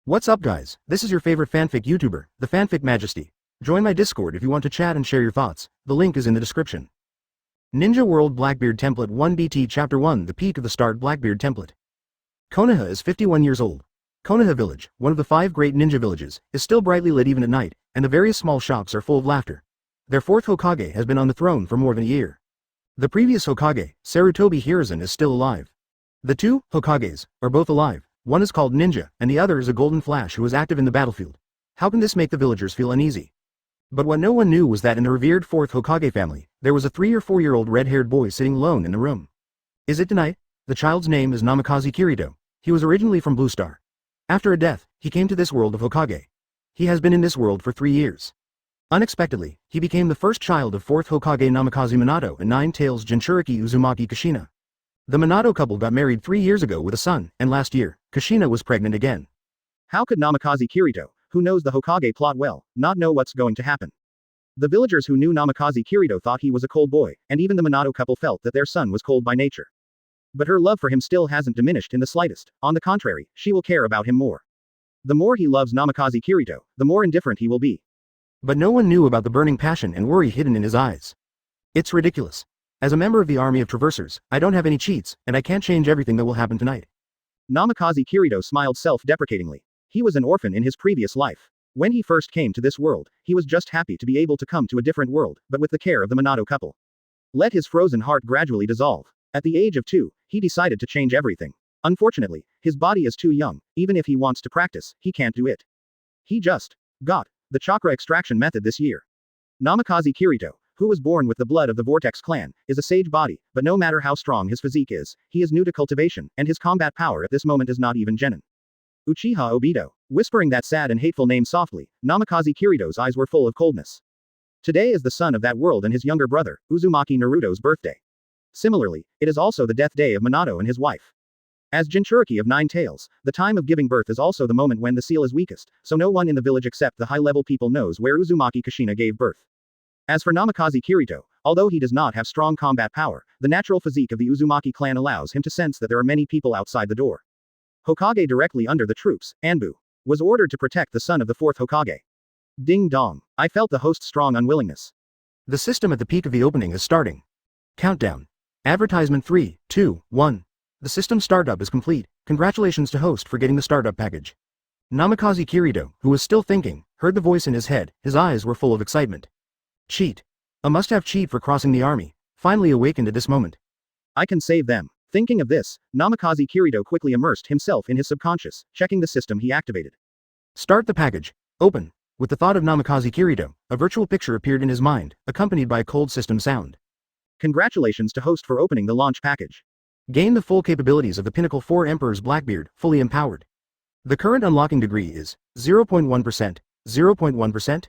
What's up guys, this is your favorite fanfic YouTuber, the Fanfic Majesty. Join my Discord if you want to chat and share your thoughts, the link is in the description. Ninja World Blackbeard Template 1BT Chapter 1 The Peak of the Start Blackbeard Template. Konoha is 51 years old. Konoha Village, one of the 5 great ninja villages, is still brightly lit even at night, and the various small shops are full of laughter. Their 4th Hokage has been on the throne for more than a year. The previous Hokage, Sarutobi Hiruzen, is still alive. The 2 Hokages are both alive. One is called Ninja, and the other is a Golden Flash who is active in the battlefield. How can this make the villagers feel uneasy? But what no one knew was that in the revered 4th Hokage family, there was a 3 or 4-year-old red-haired boy sitting alone in the room. Is it tonight? The child's name is Namikaze Kurito. He was originally from Blue Star. After a death, he came to this world of Hokage. He has been in this world for 3 years. Unexpectedly, he became the first child of 4th Hokage Namikaze Minato and Nine Tails Jinchuriki Uzumaki Kushina. The Minato couple got married 3 years ago with a son, and last year, Kushina was pregnant again. How could Namikaze Kurito, who knows the Hokage plot well, not know what's going to happen? The villagers who knew Namikaze Kurito thought he was a cold boy, and even the Minato couple felt that their son was cold by nature. But her love for him still hasn't diminished in the slightest. On the contrary, she will care about him more. The more he loves Namikaze Kurito, the more indifferent he will be. But no one knew about the burning passion and worry hidden in his eyes. It's ridiculous. As a member of the army of traversers, I don't have any cheats, and I can't change everything that will happen tonight. Namikaze Kurito smiled self-deprecatingly. He was an orphan in his previous life. When he first came to this world, he was just happy to be able to come to a different world, but with the care of the Minato couple. Let his frozen heart gradually dissolve. At the age of 2, he decided to change everything. Unfortunately, his body is too young. Even if he wants to practice, he can't do it. He just got the chakra extraction method this year. Namikaze Kurito, who was born with the blood of the Vortex clan, is a sage body, but no matter how strong his physique is, he is new to cultivation, and his combat power at this moment is not even genin. Uchiha Obito. Whispering that sad and hateful name softly, Namikaze Kurito's eyes were full of coldness. Today is the son of that world and his younger brother, Uzumaki Naruto's birthday. Similarly, it is also the death day of Minato and his wife. As Jinchuriki of Nine Tails, the time of giving birth is also the moment when the seal is weakest, so no one in the village except the high-level people knows where Uzumaki Kushina gave birth. As for Namikaze Kurito, although he does not have strong combat power, the natural physique of the Uzumaki clan allows him to sense that there are many people outside the door. Hokage directly under the troops, Anbu, was ordered to protect the son of the 4th Hokage. Ding dong. I felt the host's strong unwillingness. The system at the peak of the opening is starting. Countdown. Advertisement 3, 2, 1. The system startup is complete. Congratulations to host for getting the startup package. Namikaze Kurito, who was still thinking, heard the voice in his head. His eyes were full of excitement. Cheat. A must-have cheat for crossing the army, finally awakened at this moment. I can save them. Thinking of this, Namikaze Kurito quickly immersed himself in his subconscious, checking the system he activated. Start the package. Open. With the thought of Namikaze Kurito, a virtual picture appeared in his mind, accompanied by a cold system sound. Congratulations to host for opening the launch package. Gain the full capabilities of the Pinnacle 4 Emperor's Blackbeard, fully empowered. The current unlocking degree is 0.1%, 0.1%.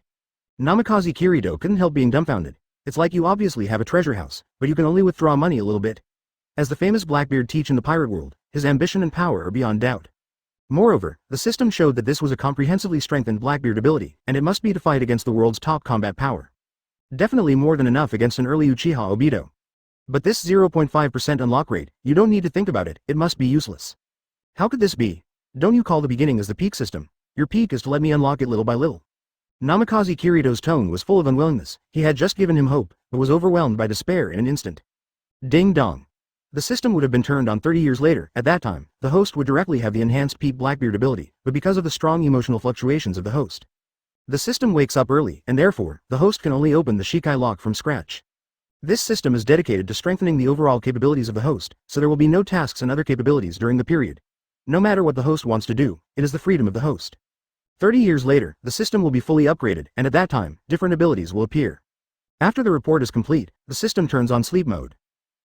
Namikaze Kurito couldn't help being dumbfounded. It's like you obviously have a treasure house, but you can only withdraw money a little bit. As the famous Blackbeard teach in the pirate world, his ambition and power are beyond doubt. Moreover, the system showed that this was a comprehensively strengthened Blackbeard ability, and it must be to fight against the world's top combat power. Definitely more than enough against an early Uchiha Obito. But this 0.5% unlock rate, you don't need to think about it, it must be useless. How could this be? Don't you call the beginning as the peak system? Your peak is to let me unlock it little by little. Namikaze Kurito's tone was full of unwillingness. He had just given him hope, but was overwhelmed by despair in an instant. Ding dong. The system would have been turned on 30 years later. At that time, the host would directly have the enhanced peak Blackbeard ability, but because of the strong emotional fluctuations of the host. The system wakes up early, and therefore, the host can only open the Shikai lock from scratch. This system is dedicated to strengthening the overall capabilities of the host, so there will be no tasks and other capabilities during the period. No matter what the host wants to do, it is the freedom of the host. 30 years later, the system will be fully upgraded, and at that time, different abilities will appear. After the report is complete, the system turns on sleep mode.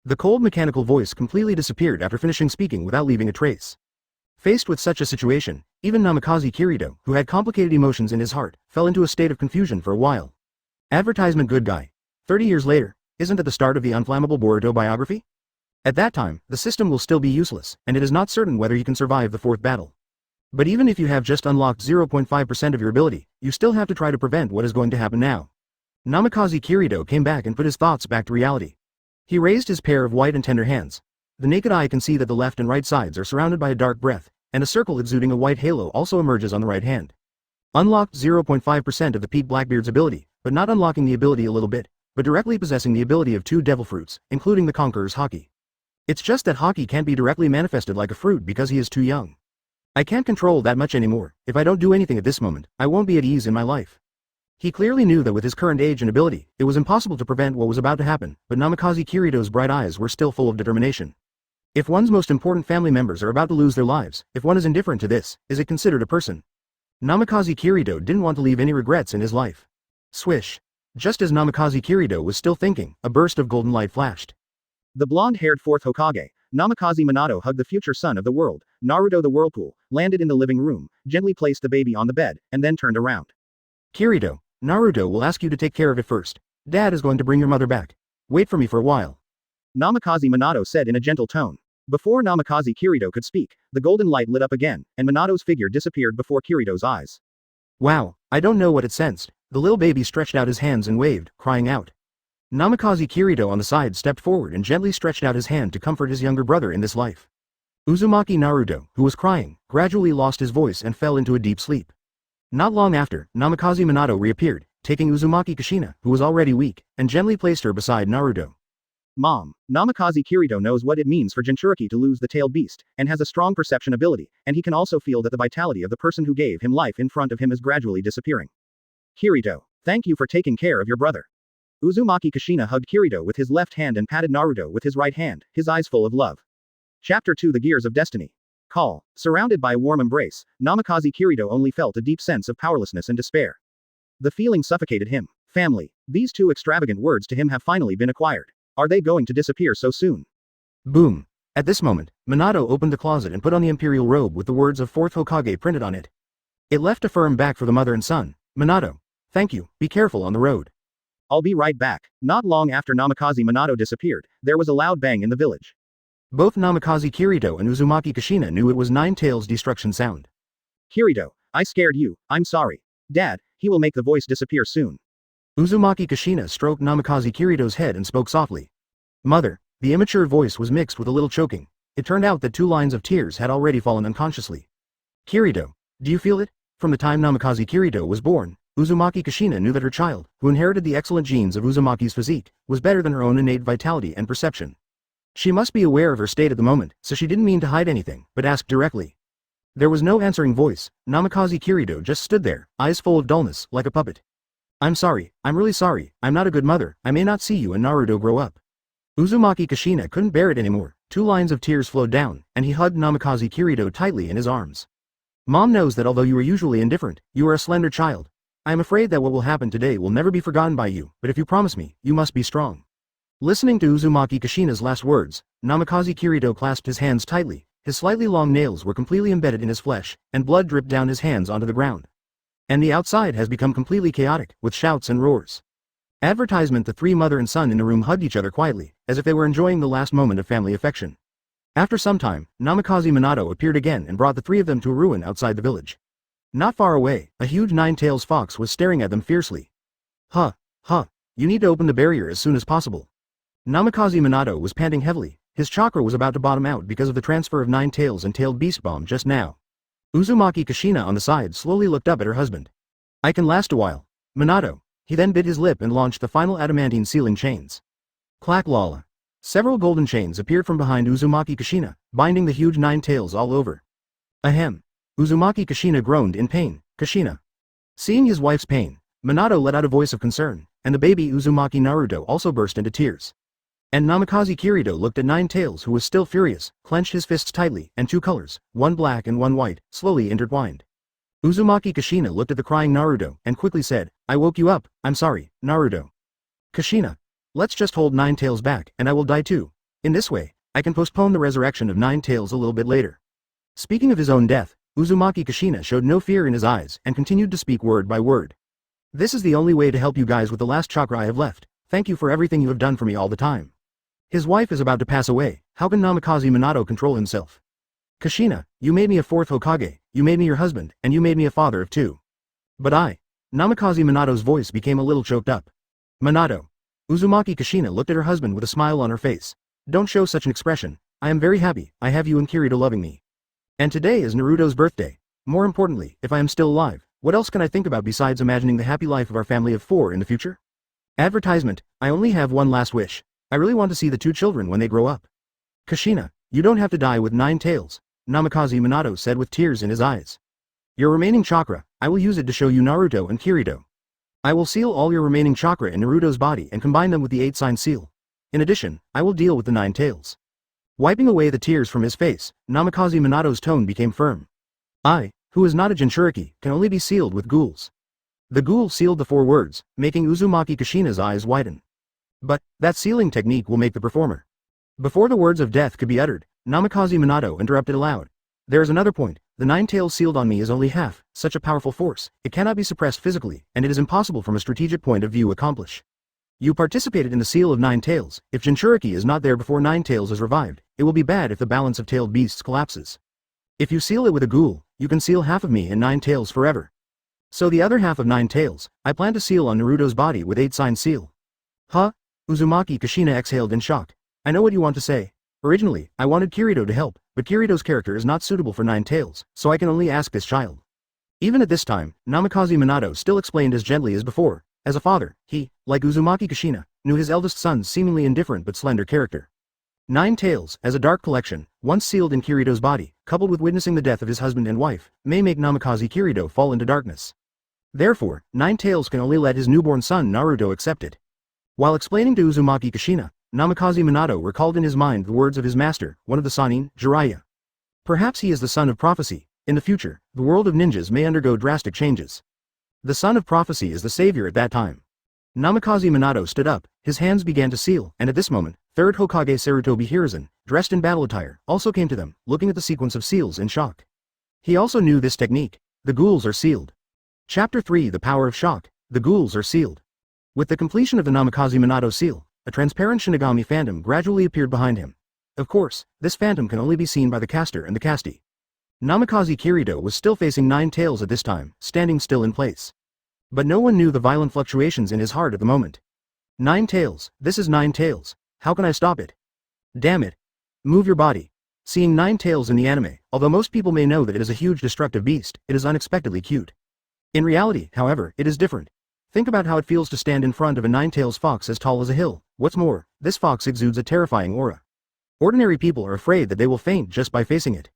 The cold mechanical voice completely disappeared after finishing speaking without leaving a trace. Faced with such a situation, even Namikaze Kurito, who had complicated emotions in his heart, fell into a state of confusion for a while. Advertisement good guy. 30 years later, isn't it the start of the unflammable Boruto biography? At that time, the system will still be useless, and it is not certain whether he can survive the 4th battle. But even if you have just unlocked 0.5% of your ability, you still have to try to prevent what is going to happen now. Namikaze Kurito came back and put his thoughts back to reality. He raised his pair of white and tender hands. The naked eye can see that the left and right sides are surrounded by a dark breath, and a circle exuding a white halo also emerges on the right hand. Unlocked 0.5% of the peak Blackbeard's ability, but not unlocking the ability a little bit, but directly possessing the ability of 2 devil fruits, including the Conqueror's Haki. It's just that Haki can't be directly manifested like a fruit because he is too young. I can't control that much anymore. If I don't do anything at this moment, I won't be at ease in my life. He clearly knew that with his current age and ability, it was impossible to prevent what was about to happen, but Namikaze Kirito's bright eyes were still full of determination. If one's most important family members are about to lose their lives, if one is indifferent to this, is it considered a person? Namikaze Kirito didn't want to leave any regrets in his life. Swish. Just as Namikaze Kirito was still thinking, a burst of golden light flashed. The blonde-haired 4th Hokage, Namikaze Minato, hugged the future son of the world, Naruto the Whirlpool, landed in the living room, gently placed the baby on the bed, and then turned around. Kirito, Naruto will ask you to take care of it first. Dad is going to bring your mother back. Wait for me for a while. Namikaze Minato said in a gentle tone. Before Namikaze Kirito could speak, the golden light lit up again, and Minato's figure disappeared before Kirito's eyes. Wow, I don't know what it sensed. The little baby stretched out his hands and waved, crying out. Namikaze Kirito on the side stepped forward and gently stretched out his hand to comfort his younger brother in this life. Uzumaki Naruto, who was crying, gradually lost his voice and fell into a deep sleep. Not long after, Namikaze Minato reappeared, taking Uzumaki Kushina, who was already weak, and gently placed her beside Naruto. Mom, Namikaze Kirito knows what it means for Jinchuriki to lose the tailed beast, and has a strong perception ability, and he can also feel that the vitality of the person who gave him life in front of him is gradually disappearing. Kirito, thank you for taking care of your brother. Uzumaki Kushina hugged Kirito with his left hand and patted Naruto with his right hand, his eyes full of love. Chapter 2: The Gears of Destiny. Call. Surrounded by a warm embrace, Namikaze Kirito only felt a deep sense of powerlessness and despair. The feeling suffocated him. Family. These two extravagant words to him have finally been acquired. Are they going to disappear so soon? Boom. At this moment, Minato opened the closet and put on the imperial robe with the words of 4th Hokage printed on it. It left a firm back for the mother and son. Minato. Thank you, be careful on the road. I'll be right back. Not long after Namikaze Minato disappeared, there was a loud bang in the village. Both Namikaze Kirito and Uzumaki Kushina knew it was Nine-Tails' destruction sound. Kirito, I scared you, I'm sorry. Dad, he will make the voice disappear soon. Uzumaki Kushina stroked Namikaze Kirito's head and spoke softly. Mother, the immature voice was mixed with a little choking. It turned out that 2 lines of tears had already fallen unconsciously. Kirito, do you feel it? From the time Namikaze Kirito was born, Uzumaki Kushina knew that her child, who inherited the excellent genes of Uzumaki's physique, was better than her own innate vitality and perception. She must be aware of her state at the moment, so she didn't mean to hide anything, but asked directly. There was no answering voice. Namikaze Kirito just stood there, eyes full of dullness, like a puppet. I'm sorry, I'm really sorry, I'm not a good mother, I may not see you and Naruto grow up. Uzumaki Kushina couldn't bear it anymore, 2 lines of tears flowed down, and he hugged Namikaze Kirito tightly in his arms. Mom knows that although you are usually indifferent, you are a slender child. I am afraid that what will happen today will never be forgotten by you, but if you promise me, you must be strong. Listening to Uzumaki Kushina's last words, Namikaze Kirito clasped his hands tightly, his slightly long nails were completely embedded in his flesh, and blood dripped down his hands onto the ground. And the outside has become completely chaotic, with shouts and roars. Advertisement: the 3 mother and son in the room hugged each other quietly, as if they were enjoying the last moment of family affection. After some time, Namikaze Minato appeared again and brought the 3 of them to a ruin outside the village. Not far away, a huge 9-tails fox was staring at them fiercely. Huh, you need to open the barrier as soon as possible. Namikaze Minato was panting heavily, his chakra was about to bottom out because of the transfer of 9-tails and tailed beast bomb just now. Uzumaki Kushina on the side slowly looked up at her husband. I can last a while. Minato. He then bit his lip and launched the final adamantine sealing chains. Clack lala. Several golden chains appeared from behind Uzumaki Kushina, binding the huge 9-tails all over. Ahem. Uzumaki Kushina groaned in pain. Kushina. Seeing his wife's pain, Minato let out a voice of concern, and the baby Uzumaki Naruto also burst into tears. And Namikaze Kirito looked at 9-tails, who was still furious, clenched his fists tightly, and 2 colors, one black and one white, slowly intertwined. Uzumaki Kushina looked at the crying Naruto, and quickly said, I woke you up, I'm sorry, Naruto. Kushina. Let's just hold 9-tails back, and I will die too. In this way, I can postpone the resurrection of 9-tails a little bit later. Speaking of his own death, Uzumaki Kushina showed no fear in his eyes, and continued to speak word by word. This is the only way to help you guys with the last chakra I have left. Thank you for everything you have done for me all the time. His wife is about to pass away, how can Namikaze Minato control himself? Kushina, you made me a 4th Hokage, you made me your husband, and you made me a father of 2. But Namikaze Minato's voice became a little choked up. Minato. Uzumaki Kushina looked at her husband with a smile on her face. Don't show such an expression. I am very happy, I have you and Kirito loving me. And today is Naruto's birthday. More importantly, if I am still alive, what else can I think about besides imagining the happy life of our family of 4 in the future? Advertisement, I only have one last wish. I really want to see the 2 children when they grow up. Kushina, you don't have to die with 9 tails, Namikaze Minato said with tears in his eyes. Your remaining chakra, I will use it to show you Naruto and Kurito. I will seal all your remaining chakra in Naruto's body and combine them with the 8-sign seal. In addition, I will deal with the 9 tails. Wiping away the tears from his face, Namikaze Minato's tone became firm. I, who is not a Jinchuriki, can only be sealed with ghouls. The ghoul sealed the 4 words, making Uzumaki Kushina's eyes widen. But, that sealing technique will make the performer. Before the words of death could be uttered, Namikaze Minato interrupted aloud. There is another point, the 9 tails sealed on me is only half, such a powerful force, it cannot be suppressed physically, and it is impossible from a strategic point of view accomplish. You participated in the seal of 9 tails, if Jinchuriki is not there before 9 tails is revived, it will be bad if the balance of tailed beasts collapses. If you seal it with a ghoul, you can seal half of me in 9 tails forever. So the other half of 9 tails, I plan to seal on Naruto's body with 8-sign seal. Huh? Uzumaki Kushina exhaled in shock. I know what you want to say. Originally, I wanted Kurito to help, but Kirito's character is not suitable for 9 tails, so I can only ask this child. Even at this time, Namikaze Minato still explained as gently as before. As a father, he, like Uzumaki Kushina, knew his eldest son's seemingly indifferent but slender character. 9 tails, as a dark collection, once sealed in Kirito's body, coupled with witnessing the death of his husband and wife, may make Namikaze Kurito fall into darkness. Therefore, 9 tails can only let his newborn son Naruto accept it. While explaining to Uzumaki Kushina, Namikaze Minato recalled in his mind the words of his master, one of the Sannin, Jiraiya. Perhaps he is the son of prophecy. In the future, the world of ninjas may undergo drastic changes. The son of prophecy is the savior at that time. Namikaze Minato stood up, his hands began to seal, and at this moment, 3rd Hokage Sarutobi Hiruzen, dressed in battle attire, also came to them, looking at the sequence of seals in shock. He also knew this technique. The ghouls are sealed. Chapter 3 The Power of Shock. The ghouls are sealed. With the completion of the Namikaze Minato seal, a transparent Shinigami phantom gradually appeared behind him. Of course, this phantom can only be seen by the caster and the castee. Namikaze Kurito was still facing 9 tails at this time, standing still in place. But no one knew the violent fluctuations in his heart at the moment. 9 tails, this is 9 tails, how can I stop it? Damn it. Move your body. Seeing 9 tails in the anime, although most people may know that it is a huge destructive beast, it is unexpectedly cute. In reality, however, it is different. Think about how it feels to stand in front of a 9-tails fox as tall as a hill. What's more, this fox exudes a terrifying aura. Ordinary people are afraid that they will faint just by facing it.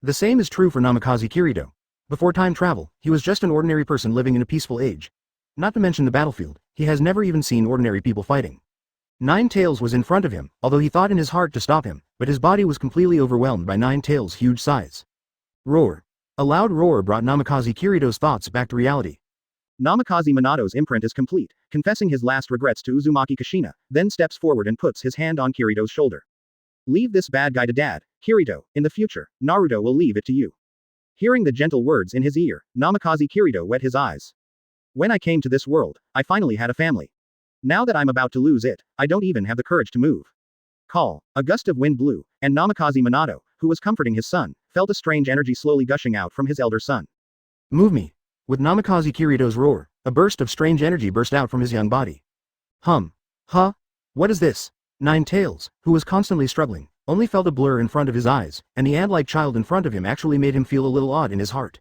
The same is true for Namikaze Kurito. Before time travel, he was just an ordinary person living in a peaceful age. Not to mention the battlefield, he has never even seen ordinary people fighting. 9 tails was in front of him, although he thought in his heart to stop him, but his body was completely overwhelmed by 9 tails' huge size. Roar. A loud roar brought Namikaze Kurito's thoughts back to reality. Namikaze Minato's imprint is complete, confessing his last regrets to Uzumaki Kushina, then steps forward and puts his hand on Kirito's shoulder. Leave this bad guy to dad, Kurito, in the future, Naruto will leave it to you. Hearing the gentle words in his ear, Namikaze Kurito wet his eyes. When I came to this world, I finally had a family. Now that I'm about to lose it, I don't even have the courage to move. Call. A gust of wind blew, and Namikaze Minato, who was comforting his son, felt a strange energy slowly gushing out from his elder son. Move me. With Namikaze Kurito's roar, a burst of strange energy burst out from his young body. Huh? What is this? 9 tails, who was constantly struggling, only felt a blur in front of his eyes, and the ant-like child in front of him actually made him feel a little odd in his heart.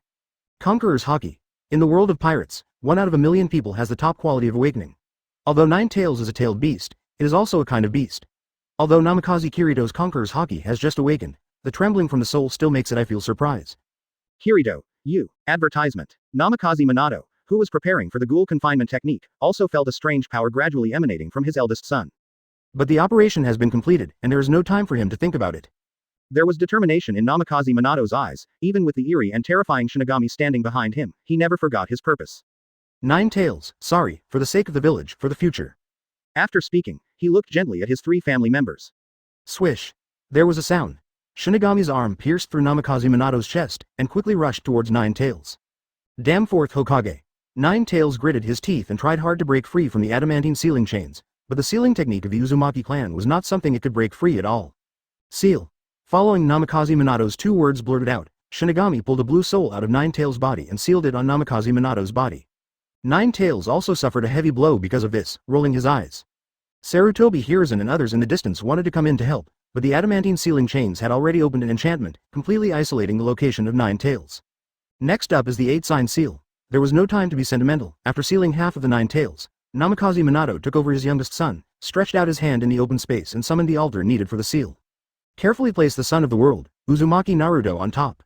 Conqueror's Haki. In the world of pirates, 1 out of a million people has the top quality of awakening. Although 9 tails is a tailed beast, it is also a kind of beast. Although Namikaze Kurito's Conqueror's Haki has just awakened, the trembling from the soul still makes it I feel surprise. Kurito, you. Advertisement. Namikaze Minato, who was preparing for the ghoul confinement technique, also felt a strange power gradually emanating from his eldest son. But the operation has been completed, and there is no time for him to think about it. There was determination in Namikaze Minato's eyes, even with the eerie and terrifying Shinigami standing behind him, he never forgot his purpose. 9 tails, sorry, for the sake of the village, for the future. After speaking, he looked gently at his 3 family members. Swish. There was a sound. Shinigami's arm pierced through Namikaze Minato's chest, and quickly rushed towards 9 tails. Damn 4th Hokage. 9 tails gritted his teeth and tried hard to break free from the adamantine sealing chains, but the sealing technique of the Uzumaki clan was not something it could break free at all. Seal. Following Namikaze Minato's 2 words blurted out, Shinigami pulled a blue soul out of 9 tails' body and sealed it on Namikaze Minato's body. 9 tails also suffered a heavy blow because of this, rolling his eyes. Sarutobi Hiruzen and others in the distance wanted to come in to help, but the adamantine sealing chains had already opened an enchantment, completely isolating the location of Nine Tails. Next up is the 8-sign seal. There was no time to be sentimental. After sealing half of the 9 tails, Namikaze Minato took over his youngest son, stretched out his hand in the open space and summoned the altar needed for the seal. Carefully place the son of the world, Uzumaki Naruto, on top.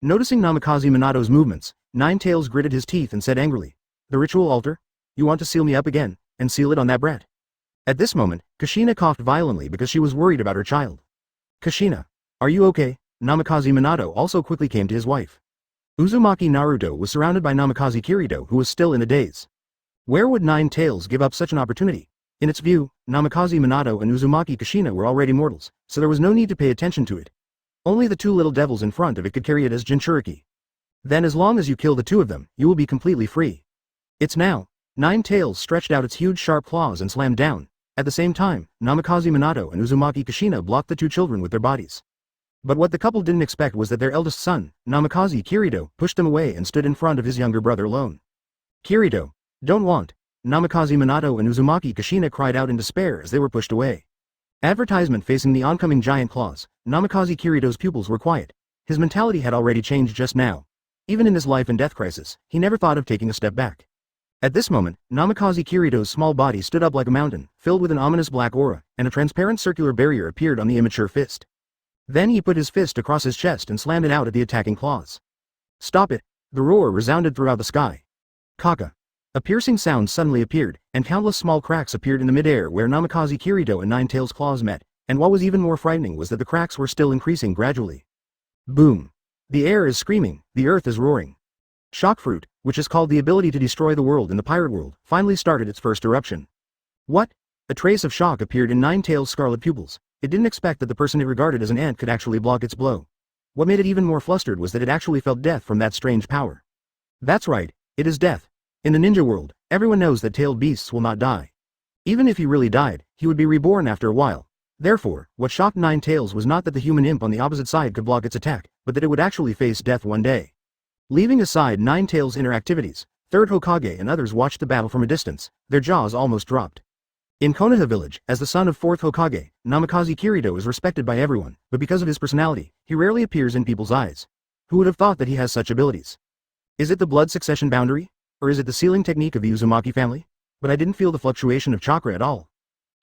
Noticing Namikaze Minato's movements, Nine Tails gritted his teeth and said angrily, "The ritual altar? You want to seal me up again, and seal it on that brat?" At this moment, Kushina coughed violently because she was worried about her child. "Kushina, are you okay?" Namikaze Minato also quickly came to his wife. Uzumaki Naruto was surrounded by Namikaze Kurito, who was still in a daze. Where would Nine Tails give up such an opportunity? In its view, Namikaze Minato and Uzumaki Kushina were already mortals, so there was no need to pay attention to it. Only the two little devils in front of it could carry it as Jinchuriki. Then as long as you kill the two of them, you will be completely free. It's now. Nine Tails stretched out its huge sharp claws and slammed down. At the same time, Namikaze Minato and Uzumaki Kushina blocked the two children with their bodies. But what the couple didn't expect was that their eldest son, Namikaze Kurito, pushed them away and stood in front of his younger brother alone. "Kurito, don't want." Namikaze Minato and Uzumaki Kushina cried out in despair as they were pushed away. Advertisement facing the oncoming giant claws, Namikaze Kurito's pupils were quiet. His mentality had already changed just now. Even in his life and death crisis, he never thought of taking a step back. At this moment, Namikaze Kurito's small body stood up like a mountain, filled with an ominous black aura, and a transparent circular barrier appeared on the immature fist. Then he put his fist across his chest and slammed it out at the attacking claws. "Stop it!" The roar resounded throughout the sky. Kaka. A piercing sound suddenly appeared, and countless small cracks appeared in the midair where Namikaze Kurito and Nine Tails' claws met, and what was even more frightening was that the cracks were still increasing gradually. Boom! The air is screaming, the earth is roaring. Shock fruit, which is called the ability to destroy the world in the pirate world, finally started its first eruption. What? A trace of shock appeared in Nine Tails' scarlet pupils. It didn't expect that the person it regarded as an ant could actually block its blow. What made it even more flustered was that it actually felt death from that strange power. That's right, it is death. In the ninja world, everyone knows that tailed beasts will not die. Even if he really died, he would be reborn after a while. Therefore, what shocked Nine Tails was not that the human imp on the opposite side could block its attack, but that it would actually face death one day. Leaving aside Nine Tails' inner activities, Third Hokage and others watched the battle from a distance, their jaws almost dropped. In Konoha village, as the son of 4th Hokage, Namikaze Kurito is respected by everyone, but because of his personality, he rarely appears in people's eyes. Who would have thought that he has such abilities? Is it the blood succession boundary? Or is it the sealing technique of the Uzumaki family? But I didn't feel the fluctuation of chakra at all.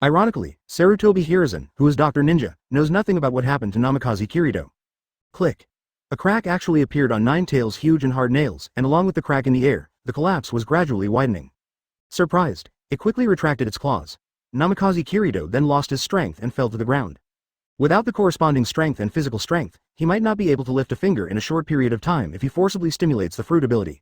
Ironically, Sarutobi Hiruzen, who is Dr. Ninja, knows nothing about what happened to Namikaze Kurito. Click. A crack actually appeared on Nine Tails' huge and hard nails, and along with the crack in the air, the collapse was gradually widening. Surprised, it quickly retracted its claws. Namikaze Kurito then lost his strength and fell to the ground. Without the corresponding strength and physical strength, he might not be able to lift a finger in a short period of time if he forcibly stimulates the fruit ability.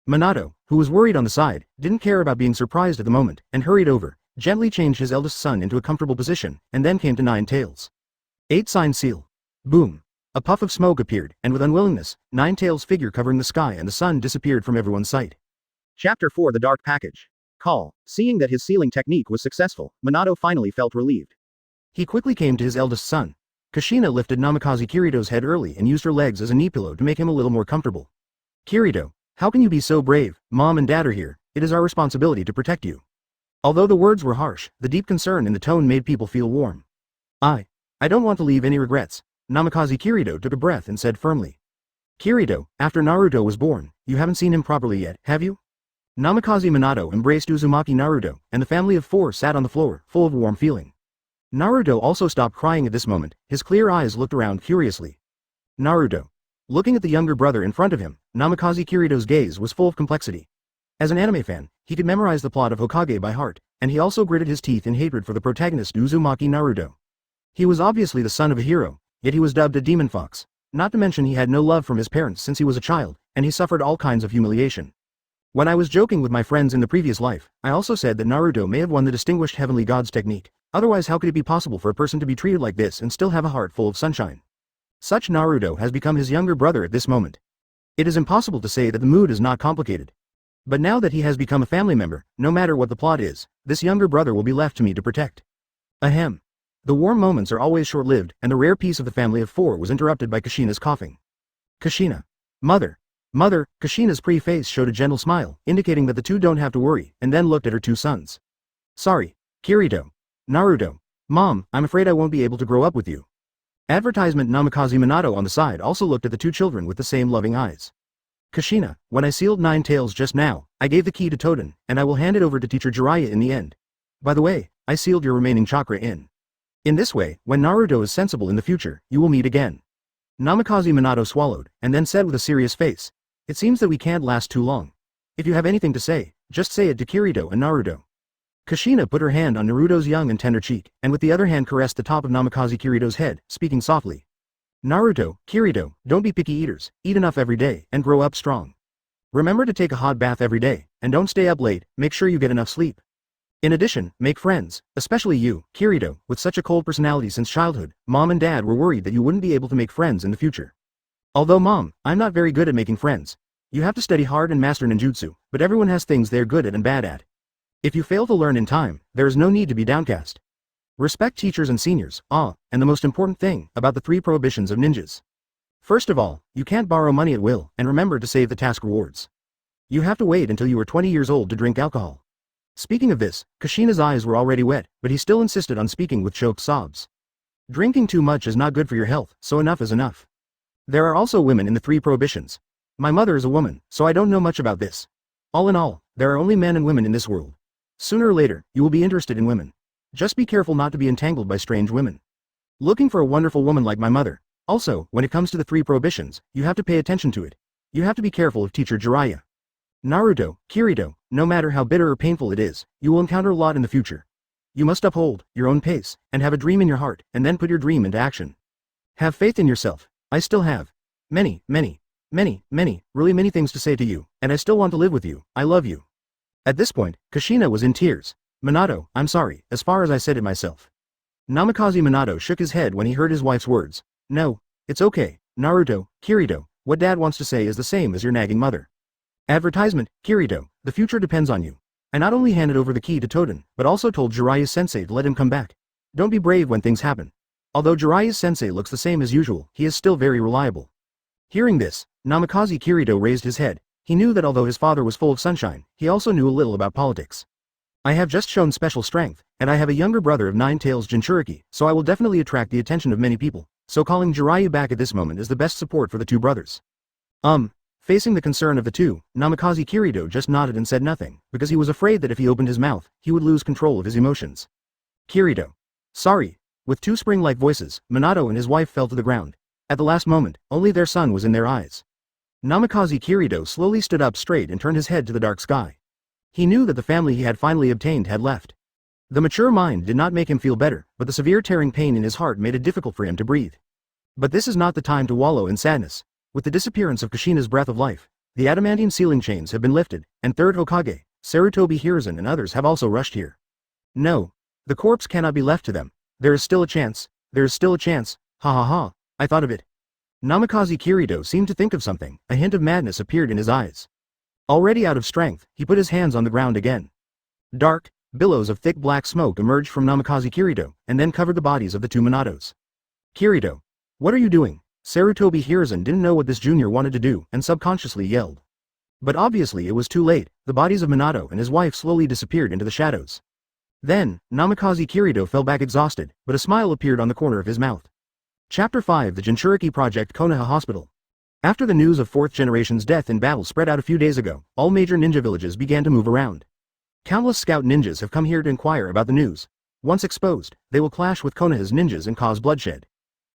Minato, who was worried on the side, didn't care about being surprised at the moment, and hurried over, gently changed his eldest son into a comfortable position, and then came to Nine Tails. 8-sign seal. Boom. A puff of smoke appeared, and with unwillingness, Nine Tails' figure covering the sky and the sun disappeared from everyone's sight. Chapter 4: The Dark Package. Call. Seeing that his sealing technique was successful, Minato finally felt relieved. He quickly came to his eldest son. Kushina lifted Namikaze Kurito's head early and used her legs as a knee pillow to make him a little more comfortable. "Kurito, how can you be so brave? Mom and Dad are here. It is our responsibility to protect you." Although the words were harsh, the deep concern in the tone made people feel warm. I don't want to leave any regrets." Namikaze Kurito took a breath and said firmly. "Kurito, after Naruto was born, you haven't seen him properly yet, have you?" Namikaze Minato embraced Uzumaki Naruto, and the family of 4 sat on the floor, full of warm feeling. Naruto also stopped crying at this moment, his clear eyes looked around curiously. Naruto. Looking at the younger brother in front of him, Namikaze Kurito's gaze was full of complexity. As an anime fan, he could memorize the plot of Hokage by heart, and he also gritted his teeth in hatred for the protagonist Uzumaki Naruto. He was obviously the son of a hero, yet he was dubbed a demon fox. Not to mention he had no love from his parents since he was a child, and he suffered all kinds of humiliation. When I was joking with my friends in the previous life, I also said that Naruto may have won the Distinguished Heavenly Gods technique, otherwise how could it be possible for a person to be treated like this and still have a heart full of sunshine? Such Naruto has become his younger brother at this moment. It is impossible to say that the mood is not complicated. But now that he has become a family member, no matter what the plot is, this younger brother will be left to me to protect. Ahem. The warm moments are always short-lived, and the rare peace of the family of 4 was interrupted by Kushina's coughing. Kushina. Mother. Kushina's pretty face showed a gentle smile, indicating that the two don't have to worry, and then looked at her two sons. Sorry, Kurito. Naruto. Mom, I'm afraid I won't be able to grow up with you. Advertisement. Namikaze Minato on the side also looked at the two children with the same loving eyes. Kushina, when I sealed Nine Tails just now, I gave the key to Toden, and I will hand it over to teacher Jiraiya in the end. By the way, I sealed your remaining chakra in. In this way, when Naruto is sensible in the future, you will meet again. Namikaze Minato swallowed, and then said with a serious face, it seems that we can't last too long. If you have anything to say, just say it to Kurito and Naruto. Kushina put her hand on Naruto's young and tender cheek, and with the other hand caressed the top of Namikaze Kirito's head, speaking softly. Naruto, Kurito, don't be picky eaters, eat enough every day, and grow up strong. Remember to take a hot bath every day, and don't stay up late, make sure you get enough sleep. In addition, make friends, especially you, Kurito, with such a cold personality since childhood. Mom and Dad were worried that you wouldn't be able to make friends in the future. Although Mom, I'm not very good at making friends. You have to study hard and master ninjutsu, but everyone has things they're good at and bad at. If you fail to learn in time, there is no need to be downcast. Respect teachers and seniors, and the most important thing, about the 3 prohibitions of ninjas. First of all, you can't borrow money at will, and remember to save the task rewards. You have to wait until you are 20 years old to drink alcohol. Speaking of this, Kushina's eyes were already wet, but he still insisted on speaking with choked sobs. Drinking too much is not good for your health, so enough is enough. There are also women in the 3 prohibitions. My mother is a woman, so I don't know much about this. All in all, there are only men and women in this world. Sooner or later, you will be interested in women. Just be careful not to be entangled by strange women. Looking for a wonderful woman like my mother. Also, when it comes to the 3 prohibitions, you have to pay attention to it. You have to be careful of teacher Jiraiya. Naruto, Kurito, no matter how bitter or painful it is, you will encounter a lot in the future. You must uphold your own pace, and have a dream in your heart, and then put your dream into action. Have faith in yourself. I still have many, really many things to say to you, and I still want to live with you. I love you. At this point, Kushina was in tears. Minato, I'm sorry, as far as I said it myself. Namikaze Minato shook his head when he heard his wife's words. No, it's okay, Naruto, Kurito, what Dad wants to say is the same as your nagging mother. Advertisement, Kurito, the future depends on you. I not only handed over the key to Toden, but also told Jiraiya's sensei to let him come back. Don't be brave when things happen. Although Jiraiya's sensei looks the same as usual, he is still very reliable. Hearing this, Namikaze Kurito raised his head. He knew that although his father was full of sunshine, he also knew a little about politics. I have just shown special strength, and I have a younger brother of 9 Tails Jinchuriki, so I will definitely attract the attention of many people, so calling Jiraiya back at this moment is the best support for the 2 brothers. Facing the concern of the 2, Namikaze Kurito just nodded and said nothing, because he was afraid that if he opened his mouth, he would lose control of his emotions. Kurito. Sorry. With 2 spring-like voices, Minato and his wife fell to the ground. At the last moment, only their son was in their eyes. Namikaze Kurito slowly stood up straight and turned his head to the dark sky. He knew that the family he had finally obtained had left. The mature mind did not make him feel better, but the severe tearing pain in his heart made it difficult for him to breathe. But this is not the time to wallow in sadness. With the disappearance of Kushina's breath of life, the adamantine sealing chains have been lifted, and 3rd Hokage, Sarutobi Hiruzen and others have also rushed here. No. The corpse cannot be left to them. There is still a chance. There is still a chance. Ha ha ha. I thought of it. Namikaze Kurito seemed to think of something. A hint of madness appeared in his eyes. Already out of strength, he put his hands on the ground again. Dark billows of thick black smoke emerged from Namikaze Kurito, and then covered the bodies of the 2 Minatos. Kurito. What are you doing? Sarutobi Hiruzen didn't know what this junior wanted to do, and subconsciously yelled. But obviously it was too late. The bodies of Minato and his wife slowly disappeared into the shadows. Then, Namikaze Kurito fell back exhausted, but a smile appeared on the corner of his mouth. Chapter 5 The Jinchuriki Project Konoha Hospital. After the news of 4th generation's death in battle spread out a few days ago, all major ninja villages began to move around. Countless scout ninjas have come here to inquire about the news. Once exposed, they will clash with Konoha's ninjas and cause bloodshed.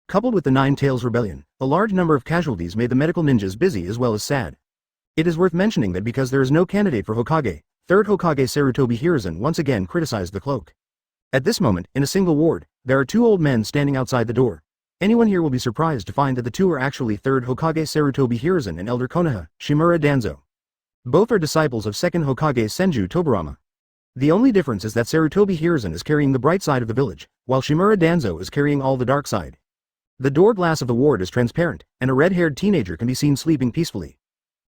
Coupled with the 9 Tails Rebellion, a large number of casualties made the medical ninjas busy as well as sad. It is worth mentioning that because there is no candidate for Hokage, 3rd Hokage Sarutobi Hiruzen once again criticized the cloak. At this moment, in a single ward, there are 2 old men standing outside the door. Anyone here will be surprised to find that the 2 are actually 3rd Hokage Sarutobi Hiruzen and Elder Konoha, Shimura Danzo. Both are disciples of 2nd Hokage Senju Tobirama. The only difference is that Sarutobi Hiruzen is carrying the bright side of the village, while Shimura Danzo is carrying all the dark side. The door glass of the ward is transparent, and a red-haired teenager can be seen sleeping peacefully.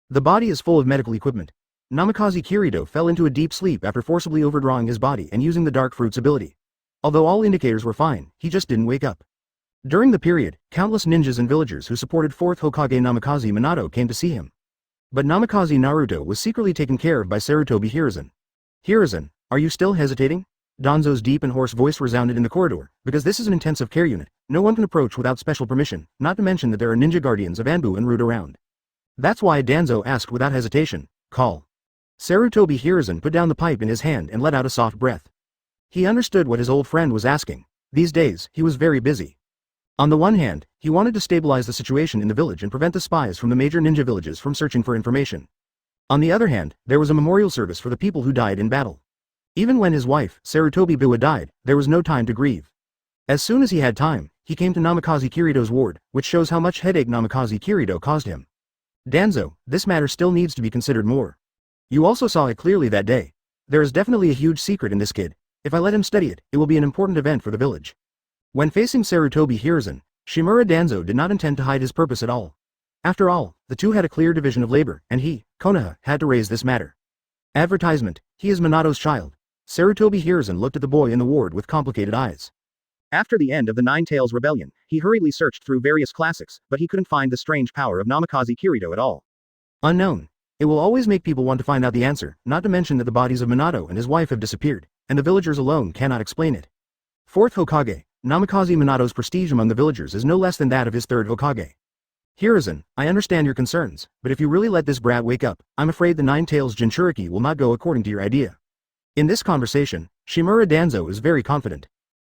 The body is full of medical equipment. Namikaze Kurito fell into a deep sleep after forcibly overdrawing his body and using the dark fruit's ability. Although all indicators were fine, he just didn't wake up. During the period, countless ninjas and villagers who supported 4th Hokage Namikaze Minato came to see him. But Namikaze Naruto was secretly taken care of by Sarutobi Hiruzen. Hiruzen, are you still hesitating? Danzo's deep and hoarse voice resounded in the corridor, because this is an intensive care unit, no one can approach without special permission, not to mention that there are ninja guardians of Anbu and Root around. That's why Danzo asked without hesitation, call. Sarutobi Hiruzen put down the pipe in his hand and let out a soft breath. He understood what his old friend was asking. These days, he was very busy. On the one hand, he wanted to stabilize the situation in the village and prevent the spies from the major ninja villages from searching for information. On the other hand, there was a memorial service for the people who died in battle. Even when his wife, Sarutobi Biwa, died, there was no time to grieve. As soon as he had time, he came to Namikaze Kirito's ward, which shows how much headache Namikaze Kirito caused him. Danzo, this matter still needs to be considered more. You also saw it clearly that day. There is definitely a huge secret in this kid. If I let him study it, it will be an important event for the village. When facing Sarutobi Hiruzen, Shimura Danzo did not intend to hide his purpose at all. After all, the two had a clear division of labor, and he, Konoha, had to raise this matter. Advertisement, he is Minato's child. Sarutobi Hiruzen looked at the boy in the ward with complicated eyes. After the end of the Nine Tails Rebellion, he hurriedly searched through various classics, but he couldn't find the strange power of Namikaze Kirito at all. Unknown. It will always make people want to find out the answer, not to mention that the bodies of Minato and his wife have disappeared, and the villagers alone cannot explain it. Fourth Hokage, Namikaze Minato's prestige among the villagers is no less than that of his third Hokage. Hiruzen, I understand your concerns, but if you really let this brat wake up, I'm afraid the Nine Tails Jinchuriki will not go according to your idea. In this conversation, Shimura Danzo is very confident.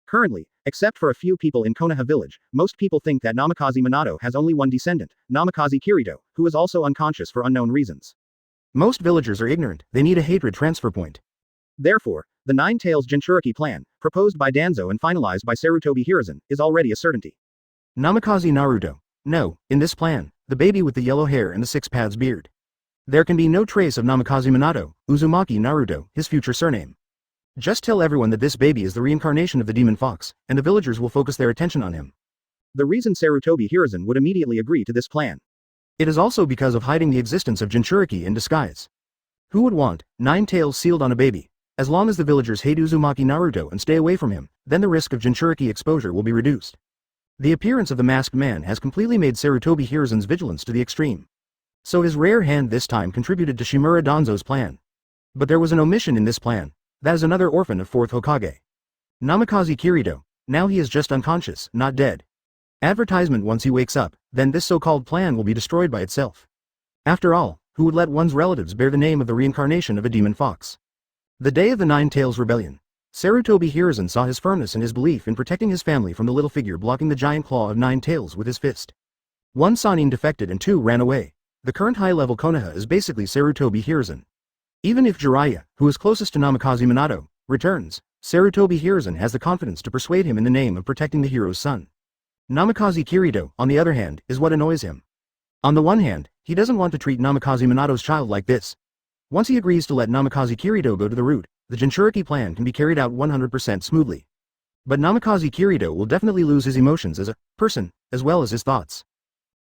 Currently, except for a few people in Konoha village, most people think that Namikaze Minato has only one descendant, Namikaze Kirito, who is also unconscious for unknown reasons. Most villagers are ignorant, they need a hatred transfer point. Therefore, the Nine Tails Jinchuriki plan, proposed by Danzo and finalized by Sarutobi Hiruzen, is already a certainty. Namikaze Naruto. No, in this plan, the baby with the yellow hair and the six paths beard. There can be no trace of Namikaze Minato, Uzumaki Naruto, his future surname. Just tell everyone that this baby is the reincarnation of the demon fox, and the villagers will focus their attention on him. The reason Sarutobi Hiruzen would immediately agree to this plan. It is also because of hiding the existence of Jinchuriki in disguise. Who would want nine tails sealed on a baby? As long as the villagers hate Uzumaki Naruto and stay away from him, then the risk of Jinchuriki exposure will be reduced. The appearance of the masked man has completely made Sarutobi Hiruzen's vigilance to the extreme. So his rare hand this time contributed to Shimura Danzo's plan. But there was an omission in this plan. That is another orphan of fourth Hokage. Namikaze Kirito. Now he is just unconscious, not dead. Advertisement once he wakes up, then this so-called plan will be destroyed by itself. After all, who would let one's relatives bear the name of the reincarnation of a demon fox? The day of the Nine Tails Rebellion. Sarutobi Hiruzen saw his firmness and his belief in protecting his family from the little figure blocking the giant claw of Nine Tails with his fist. One Sannin defected and two ran away. The current high-level Konoha is basically Sarutobi Hiruzen. Even if Jiraiya, who is closest to Namikaze Minato, returns, Sarutobi Hiruzen has the confidence to persuade him in the name of protecting the hero's son. Namikaze Kirito, on the other hand, is what annoys him. On the one hand, he doesn't want to treat Namikaze Minato's child like this. Once he agrees to let Namikaze Kirito go to the root, the Jinchuriki plan can be carried out 100% smoothly. But Namikaze Kirito will definitely lose his emotions as a person, as well as his thoughts.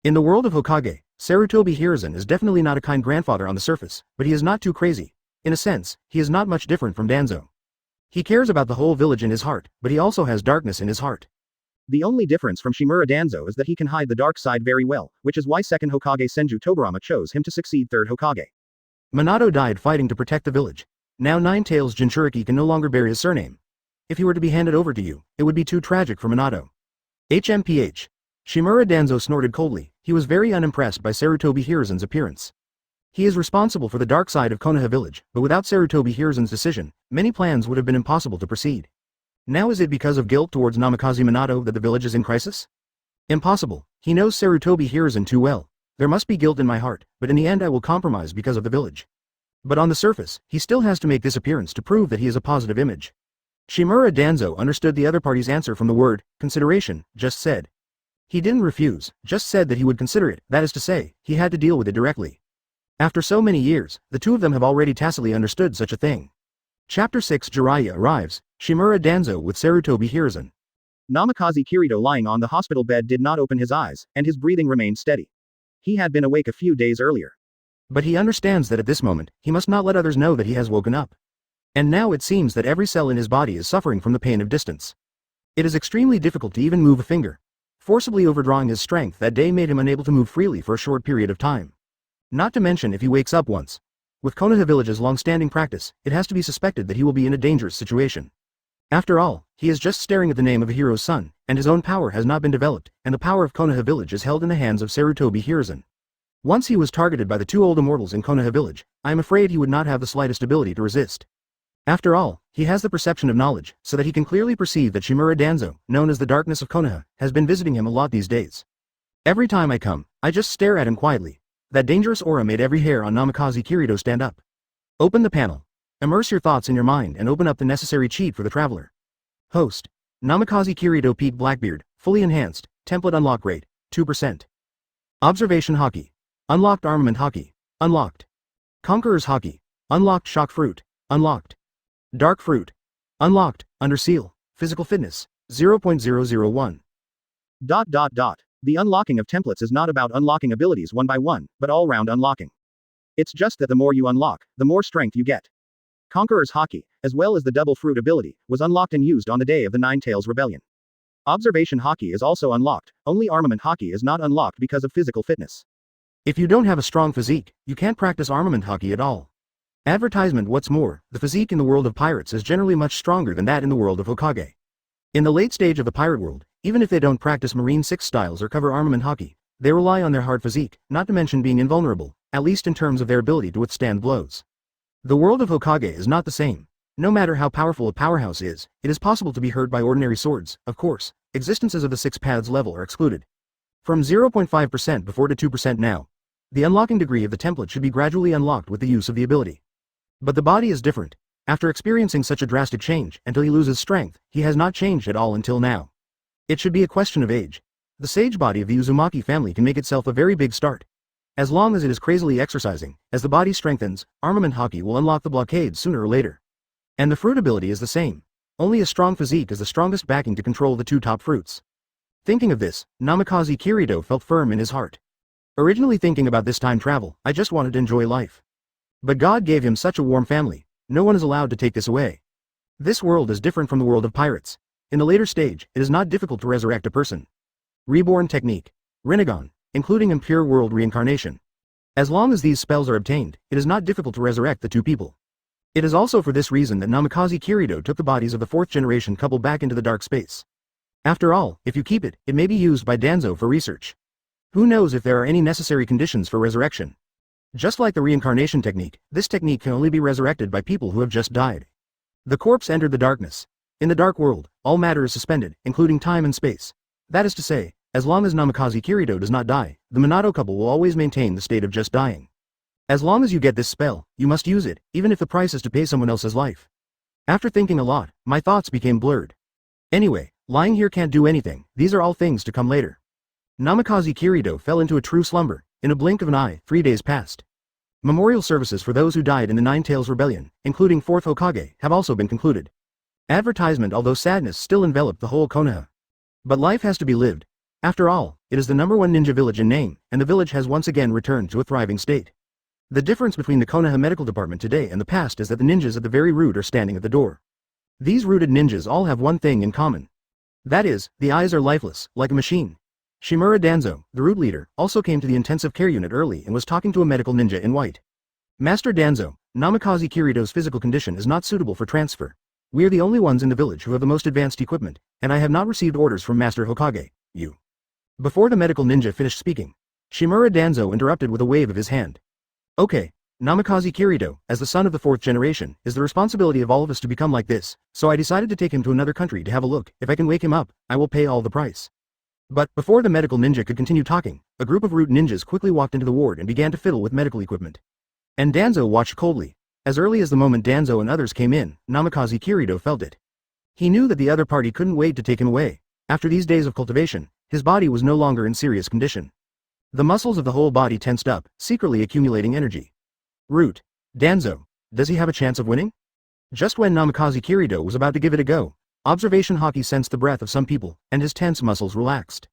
In the world of Hokage, Sarutobi Hiruzen is definitely not a kind grandfather on the surface, but he is not too crazy. In a sense, he is not much different from Danzo. He cares about the whole village in his heart, but he also has darkness in his heart. The only difference from Shimura Danzo is that he can hide the dark side very well, which is why second Hokage Senju Tobirama chose him to succeed third Hokage. Minato died fighting to protect the village. Now Nine Tails Jinchuriki can no longer bear his surname. If he were to be handed over to you, it would be too tragic for Minato. HMPH. Shimura Danzo snorted coldly. He was very unimpressed by Sarutobi Hiruzen's appearance. He is responsible for the dark side of Konoha village, but without Sarutobi Hiruzen's decision, many plans would have been impossible to proceed. Now is it because of guilt towards Namikaze Minato that the village is in crisis? Impossible. He knows Sarutobi Hiruzen too well. There must be guilt in my heart, but in the end I will compromise because of the village. But on the surface, he still has to make this appearance to prove that he is a positive image. Shimura Danzo understood the other party's answer from the word, consideration, just said. He didn't refuse, just said that he would consider it, that is to say, he had to deal with it directly. After so many years, the two of them have already tacitly understood such a thing. Chapter 6 Jiraiya arrives, Shimura Danzo with Sarutobi Hiruzen. Namikaze Kirito lying on the hospital bed did not open his eyes, and his breathing remained steady. He had been awake a few days earlier. But he understands that at this moment, he must not let others know that he has woken up. And now it seems that every cell in his body is suffering from the pain of distance. It is extremely difficult to even move a finger. Forcibly overdrawing his strength that day made him unable to move freely for a short period of time. Not to mention if he wakes up once. With Konoha village's long-standing practice, it has to be suspected that he will be in a dangerous situation. After all, he is just staring at the name of a hero's son, and his own power has not been developed, and the power of Konoha village is held in the hands of Sarutobi Hiruzen. Once he was targeted by the two old immortals in Konoha village, I am afraid he would not have the slightest ability to resist. After all, he has the perception of knowledge, so that he can clearly perceive that Shimura Danzo, known as the darkness of Konoha, has been visiting him a lot these days. Every time I come, I just stare at him quietly. That dangerous aura made every hair on Namikaze Kirito stand up. Open the panel. Immerse your thoughts in your mind and open up the necessary cheat for the traveler. Host. Namikaze Kirito Peak Blackbeard, fully enhanced, template unlock rate, 2%. Observation Haki. Unlocked Armament Haki. Unlocked. Conqueror's Haki. Unlocked Shock Fruit. Unlocked. Dark Fruit. Unlocked, Under Seal, Physical Fitness, 0.001. The unlocking of templates is not about unlocking abilities one by one, but all-round unlocking. It's just that the more you unlock, the more strength you get. Conqueror's Haki, as well as the Double Fruit ability, was unlocked and used on the day of the Nine Tails Rebellion. Observation Haki is also unlocked, only Armament Haki is not unlocked because of physical fitness. If you don't have a strong physique, you can't practice Armament Haki at all. Advertisement. What's more, the physique in the world of pirates is generally much stronger than that in the world of Hokage. In the late stage of the pirate world, even if they don't practice Marine 6 styles or cover Armament Haki, they rely on their hard physique, not to mention being invulnerable, at least in terms of their ability to withstand blows. The world of Hokage is not the same. No matter how powerful a powerhouse is, it is possible to be hurt by ordinary swords. Of course, existences of the 6 paths level are excluded. From 0.5% before to 2% now. The unlocking degree of the template should be gradually unlocked with the use of the ability. But the body is different. After experiencing such a drastic change, until he loses strength, he has not changed at all until now. It should be a question of age. The sage body of the Uzumaki family can make itself a very big start. As long as it is crazily exercising, as the body strengthens, Armament Haki will unlock the blockade sooner or later. And the fruit ability is the same. Only a strong physique is the strongest backing to control the two top fruits. Thinking of this, Namikaze Kirito felt firm in his heart. Originally thinking about this time travel, I just wanted to enjoy life. But God gave him such a warm family, no one is allowed to take this away. This world is different from the world of pirates. In the later stage, it is not difficult to resurrect a person. Reborn technique. Rinnegan, including impure world reincarnation. As long as these spells are obtained, it is not difficult to resurrect the two people. It is also for this reason that Namikaze Kirito took the bodies of the 4th generation couple back into the dark space. After all, if you keep it, it may be used by Danzo for research. Who knows if there are any necessary conditions for resurrection. Just like the reincarnation technique, this technique can only be resurrected by people who have just died. The corpse entered the darkness. In the dark world, all matter is suspended, including time and space. That is to say, as long as Namikaze Kirito does not die, the Minato couple will always maintain the state of just dying. As long as you get this spell, you must use it, even if the price is to pay someone else's life. After thinking a lot, my thoughts became blurred. Anyway, lying here can't do anything, these are all things to come later. Namikaze Kirito fell into a true slumber. In a blink of an eye, 3 days passed. Memorial services for those who died in the Nine Tails Rebellion, including 4th Hokage, have also been concluded. Advertisement. Although sadness still enveloped the whole Konoha. But life has to be lived. After all, it is the #1 ninja village in name, and the village has once again returned to a thriving state. The difference between the Konoha medical department today and the past is that the ninjas at the very root are standing at the door. These rooted ninjas all have one thing in common. That is, the eyes are lifeless, like a machine. Shimura Danzo, the root leader, also came to the intensive care unit early and was talking to a medical ninja in white. Master Danzo, Namikaze Kirito's physical condition is not suitable for transfer. We are the only ones in the village who have the most advanced equipment, and I have not received orders from Master Hokage, you. Before the medical ninja finished speaking, Shimura Danzo interrupted with a wave of his hand. Okay, Namikaze Kirito, as the son of the 4th generation, is the responsibility of all of us to become like this, so I decided to take him to another country to have a look. If I can wake him up, I will pay all the price. But, before the medical ninja could continue talking, a group of root ninjas quickly walked into the ward and began to fiddle with medical equipment. And Danzo watched coldly. As early as the moment Danzo and others came in, Namikaze Kirito felt it. He knew that the other party couldn't wait to take him away. After these days of cultivation, his body was no longer in serious condition. The muscles of the whole body tensed up, secretly accumulating energy. Root. Danzo. Does he have a chance of winning? Just when Namikaze Kirito was about to give it a go, Observation Haki sensed the breath of some people, and his tense muscles relaxed.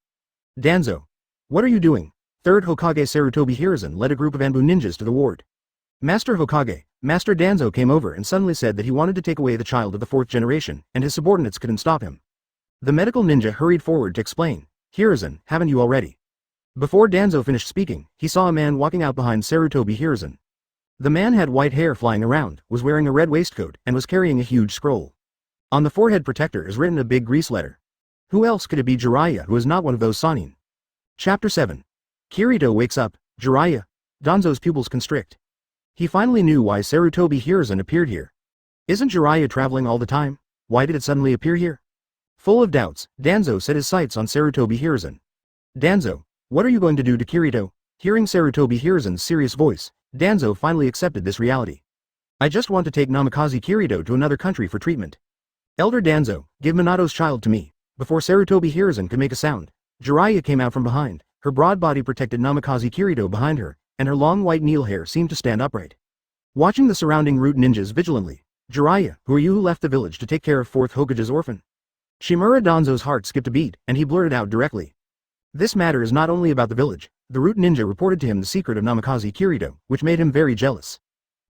Danzo. What are you doing? 3rd Hokage Sarutobi Hiruzen led a group of Anbu ninjas to the ward. Master Hokage, Master Danzo came over and suddenly said that he wanted to take away the child of the 4th generation, and his subordinates couldn't stop him. The medical ninja hurried forward to explain. Hiruzen, haven't you already? Before Danzo finished speaking, he saw a man walking out behind Sarutobi Hiruzen. The man had white hair flying around, was wearing a red waistcoat, and was carrying a huge scroll. On the forehead protector is written a big grease letter. Who else could it be? Jiraiya, who is not one of those Sanin. Chapter 7. Kurito wakes up. Jiraiya. Danzo's pupils constrict. He finally knew why Sarutobi Hiruzen appeared here. Isn't Jiraiya traveling all the time? Why did it suddenly appear here? Full of doubts, Danzo set his sights on Sarutobi Hiruzen. Danzo, what are you going to do to Kurito? Hearing Sarutobi Hiruzen's serious voice, Danzo finally accepted this reality. I just want to take Namikaze Kurito to another country for treatment. Elder Danzo, give Minato's child to me. Before Sarutobi Hiruzen could make a sound, Jiraiya came out from behind. Her broad body protected Namikaze Kurito behind her, and her long white needle hair seemed to stand upright. Watching the surrounding root ninjas vigilantly, Jiraiya, who are you who left the village to take care of 4th Hokage's orphan? Shimura Danzo's heart skipped a beat, and he blurted out directly. This matter is not only about the village. The root ninja reported to him the secret of Namikaze Kurito, which made him very jealous.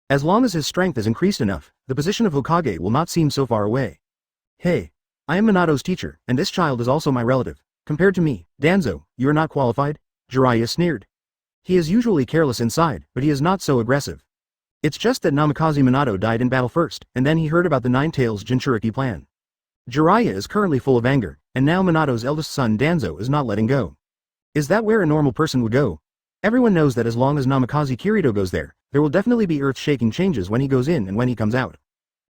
As long as his strength is increased enough, the position of Hokage will not seem so far away. Hey. I am Minato's teacher, and this child is also my relative. Compared to me, Danzo, you are not qualified? Jiraiya sneered. He is usually careless inside, but he is not so aggressive. It's just that Namikaze Minato died in battle first, and then he heard about the Nine Tails Jinchuriki plan. Jiraiya is currently full of anger, and now Minato's eldest son Danzo is not letting go. Is that where a normal person would go? Everyone knows that as long as Namikaze Kurito goes there will definitely be earth-shaking changes when he goes in and when he comes out.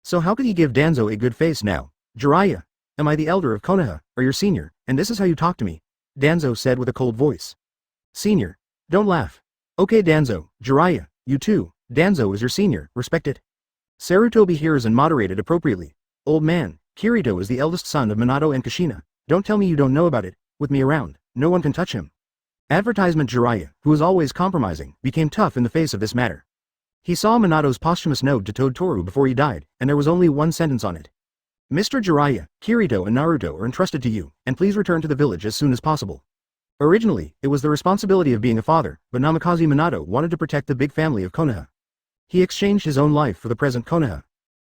So how could he give Danzo a good face now? Jiraiya. Am I the elder of Konoha, or your senior, and this is how you talk to me? Danzo said with a cold voice. Senior. Don't laugh. Okay Danzo, Jiraiya, you too, Danzo is your senior, respect it. Sarutobi Hiruzen moderated appropriately. Old man, Kurito is the eldest son of Minato and Kushina. Don't tell me you don't know about it. With me around, no one can touch him. Advertisement Jiraiya, who was always compromising, became tough in the face of this matter. He saw Minato's posthumous note to Totoro before he died, and there was only one sentence on it. Mr. Jiraiya, Kurito and Naruto are entrusted to you, and please return to the village as soon as possible. Originally, it was the responsibility of being a father, but Namikaze Minato wanted to protect the big family of Konoha. He exchanged his own life for the present Konoha.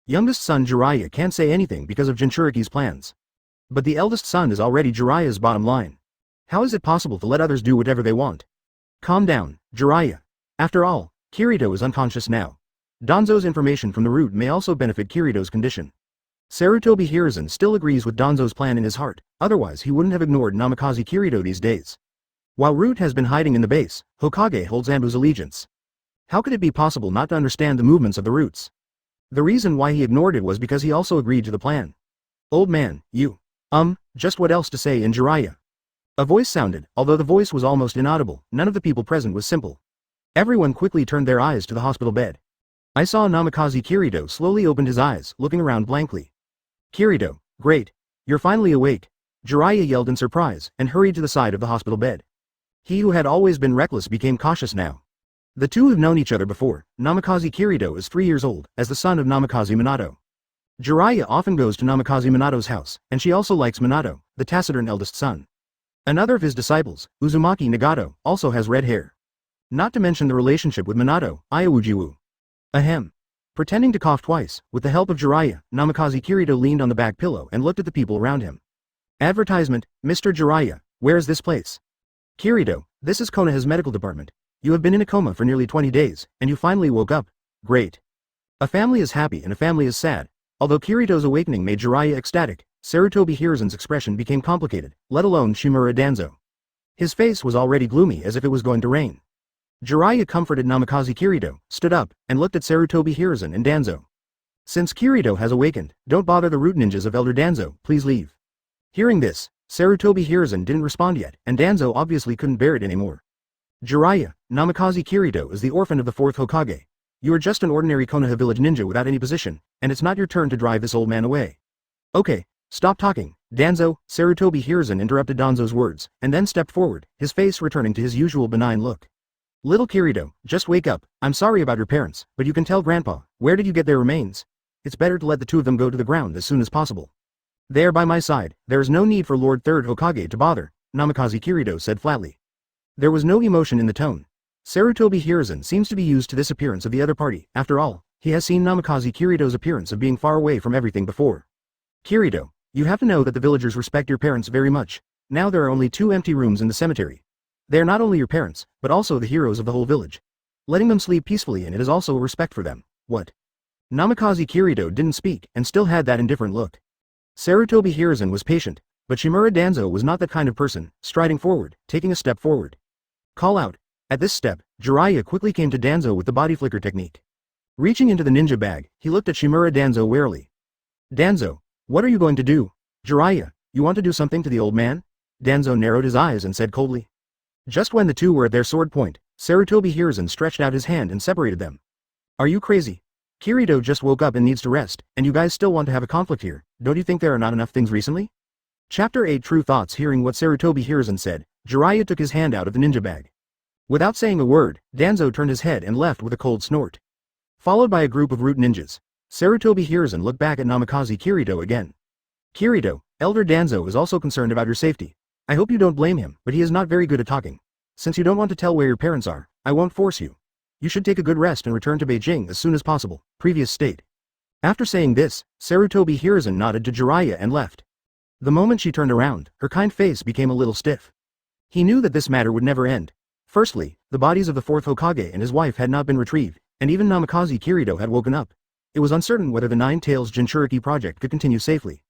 Youngest son Jiraiya can't say anything because of Jinchuriki's plans. But the eldest son is already Jiraiya's bottom line. How is it possible to let others do whatever they want? Calm down, Jiraiya. After all, Kurito is unconscious now. Danzo's information from the root may also benefit Kirito's condition. Sarutobi Hiruzen still agrees with Danzo's plan in his heart, otherwise he wouldn't have ignored Namikaze Kurito these days. While Root has been hiding in the base, Hokage holds Anbu's allegiance. How could it be possible not to understand the movements of the roots? The reason why he ignored it was because he also agreed to the plan. Old man, you. Just what else to say in Jiraiya? A voice sounded, although the voice was almost inaudible, none of the people present was simple. Everyone quickly turned their eyes to the hospital bed. I saw Namikaze Kurito slowly opened his eyes, looking around blankly. Kurito, great. You're finally awake. Jiraiya yelled in surprise, and hurried to the side of the hospital bed. He who had always been reckless became cautious now. The two have known each other before. Namikaze Kurito is 3 years old, as the son of Namikaze Minato. Jiraiya often goes to Namikaze Minato's house, and she also likes Minato, the taciturn eldest son. Another of his disciples, Uzumaki Nagato, also has red hair. Not to mention the relationship with Minato, Ayawujiwu. Ahem. Pretending to cough twice, with the help of Jiraiya, Namikaze Kurito leaned on the back pillow and looked at the people around him. Advertisement, Mr. Jiraiya, where is this place? Kurito, this is Konoha's medical department. You have been in a coma for nearly 20 days, and you finally woke up. Great. A family is happy and a family is sad. Although Kirito's awakening made Jiraiya ecstatic, Sarutobi Hiruzen's expression became complicated, let alone Shimura Danzo. His face was already gloomy as if it was going to rain. Jiraiya comforted Namikaze Kurito, stood up, and looked at Sarutobi Hiruzen and Danzo. Since Kurito has awakened, don't bother the root ninjas of Elder Danzo, please leave. Hearing this, Sarutobi Hiruzen didn't respond yet, and Danzo obviously couldn't bear it anymore. Jiraiya, Namikaze Kurito is the orphan of the 4th Hokage. You are just an ordinary Konoha village ninja without any position, and it's not your turn to drive this old man away. Okay, stop talking, Danzo. Sarutobi Hiruzen interrupted Danzo's words, and then stepped forward, his face returning to his usual benign look. Little Kurito, just wake up. I'm sorry about your parents, but you can tell Grandpa. Where did you get their remains? It's better to let the two of them go to the ground as soon as possible. There by my side, there is no need for Lord 3rd Hokage to bother, Namikaze Kurito said flatly. There was no emotion in the tone. Sarutobi Hiruzen seems to be used to this appearance of the other party. After all, he has seen Namikaze Kurito's appearance of being far away from everything before. Kurito, you have to know that the villagers respect your parents very much. Now there are only 2 empty rooms in the cemetery. They are not only your parents, but also the heroes of the whole village. Letting them sleep peacefully in it is also a respect for them. What? Namikaze Kurito didn't speak, and still had that indifferent look. Sarutobi Hiruzen was patient, but Shimura Danzo was not that kind of person, striding forward, taking a step forward. Call out. At this step, Jiraiya quickly came to Danzo with the body flicker technique. Reaching into the ninja bag, he looked at Shimura Danzo warily. Danzo, what are you going to do? Jiraiya, you want to do something to the old man? Danzo narrowed his eyes and said coldly. Just when the two were at their sword point, Sarutobi Hiruzen stretched out his hand and separated them. Are you crazy? Kurito just woke up and needs to rest, and you guys still want to have a conflict here. Don't you think there are not enough things recently? Chapter 8 True Thoughts. Hearing what Sarutobi Hiruzen said, Jiraiya took his hand out of the ninja bag. Without saying a word, Danzo turned his head and left with a cold snort. Followed by a group of root ninjas. Sarutobi Hiruzen looked back at Namikaze Kurito again. Kurito, Elder Danzo is also concerned about your safety. I hope you don't blame him, but he is not very good at talking. Since you don't want to tell where your parents are, I won't force you. You should take a good rest and return to Beijing as soon as possible. Previous state. After saying this, Sarutobi Hiruzen nodded to Jiraiya and left. The moment she turned around, her kind face became a little stiff. He knew that this matter would never end. Firstly, the bodies of the fourth Hokage and his wife had not been retrieved, and even Namikaze Kurito had woken up. It was uncertain whether the Nine Tails Jinchuriki project could continue safely.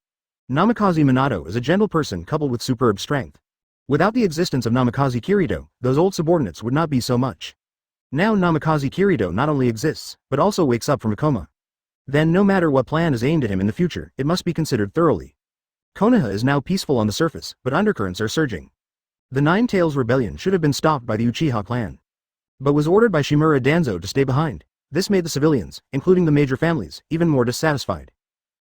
Namikaze Minato is a gentle person coupled with superb strength. Without the existence of Namikaze Kurito, those old subordinates would not be so much. Now Namikaze Kurito not only exists, but also wakes up from a coma. Then no matter what plan is aimed at him in the future, it must be considered thoroughly. Konoha is now peaceful on the surface, but undercurrents are surging. The Nine Tails rebellion should have been stopped by the Uchiha clan, but was ordered by Shimura Danzo to stay behind. This made the civilians, including the major families, even more dissatisfied.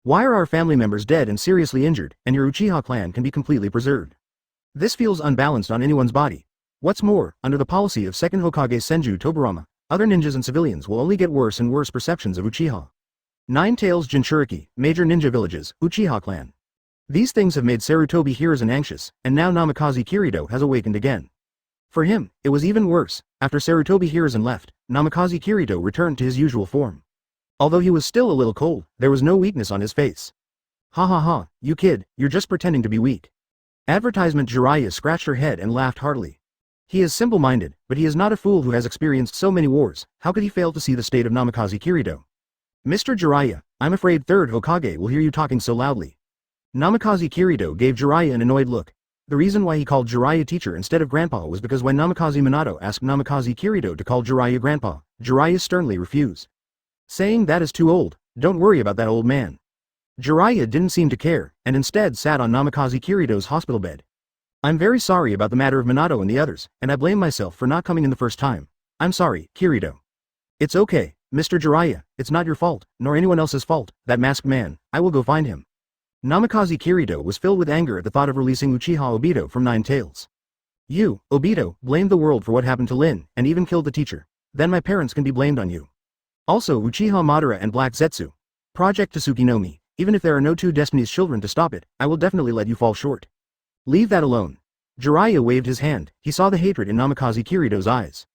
Why are our family members dead and seriously injured, and your Uchiha clan can be completely preserved? This feels unbalanced on anyone's body. What's more, under the policy of second Hokage Senju Tobirama, other ninjas and civilians will only get worse and worse perceptions of Uchiha. Nine Tails Jinchuriki, major ninja villages, Uchiha clan. These things have made Sarutobi Hiruzen anxious, and now Namikaze Kurito has awakened again. For him, it was even worse. After Sarutobi Hiruzen left, Namikaze Kurito returned to his usual form. Although he was still a little cold, there was no weakness on his face. Ha ha ha, you kid, you're just pretending to be weak. Advertisement. Jiraiya scratched her head and laughed heartily. He is simple-minded, but he is not a fool who has experienced so many wars. How could he fail to see the state of Namikaze Kurito? Mr. Jiraiya, I'm afraid third Hokage will hear you talking so loudly. Namikaze Kurito gave Jiraiya an annoyed look. The reason why he called Jiraiya teacher instead of grandpa was because when Namikaze Minato asked Namikaze Kurito to call Jiraiya grandpa, Jiraiya sternly refused, saying that is too old, don't worry about that old man. Jiraiya didn't seem to care, and instead sat on Namikaze Kurito's hospital bed. I'm very sorry about the matter of Minato and the others, and I blame myself for not coming in the first time. I'm sorry, Kurito. It's okay, Mr. Jiraiya, it's not your fault, nor anyone else's fault. That masked man, I will go find him. Namikaze Kurito was filled with anger at the thought of releasing Uchiha Obito from Nine Tails. You, Obito, blamed the world for what happened to Lin, and even killed the teacher. Then my parents can be blamed on you. Also Uchiha Madara and Black Zetsu. Project Tasuki no Mi, even if there are no two Destiny's children to stop it, I will definitely let you fall short. Leave that alone. Jiraiya waved his hand. He saw the hatred in Namikaze Kurito's eyes.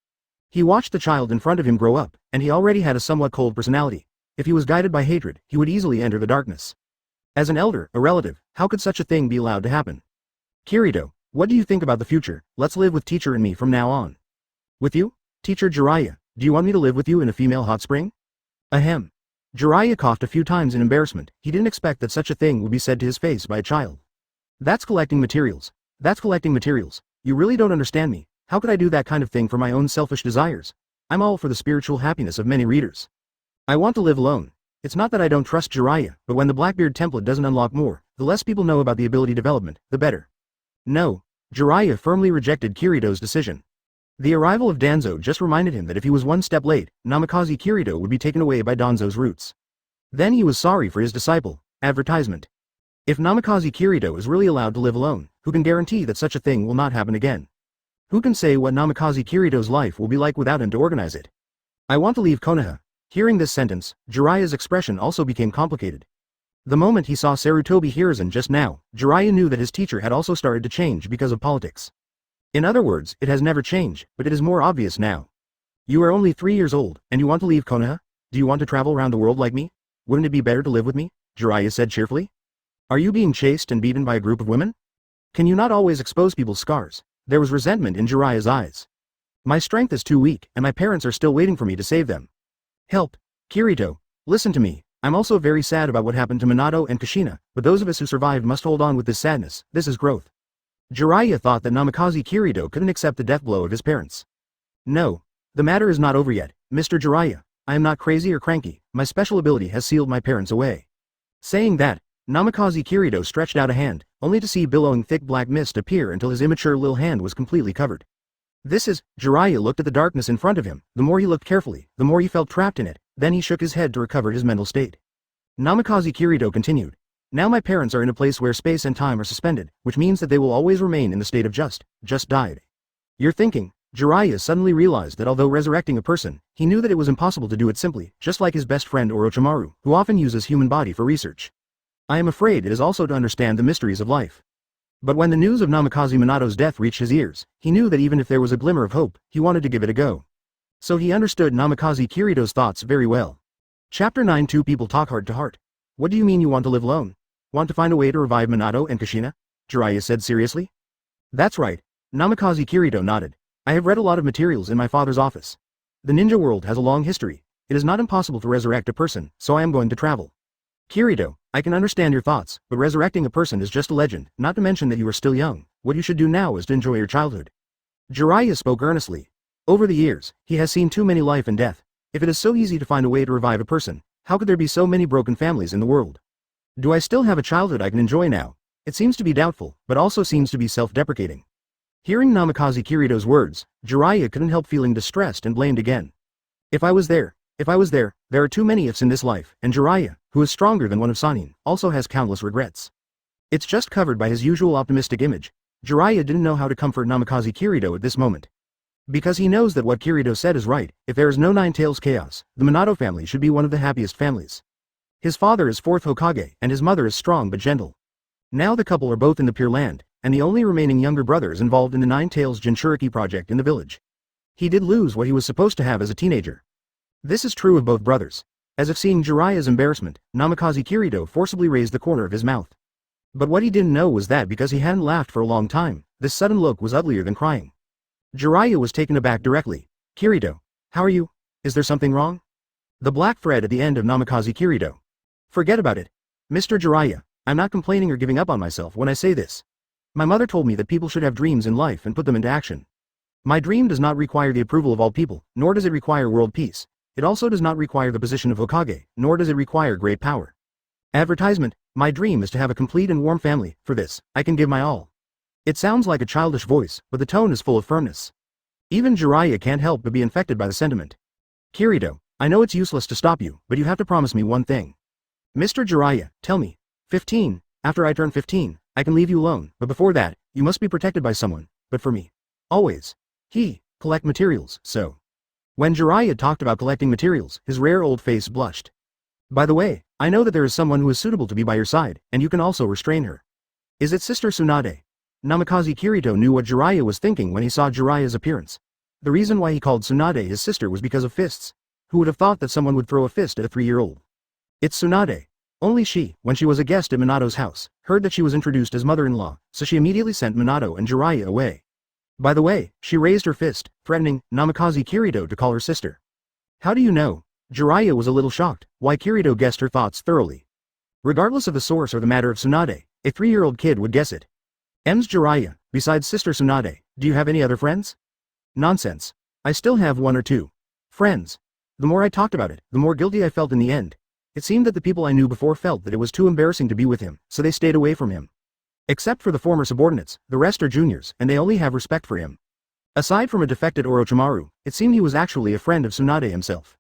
He watched the child in front of him grow up, and he already had a somewhat cold personality. If he was guided by hatred, he would easily enter the darkness. As an elder, a relative, how could such a thing be allowed to happen? Kurito, what do you think about the future? Let's live with teacher and me from now on. With you? Teacher Jiraiya, do you want me to live with you in a female hot spring? Ahem. Jiraiya coughed a few times in embarrassment. He didn't expect that such a thing would be said to his face by a child. That's collecting materials. That's collecting materials. You really don't understand me. How could I do that kind of thing for my own selfish desires? I'm all for the spiritual happiness of many readers. I want to live alone. It's not that I don't trust Jiraiya, but when the Blackbeard template doesn't unlock more, the less people know about the ability development, the better. No. Jiraiya firmly rejected Kirito's decision. The arrival of Danzo just reminded him that if he was one step late, Namikaze Kurito would be taken away by Danzo's roots. Then he was sorry for his disciple. Advertisement. If Namikaze Kurito is really allowed to live alone, who can guarantee that such a thing will not happen again? Who can say what Namikaze Kurito's life will be like without him to organize it? I want to leave Konoha. Hearing this sentence, Jiraiya's expression also became complicated. The moment he saw Sarutobi Hiruzen just now, Jiraiya knew that his teacher had also started to change because of politics. In other words, it has never changed, but it is more obvious now. You are only 3 years old, and you want to leave Konoha? Do you want to travel around the world like me? Wouldn't it be better to live with me? Jiraiya said cheerfully. Are you being chased and beaten by a group of women? Can you not always expose people's scars? There was resentment in Jiraiya's eyes. My strength is too weak, and my parents are still waiting for me to save them. Help! Kurito, listen to me. I'm also very sad about what happened to Minato and Kushina, but those of us who survived must hold on with this sadness, this is growth. Jiraiya thought that Namikaze Kirito couldn't accept the death blow of his parents. No. The matter is not over yet, Mr. Jiraiya. I am not crazy or cranky, my special ability has sealed my parents away. Saying that, Namikaze Kirito stretched out a hand, only to see billowing thick black mist appear until his immature little hand was completely covered. This is, Jiraiya looked at the darkness in front of him, the more he looked carefully, the more he felt trapped in it, then he shook his head to recover his mental state. Namikaze Kirito continued. Now my parents are in a place where space and time are suspended, which means that they will always remain in the state of just died. You're thinking, Jiraiya suddenly realized that although resurrecting a person, he knew that it was impossible to do it simply, just like his best friend Orochimaru, who often uses human body for research. I am afraid it is also to understand the mysteries of life. But when the news of Namikaze Minato's death reached his ears, he knew that even if there was a glimmer of hope, he wanted to give it a go. So he understood Namikaze Kirito's thoughts very well. Chapter 9. Two people talk heart to heart. What do you mean you want to live alone? Want to find a way to revive Minato and Kushina? Jiraiya said seriously. That's right. Namikaze Kirito nodded. I have read a lot of materials in my father's office. The ninja world has a long history. It is not impossible to resurrect a person, so I am going to travel. Kirito, I can understand your thoughts, but resurrecting a person is just a legend, not to mention that you are still young. What you should do now is to enjoy your childhood. Jiraiya spoke earnestly. Over the years, he has seen too many life and death. If it is so easy to find a way to revive a person, how could there be so many broken families in the world? Do I still have a childhood I can enjoy now? It seems to be doubtful, but also seems to be self-deprecating. Hearing Namikaze Kirito's words, Jiraiya couldn't help feeling distressed and blamed again. If I was there, there are too many ifs in this life, and Jiraiya, who is stronger than one of Sannin, also has countless regrets. It's just covered by his usual optimistic image. Jiraiya didn't know how to comfort Namikaze Kirito at this moment. Because he knows that what Kirito said is right, if there is no Nine Tails chaos, the Minato family should be one of the happiest families. His father is 4th Hokage, and his mother is strong but gentle. Now the couple are both in the Pure Land, and the only remaining younger brother is involved in the Nine Tails Jinchuriki project in the village. He did lose what he was supposed to have as a teenager. This is true of both brothers. As if seeing Jiraiya's embarrassment, Namikaze Kirito forcibly raised the corner of his mouth. But what he didn't know was that because he hadn't laughed for a long time, this sudden look was uglier than crying. Jiraiya was taken aback directly. Kirito, how are you? Is there something wrong? The black thread at the end of Namikaze Kirito. Forget about it. Mr. Jiraiya, I'm not complaining or giving up on myself when I say this. My mother told me that people should have dreams in life and put them into action. My dream does not require the approval of all people, nor does it require world peace. It also does not require the position of Hokage, nor does it require great power. Advertisement, my dream is to have a complete and warm family. For this, I can give my all. It sounds like a childish voice, but the tone is full of firmness. Even Jiraiya can't help but be infected by the sentiment. Kirito, I know it's useless to stop you, but you have to promise me one thing. Mr. Jiraiya, tell me. 15, after I turn 15, I can leave you alone, but before that, you must be protected by someone, but for me. Always. Collect materials, so. When Jiraiya talked about collecting materials, his rare old face blushed. By the way, I know that there is someone who is suitable to be by your side, and you can also restrain her. Is it Sister Tsunade? Namikaze Kirito knew what Jiraiya was thinking when he saw Jiraiya's appearance. The reason why he called Tsunade his sister was because of fists. Who would have thought that someone would throw a fist at a 3-year-old? It's Tsunade. Only she, when she was a guest at Minato's house, heard that she was introduced as mother-in-law, so she immediately sent Minato and Jiraiya away. By the way, she raised her fist, threatening Namikaze Kirito to call her sister. How do you know? Jiraiya was a little shocked, why Kirito guessed her thoughts thoroughly. Regardless of the source or the matter of Tsunade, a 3-year-old kid would guess it. Jiraiya, besides Sister Tsunade, do you have any other friends? Nonsense. I still have 1 or 2. Friends. The more I talked about it, the more guilty I felt in the end. It seemed that the people I knew before felt that it was too embarrassing to be with him, so they stayed away from him. Except for the former subordinates, the rest are juniors, and they only have respect for him. Aside from a defected Orochimaru, it seemed he was actually a friend of Tsunade himself.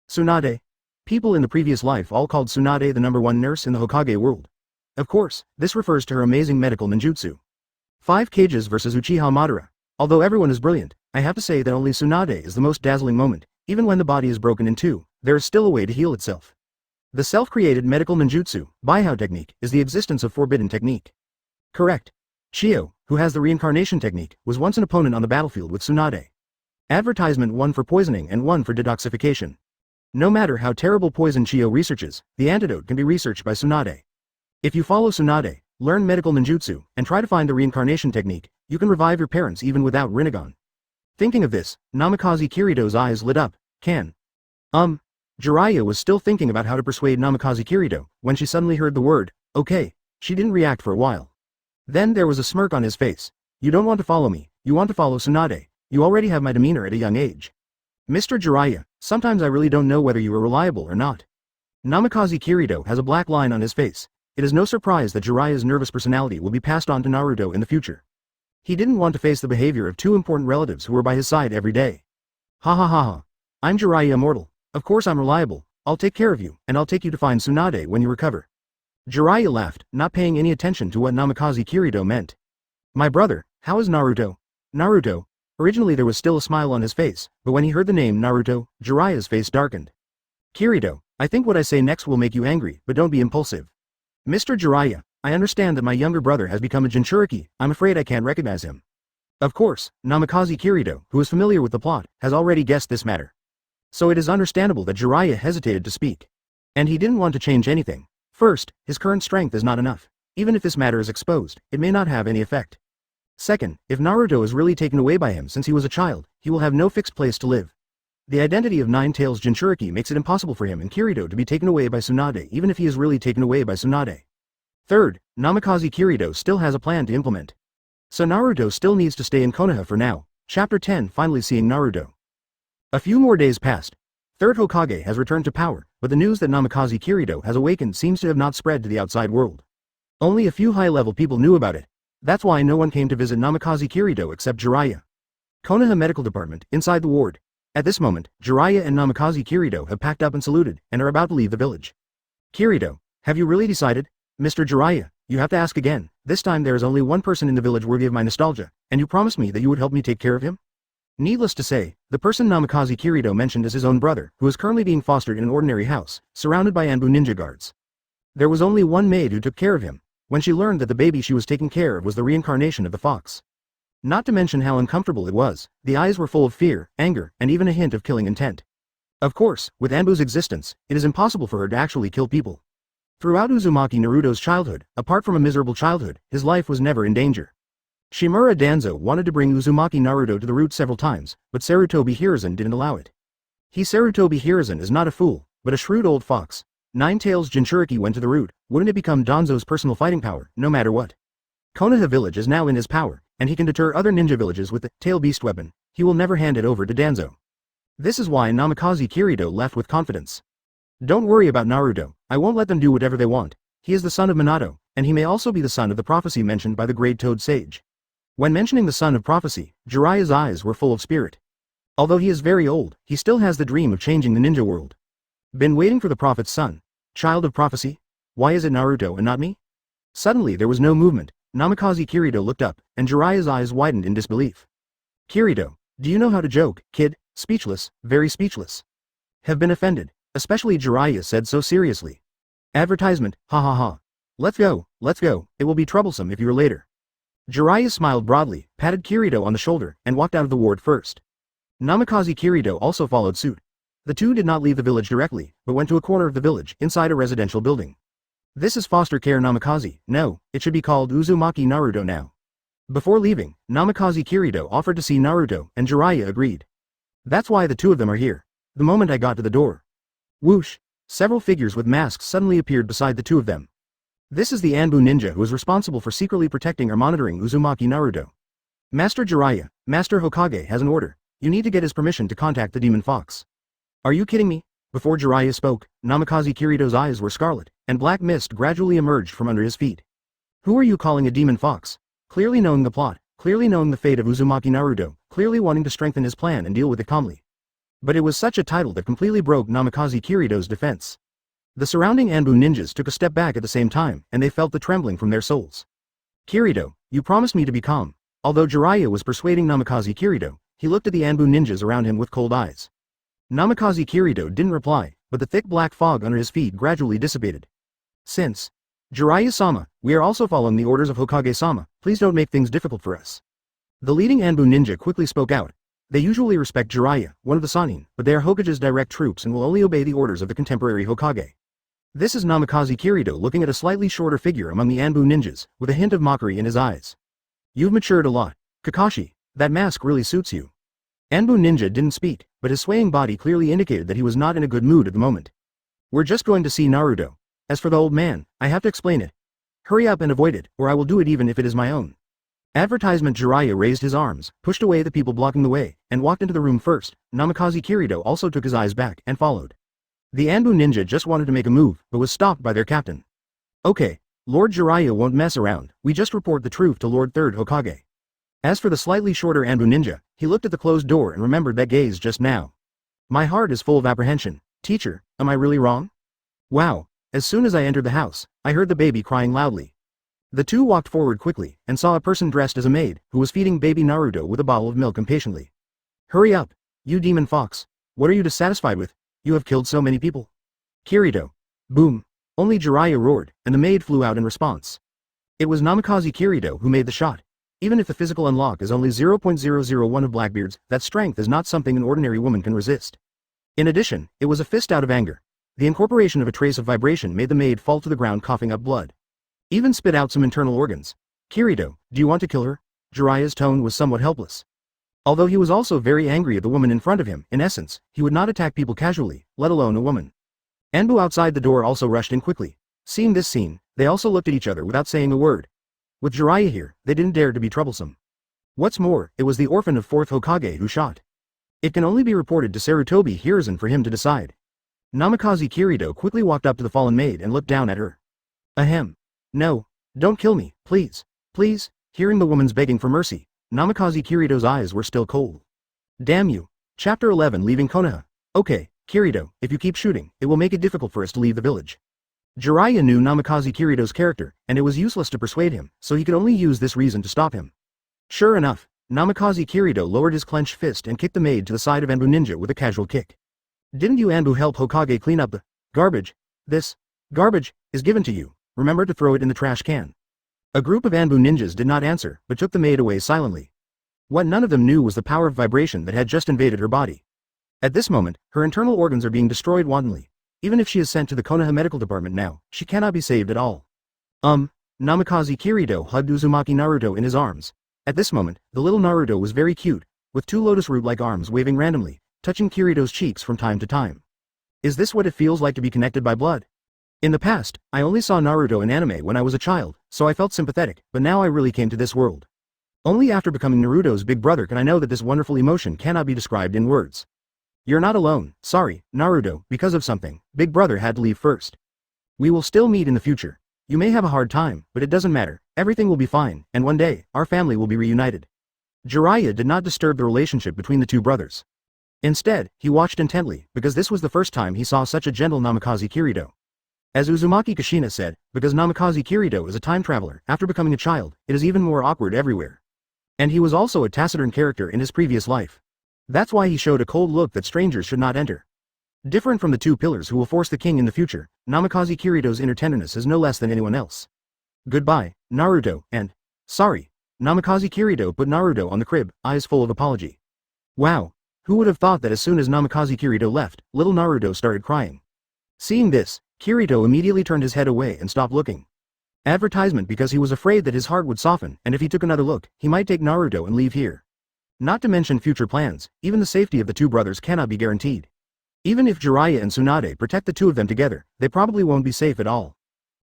Tsunade? People in the previous life all called Tsunade the #1 nurse in the Hokage world. Of course, this refers to her amazing medical ninjutsu. 5 Kages versus Uchiha Madara. Although everyone is brilliant, I have to say that only Tsunade is the most dazzling moment. Even when the body is broken in two, there is still a way to heal itself. The self-created medical ninjutsu, Baihao technique, is the existence of forbidden technique. Correct. Chio, who has the reincarnation technique, was once an opponent on the battlefield with Tsunade. Advertisement 1 for poisoning and 1 for detoxification. No matter how terrible poison Chio researches, the antidote can be researched by Tsunade. If you follow Tsunade, learn medical ninjutsu, and try to find the reincarnation technique, you can revive your parents even without Rinnegan. Thinking of this, Namikaze Kirito's eyes lit up. Jiraiya was still thinking about how to persuade Namikaze Kirito, when she suddenly heard the word, okay. She didn't react for a while. Then there was a smirk on his face. You don't want to follow me, you want to follow Tsunade. You already have my demeanor at a young age. Mr. Jiraiya, sometimes I really don't know whether you are reliable or not. Namikaze Kirito has a black line on his face. It is no surprise that Jiraiya's nervous personality will be passed on to Naruto in the future. He didn't want to face the behavior of two important relatives who were by his side every day. Ha ha ha ha. I'm Jiraiya Immortal. Of course I'm reliable. I'll take care of you, and I'll take you to find Tsunade when you recover. Jiraiya laughed, not paying any attention to what Namikaze Kirito meant. My brother, how is Naruto? Naruto. Originally there was still a smile on his face, but when he heard the name Naruto, Jiraiya's face darkened. Kirito, I think what I say next will make you angry, but don't be impulsive. Mr. Jiraiya, I understand that my younger brother has become a Jinchuriki. I'm afraid I can't recognize him. Of course, Namikaze Kirito, who is familiar with the plot, has already guessed this matter. So it is understandable that Jiraiya hesitated to speak. And he didn't want to change anything. First, his current strength is not enough. Even if this matter is exposed, it may not have any effect. Second, if Naruto is really taken away by him since he was a child, he will have no fixed place to live. The identity of Nine-Tails Jinchuriki makes it impossible for him and Kirito to be taken away by Tsunade even if he is really taken away by Tsunade. Third, Namikaze Kirito still has a plan to implement. So Naruto still needs to stay in Konoha for now. Chapter 10 Finally seeing Naruto. A few more days passed. Third Hokage has returned to power, but the news that Namikaze Kirito has awakened seems to have not spread to the outside world. Only a few high-level people knew about it. That's why no one came to visit Namikaze Kirito except Jiraiya. Konoha Medical Department, inside the ward. At this moment, Jiraiya and Namikaze Kirito have packed up and saluted, and are about to leave the village. Kirito, have you really decided? Mr. Jiraiya, you have to ask again. This time there is only one person in the village worthy of my nostalgia, and you promised me that you would help me take care of him? Needless to say, the person Namikaze Kirito mentioned is his own brother, who is currently being fostered in an ordinary house, surrounded by Anbu ninja guards. There was only one maid who took care of him, when she learned that the baby she was taking care of was the reincarnation of the fox. Not to mention how uncomfortable it was, the eyes were full of fear, anger, and even a hint of killing intent. Of course, with Anbu's existence, it is impossible for her to actually kill people. Throughout Uzumaki Naruto's childhood, apart from a miserable childhood, his life was never in danger. Shimura Danzo wanted to bring Uzumaki Naruto to the route several times, but Sarutobi Hiruzen didn't allow it. Sarutobi Hiruzen is not a fool, but a shrewd old fox. Nine-Tails Jinchuriki went to the route, wouldn't it become Danzo's personal fighting power, no matter what? Konoha village is now in his power, and he can deter other ninja villages with the tail beast weapon. He will never hand it over to Danzo. This is why Namikaze Kirito left with confidence. Don't worry about Naruto, I won't let them do whatever they want. He is the son of Minato, and he may also be the son of the prophecy mentioned by the Great Toad Sage. When mentioning the son of prophecy, Jiraiya's eyes were full of spirit. Although he is very old, he still has the dream of changing the ninja world. Been waiting for the prophet's son. Child of prophecy? Why is it Naruto and not me? Suddenly there was no movement. Namikaze Kirito looked up, and Jiraiya's eyes widened in disbelief. Kirito, do you know how to joke, kid? Speechless, very speechless. Have been offended, especially Jiraiya said so seriously. Advertisement, ha ha ha. Let's go, it will be troublesome if you are later. Jiraiya smiled broadly, patted Kirito on the shoulder, and walked out of the ward first. Namikaze Kirito also followed suit. The two did not leave the village directly, but went to a corner of the village, inside a residential building. This is foster care Namikaze, no, it should be called Uzumaki Naruto now. Before leaving, Namikaze Kirito offered to see Naruto, and Jiraiya agreed. That's why the two of them are here. The moment I got to the door. Whoosh! Several figures with masks suddenly appeared beside the two of them. This is the Anbu ninja who is responsible for secretly protecting or monitoring Uzumaki Naruto. Master Jiraiya, Master Hokage has an order. You need to get his permission to contact the demon fox. Are you kidding me? Before Jiraiya spoke, Namikaze Kirito's eyes were scarlet, and black mist gradually emerged from under his feet. Who are you calling a demon fox? Clearly knowing the plot, clearly knowing the fate of Uzumaki Naruto, clearly wanting to strengthen his plan and deal with it calmly. But it was such a title that completely broke Namikaze Kirito's defense. The surrounding Anbu ninjas took a step back at the same time, and they felt the trembling from their souls. Kirito, you promised me to be calm. Although Jiraiya was persuading Namikaze Kirito, he looked at the Anbu ninjas around him with cold eyes. Namikaze Kirito didn't reply, but the thick black fog under his feet gradually dissipated. Since Jiraiya-sama, we are also following the orders of Hokage-sama, please don't make things difficult for us. The leading Anbu ninja quickly spoke out. They usually respect Jiraiya, one of the Sannin, but they are Hokage's direct troops and will only obey the orders of the contemporary Hokage. This is Namikaze Kirito looking at a slightly shorter figure among the Anbu ninjas, with a hint of mockery in his eyes. You've matured a lot. Kakashi, that mask really suits you. Anbu Ninja didn't speak, but his swaying body clearly indicated that he was not in a good mood at the moment. We're just going to see Naruto. As for the old man, I have to explain it. Hurry up and avoid it, or I will do it even if it is my own. Advertisement. Jiraiya raised his arms, pushed away the people blocking the way, and walked into the room first. Namikaze Kirito also took his eyes back and followed. The Anbu Ninja just wanted to make a move, but was stopped by their captain. Okay, Lord Jiraiya won't mess around, we just report the truth to Lord 3rd Hokage. As for the slightly shorter Anbu Ninja, he looked at the closed door and remembered that gaze just now. My heart is full of apprehension. Teacher, am I really wrong? Wow, as soon as I entered the house, I heard the baby crying loudly. The two walked forward quickly and saw a person dressed as a maid, who was feeding baby Naruto with a bottle of milk impatiently. Hurry up, you demon fox. What are you dissatisfied with? You have killed so many people. Kirito. Boom. Only Jiraiya roared, and the maid flew out in response. It was Namikaze Kirito who made the shot. Even if the physical unlock is only 0.001 of Blackbeard's, that strength is not something an ordinary woman can resist. In addition, it was a fist out of anger. The incorporation of a trace of vibration made the maid fall to the ground coughing up blood. Even spit out some internal organs. Kirito, do you want to kill her? Jiraiya's tone was somewhat helpless. Although he was also very angry at the woman in front of him, in essence, he would not attack people casually, let alone a woman. Anbu outside the door also rushed in quickly. Seeing this scene, they also looked at each other without saying a word. With Jiraiya here, they didn't dare to be troublesome. What's more, it was the orphan of 4th Hokage who shot. It can only be reported to Sarutobi Hiruzen for him to decide. Namikaze Kirito quickly walked up to the fallen maid and looked down at her. Ahem. No, don't kill me, please, please. Hearing the woman's begging for mercy, Namikaze Kirito's eyes were still cold. Damn you. Chapter 11. Leaving Konoha. Okay, Kirito, if you keep shooting, it will make it difficult for us to leave the village. Jiraiya knew Namikaze Kirito's character, and it was useless to persuade him, so he could only use this reason to stop him. Sure enough, Namikaze Kirito lowered his clenched fist and kicked the maid to the side of Anbu Ninja with a casual kick. Didn't you Anbu help Hokage clean up the garbage? This garbage is given to you. Remember to throw it in the trash can. A group of Anbu ninjas did not answer, but took the maid away silently. What none of them knew was the power of vibration that had just invaded her body. At this moment, her internal organs are being destroyed wantonly. Even if she is sent to the Konoha medical department now, she cannot be saved at all. Namikaze Kirito hugged Uzumaki Naruto in his arms. At this moment, the little Naruto was very cute, with two lotus root-like arms waving randomly, touching Kirito's cheeks from time to time. Is this what it feels like to be connected by blood? In the past, I only saw Naruto in anime when I was a child, so I felt sympathetic, but now I really came to this world. Only after becoming Naruto's big brother can I know that this wonderful emotion cannot be described in words. You're not alone, sorry, Naruto, because of something, big brother had to leave first. We will still meet in the future. You may have a hard time, but it doesn't matter, everything will be fine, and one day, our family will be reunited. Jiraiya did not disturb the relationship between the two brothers. Instead, he watched intently, because this was the first time he saw such a gentle Namikaze Kirito. As Uzumaki Kushina said, because Namikaze Kirito is a time traveler, after becoming a child, it is even more awkward everywhere. And he was also a taciturn character in his previous life. That's why he showed a cold look that strangers should not enter. Different from the two pillars who will force the king in the future, Namikaze Kirito's inner tenderness is no less than anyone else. Goodbye, Naruto, and... Sorry. Namikaze Kirito put Naruto on the crib, eyes full of apology. Wow. Who would have thought that as soon as Namikaze Kirito left, little Naruto started crying. Seeing this, Kirito immediately turned his head away and stopped looking. Advertisement because he was afraid that his heart would soften, and if he took another look, he might take Naruto and leave here. Not to mention future plans, even the safety of the two brothers cannot be guaranteed. Even if Jiraiya and Tsunade protect the two of them together, they probably won't be safe at all.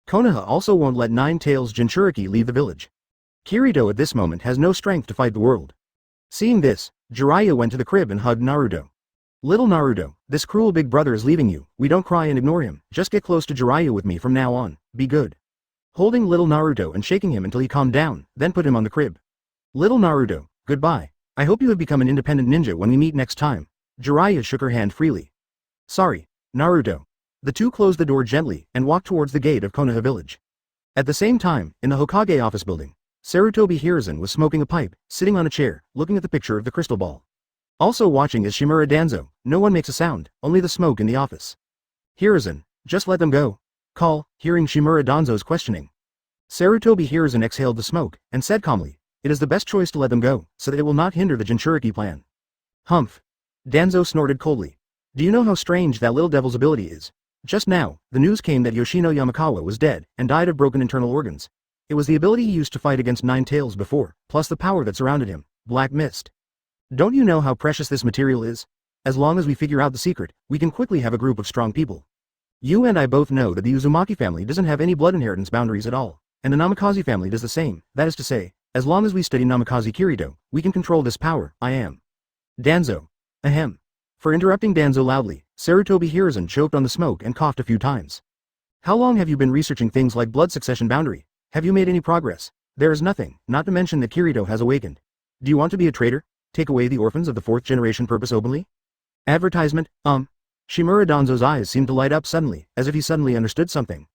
Konoha also won't let Nine Tails Jinchuriki leave the village. Kirito at this moment has no strength to fight the world. Seeing this, Jiraiya went to the crib and hugged Naruto. Little Naruto, this cruel big brother is leaving you, we don't cry and ignore him, just get close to Jiraiya with me from now on, be good. Holding little Naruto and shaking him until he calmed down, then put him on the crib. Little Naruto, goodbye. I hope you have become an independent ninja when we meet next time. Jiraiya shook her hand freely. Sorry, Naruto. The two closed the door gently and walked towards the gate of Konoha village. At the same time, in the Hokage office building, Sarutobi Hiruzen was smoking a pipe, sitting on a chair, looking at the picture of the crystal ball. Also watching is Shimura Danzo. No one makes a sound, only the smoke in the office. Hiruzen, just let them go. Call, hearing Shimura Danzo's questioning. Sarutobi Hiruzen exhaled the smoke, and said calmly, it is the best choice to let them go, so that it will not hinder the Jinchuriki plan. Humph. Danzo snorted coldly. Do you know how strange that little devil's ability is? Just now, the news came that Yoshino Yamakawa was dead, and died of broken internal organs. It was the ability he used to fight against Nine Tails before, plus the power that surrounded him, Black Mist. Don't you know how precious this material is? As long as we figure out the secret, we can quickly have a group of strong people. You and I both know that the Uzumaki family doesn't have any blood inheritance boundaries at all, and the Namikaze family does the same. That is to say, as long as we study Namikaze Kurito, we can control this power. I am. Danzo. Ahem. For interrupting Danzo loudly, Sarutobi Hiruzen choked on the smoke and coughed a few times. How long have you been researching things like blood succession boundary? Have you made any progress? There is nothing, not to mention that Kurito has awakened. Do you want to be a traitor? Take away the orphans of the fourth generation purpose openly? Advertisement, Shimura Danzo's eyes seemed to light up suddenly, as if he suddenly understood something.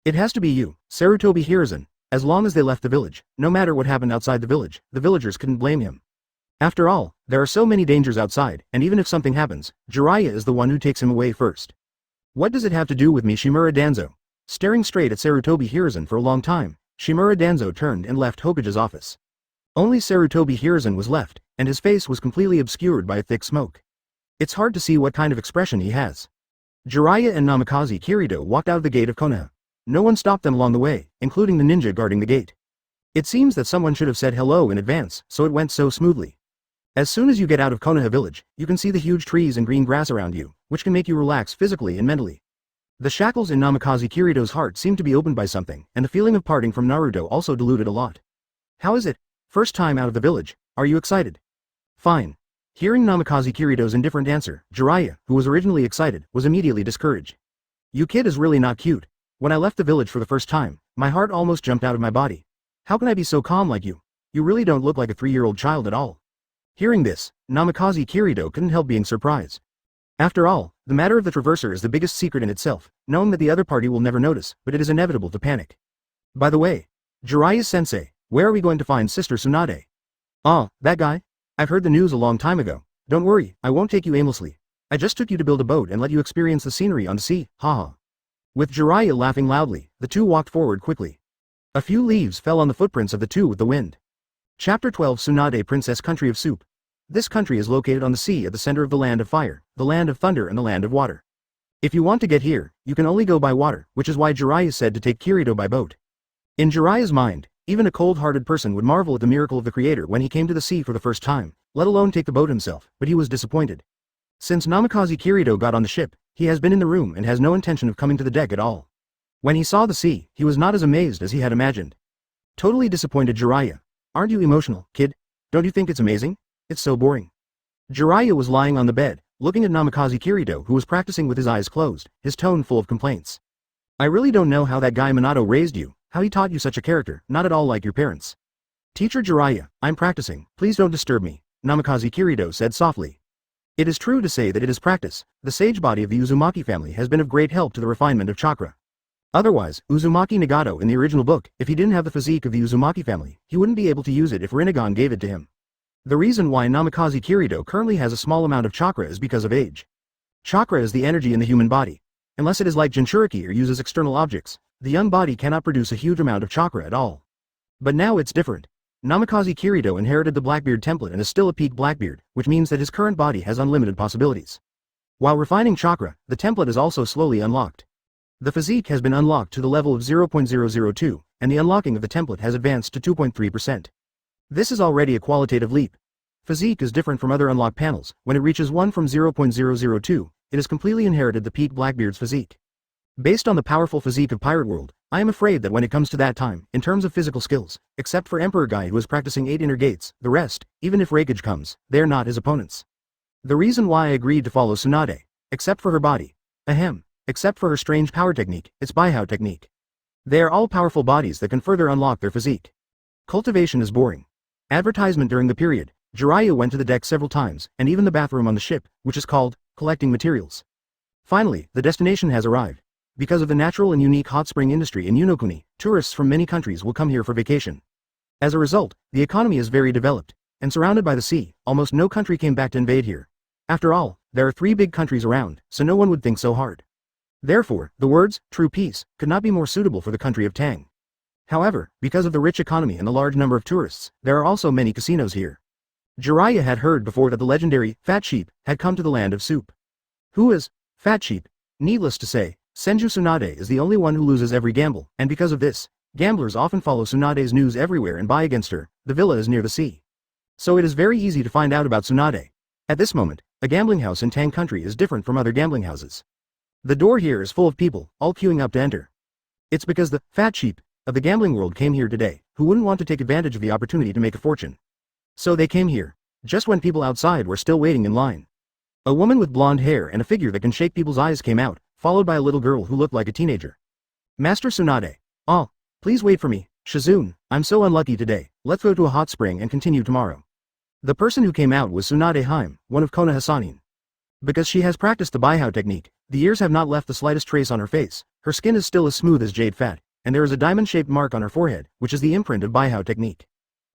It has to be you, Sarutobi Hiruzen. As long as they left the village, no matter what happened outside the villagers couldn't blame him. After all, there are so many dangers outside, and even if something happens, Jiraiya is the one who takes him away first. What does it have to do with me? Shimura Danzo? Staring straight at Sarutobi Hiruzen for a long time, Shimura Danzo turned and left Hokage's office. Only Sarutobi Hiruzen was left, and his face was completely obscured by a thick smoke. It's hard to see what kind of expression he has. Jiraiya and Namikaze Kurito walked out of the gate of Konoha. No one stopped them along the way, including the ninja guarding the gate. It seems that someone should have said hello in advance, so it went so smoothly. As soon as you get out of Konoha village, you can see the huge trees and green grass around you, which can make you relax physically and mentally. The shackles in Namikaze Kirito's heart seemed to be opened by something, and the feeling of parting from Naruto also diluted a lot. How is it? First time out of the village, are you excited? Fine. Hearing Namikaze Kirito's indifferent answer, Jiraiya, who was originally excited, was immediately discouraged. You kid is really not cute. When I left the village for the first time, my heart almost jumped out of my body. How can I be so calm like you? You really don't look like a 3-year-old child at all. Hearing this, Namikaze Kurito couldn't help being surprised. After all, the matter of the Traverser is the biggest secret in itself, knowing that the other party will never notice, but it is inevitable to panic. By the way, Jiraiya-sensei, where are we going to find Sister Tsunade? Ah, that guy? I've heard the news a long time ago. Don't worry, I won't take you aimlessly. I just took you to build a boat and let you experience the scenery on the sea, haha. With Jiraiya laughing loudly, the two walked forward quickly. A few leaves fell on the footprints of the two with the wind. Chapter 12 Tsunade Princess Country of Soup. This country is located on the sea at the center of the land of fire, the land of thunder and the land of water. If you want to get here, you can only go by water, which is why Jiraiya said to take Kurito by boat. In Jiraiya's mind, even a cold-hearted person would marvel at the miracle of the Creator when he came to the sea for the first time, let alone take the boat himself, but he was disappointed. Since Namikaze Kurito got on the ship, he has been in the room and has no intention of coming to the deck at all. When he saw the sea, he was not as amazed as he had imagined. Totally disappointed Jiraiya. Aren't you emotional, kid? Don't you think it's amazing? It's so boring. Jiraiya was lying on the bed, looking at Namikaze Kurito who was practicing with his eyes closed, his tone full of complaints. I really don't know how that guy Minato raised you, how he taught you such a character, not at all like your parents. Teacher Jiraiya, I'm practicing, please don't disturb me, Namikaze Kurito said softly. It is true to say that it is practice. The sage body of the Uzumaki family has been of great help to the refinement of chakra. Otherwise, Uzumaki Nagato in the original book, if he didn't have the physique of the Uzumaki family, he wouldn't be able to use it if Rinnegan gave it to him. The reason why Namikaze Kurito currently has a small amount of chakra is because of age. Chakra is the energy in the human body. Unless it is like Jinchuriki or uses external objects, the young body cannot produce a huge amount of chakra at all. But now it's different. Namikaze Kurito inherited the Blackbeard template and is still a peak Blackbeard, which means that his current body has unlimited possibilities. While refining chakra, the template is also slowly unlocked. The physique has been unlocked to the level of 0.002, and the unlocking of the template has advanced to 2.3%. This is already a qualitative leap. Physique is different from other unlock panels. When it reaches 1 from 0.002, it has completely inherited the peak Blackbeard's physique. Based on the powerful physique of Pirate World, I am afraid that when it comes to that time, in terms of physical skills, except for Emperor Guy who is practicing 8 inner gates, the rest, even if Raikage comes, they are not his opponents. The reason why I agreed to follow Tsunade, except for her body. Except for her strange power technique, its Baihao technique. They are all powerful bodies that can further unlock their physique. Cultivation is boring. Advertisement during the period, Jiraiya went to the deck several times, and even the bathroom on the ship, which is called, collecting materials. Finally, the destination has arrived. Because of the natural and unique hot spring industry in Unokuni, tourists from many countries will come here for vacation. As a result, the economy is very developed, and surrounded by the sea, almost no country came back to invade here. After all, there are 3 big countries around, so no one would think so hard. Therefore, the words, true peace, could not be more suitable for the country of Tang. However, because of the rich economy and the large number of tourists, there are also many casinos here. Jiraiya had heard before that the legendary, Fat Sheep, had come to the land of soup. Who is, Fat Sheep? Needless to say, Senju Tsunade is the only one who loses every gamble, and because of this, gamblers often follow Tsunade's news everywhere and buy against her. The villa is near the sea. So it is very easy to find out about Tsunade. At this moment, a gambling house in Tang Country is different from other gambling houses. The door here is full of people, all queuing up to enter. It's because the fat sheep of the gambling world came here today, who wouldn't want to take advantage of the opportunity to make a fortune. So they came here, just when people outside were still waiting in line. A woman with blonde hair and a figure that can shake people's eyes came out, followed by a little girl who looked like a teenager. Master Tsunade. Oh, please wait for me, Shizune, I'm so unlucky today, let's go to a hot spring and continue tomorrow. The person who came out was Tsunade Haim, one of Konoha Sanin. Because she has practiced the Baihao technique, the years have not left the slightest trace on her face, her skin is still as smooth as jade fat, and there is a diamond-shaped mark on her forehead, which is the imprint of Baihao technique.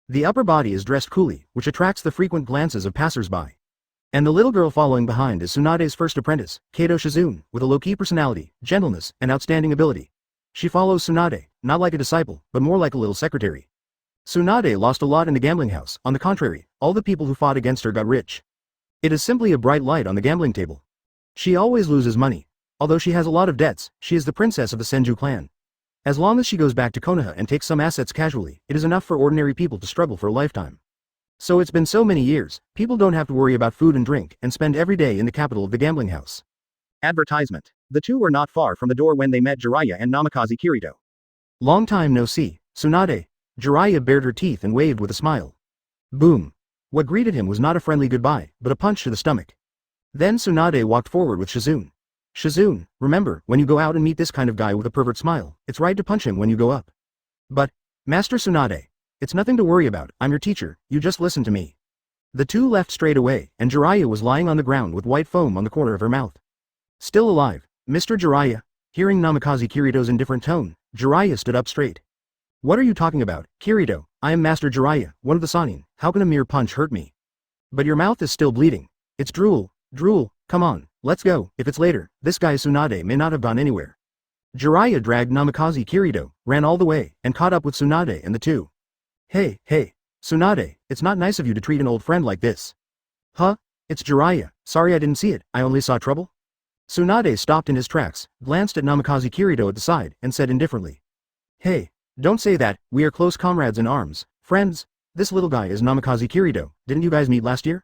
The upper body is dressed coolly, which attracts the frequent glances of passers-by. And the little girl following behind is Tsunade's first apprentice, Kato Shizune, with a low-key personality, gentleness, and outstanding ability. She follows Tsunade, not like a disciple, but more like a little secretary. Tsunade lost a lot in the gambling house, on the contrary, all the people who fought against her got rich. It is simply a bright light on the gambling table. She always loses money. Although she has a lot of debts, she is the princess of the Senju clan. As long as she goes back to Konoha and takes some assets casually, it is enough for ordinary people to struggle for a lifetime. So it's been so many years, people don't have to worry about food and drink and spend every day in the capital of the gambling house. Advertisement. The two were not far from the door when they met Jiraiya and Namikaze Kirito. Long time no see, Tsunade. Jiraiya bared her teeth and waved with a smile. Boom. What greeted him was not a friendly goodbye, but a punch to the stomach. Then Tsunade walked forward with Shizune. Shizune, remember, when you go out and meet this kind of guy with a pervert smile, it's right to punch him when you go up. But, Master Tsunade, it's nothing to worry about, I'm your teacher, you just listen to me. The two left straight away, and Jiraiya was lying on the ground with white foam on the corner of her mouth. Still alive, Mr. Jiraiya. Hearing Namikaze Kirito's indifferent tone, Jiraiya stood up straight. What are you talking about, Kirito? I am Master Jiraiya, one of the Sanin, how can a mere punch hurt me? But your mouth is still bleeding. It's drool, come on, let's go, if it's later, this guy Tsunade may not have gone anywhere. Jiraiya dragged Namikaze Kirito, ran all the way, and caught up with Tsunade and the two. Hey, Tsunade, it's not nice of you to treat an old friend like this. Huh? It's Jiraiya, sorry I didn't see it, I only saw trouble. Tsunade stopped in his tracks, glanced at Namikaze Kirito at the side, and said indifferently. Hey, don't say that, we are close comrades in arms, friends. This little guy is Namikaze Kirito, didn't you guys meet last year?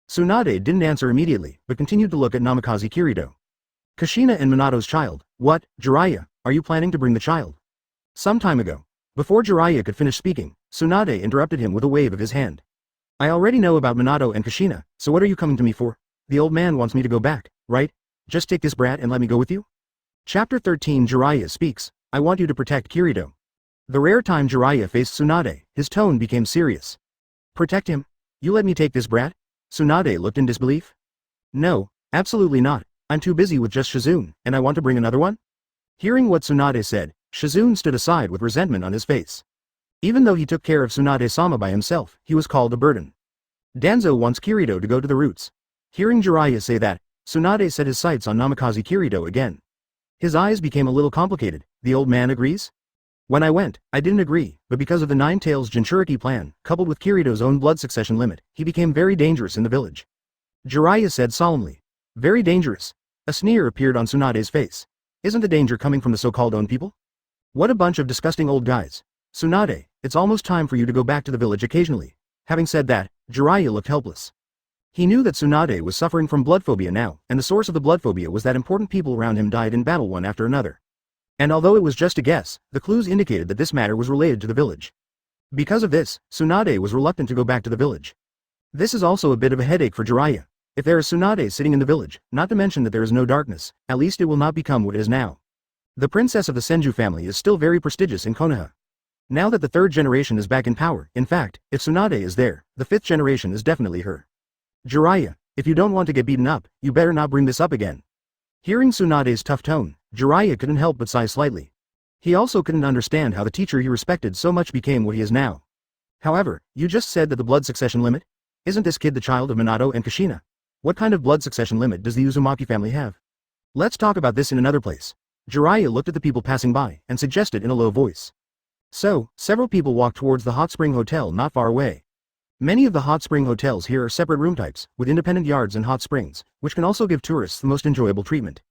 Tsunade didn't answer immediately, but continued to look at Namikaze Kirito. Kushina and Minato's child, what, Jiraiya, are you planning to bring the child? Some time ago. Before Jiraiya could finish speaking, Tsunade interrupted him with a wave of his hand. I already know about Minato and Kushina, so what are you coming to me for? The old man wants me to go back, right? Just take this brat and let me go with you? Chapter 13 Jiraiya speaks, I want you to protect Kirito. The rare time Jiraiya faced Tsunade, his tone became serious. Protect him? You let me take this brat? Tsunade looked in disbelief. No, absolutely not, I'm too busy with just Shizune, and I want to bring another one? Hearing what Tsunade said, Shizune stood aside with resentment on his face. Even though he took care of Tsunade-sama by himself, he was called a burden. Danzo wants Kirito to go to the roots. Hearing Jiraiya say that, Tsunade set his sights on Namikaze Kirito again. His eyes became a little complicated, the old man agrees? When I went, I didn't agree, but because of the Nine Tails Jinchuriki plan, coupled with Kirito's own blood succession limit, he became very dangerous in the village. Jiraiya said solemnly. Very dangerous. A sneer appeared on Tsunade's face. Isn't the danger coming from the so-called own people? What a bunch of disgusting old guys. Tsunade, it's almost time for you to go back to the village occasionally. Having said that, Jiraiya looked helpless. He knew that Tsunade was suffering from blood phobia now, and the source of the blood phobia was that important people around him died in battle one after another. And although it was just a guess, the clues indicated that this matter was related to the village. Because of this, Tsunade was reluctant to go back to the village. This is also a bit of a headache for Jiraiya. If there is Tsunade sitting in the village, not to mention that there is no darkness, at least it will not become what it is now. The princess of the Senju family is still very prestigious in Konoha. Now that the third generation is back in power, in fact, if Tsunade is there, the fifth generation is definitely her. Jiraiya, if you don't want to get beaten up, you better not bring this up again. Hearing Tsunade's tough tone, Jiraiya couldn't help but sigh slightly. He also couldn't understand how the teacher he respected so much became what he is now. However, you just said that the blood succession limit? Isn't this kid the child of Minato and Kushina? What kind of blood succession limit does the Uzumaki family have? Let's talk about this in another place. Jiraiya looked at the people passing by, and suggested in a low voice. So, several people walked towards the hot spring hotel not far away. Many of the hot spring hotels here are separate room types, with independent yards and hot springs, which can also give tourists the most enjoyable treatment.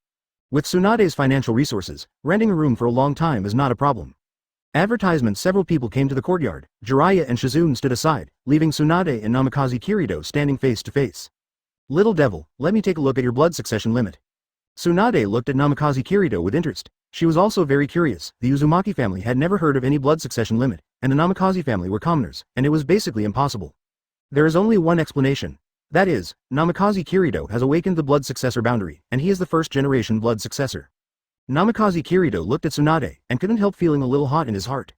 With Tsunade's financial resources, renting a room for a long time is not a problem. Advertisement. Several people came to the courtyard. Jiraiya and Shizune stood aside, leaving Tsunade and Namikaze Kirito standing face to face. Little devil, let me take a look at your blood succession limit. Tsunade looked at Namikaze Kirito with interest. She was also very curious. The Uzumaki family had never heard of any blood succession limit, and the Namikaze family were commoners, and it was basically impossible. There is only one explanation. That is, Namikaze Kirito has awakened the blood successor boundary, and he is the first-generation blood successor. Namikaze Kirito looked at Tsunade, and couldn't help feeling a little hot in his heart.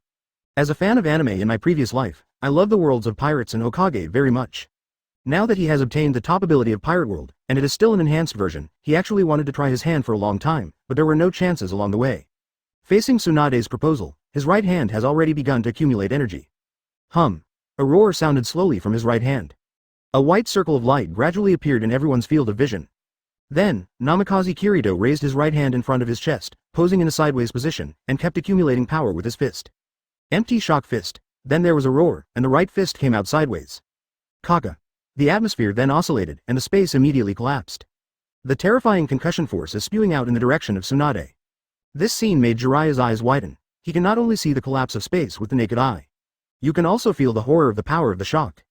As a fan of anime in my previous life, I love the worlds of pirates and Hokage very much. Now that he has obtained the top ability of Pirate World, and it is still an enhanced version, he actually wanted to try his hand for a long time, but there were no chances along the way. Facing Tsunade's proposal, his right hand has already begun to accumulate energy. Hum. A roar sounded slowly from his right hand. A white circle of light gradually appeared in everyone's field of vision. Then, Namikaze Kirito raised his right hand in front of his chest, posing in a sideways position, and kept accumulating power with his fist. Empty shock fist. Then there was a roar, and the right fist came out sideways. Kaka. The atmosphere then oscillated, and the space immediately collapsed. The terrifying concussion force is spewing out in the direction of Tsunade. This scene made Jiraiya's eyes widen. He can not only see the collapse of space with the naked eye. You can also feel the horror of the power of the shock.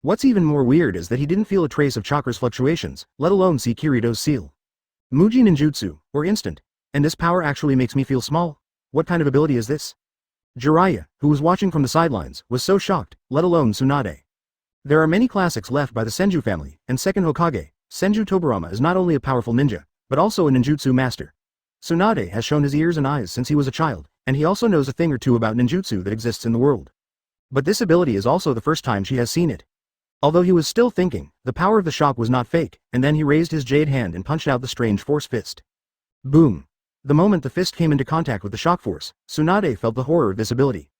What's even more weird is that he didn't feel a trace of chakra's fluctuations, let alone see Kirito's seal. Muji ninjutsu, or instant. And this power actually makes me feel small? What kind of ability is this? Jiraiya, who was watching from the sidelines, was so shocked, let alone Tsunade. There are many classics left by the Senju family, and second Hokage, Senju Tobirama is not only a powerful ninja, but also a ninjutsu master. Tsunade has shown his ears and eyes since he was a child, and he also knows a thing or two about ninjutsu that exists in the world. But this ability is also the first time she has seen it. Although he was still thinking, the power of the shock was not fake, and then he raised his jade hand and punched out the strange force fist. Boom. The moment the fist came into contact with the shock force, Tsunade felt the horror of this ability.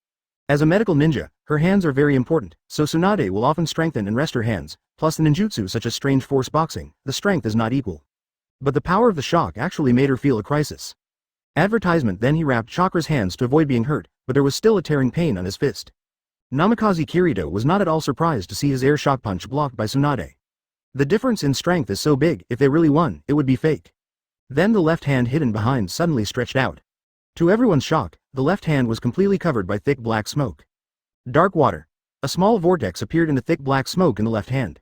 As a medical ninja, her hands are very important, so Tsunade will often strengthen and rest her hands, plus the ninjutsu such as strange force boxing, the strength is not equal. But the power of the shock actually made her feel a crisis. Advertisement. Then he wrapped Chakra's hands to avoid being hurt, but there was still a tearing pain on his fist. Namikaze Kirito was not at all surprised to see his air shock punch blocked by Tsunade. The difference in strength is so big, if they really won, it would be fake. Then the left hand hidden behind suddenly stretched out. To everyone's shock, the left hand was completely covered by thick black smoke. Dark water. A small vortex appeared in the thick black smoke in the left hand.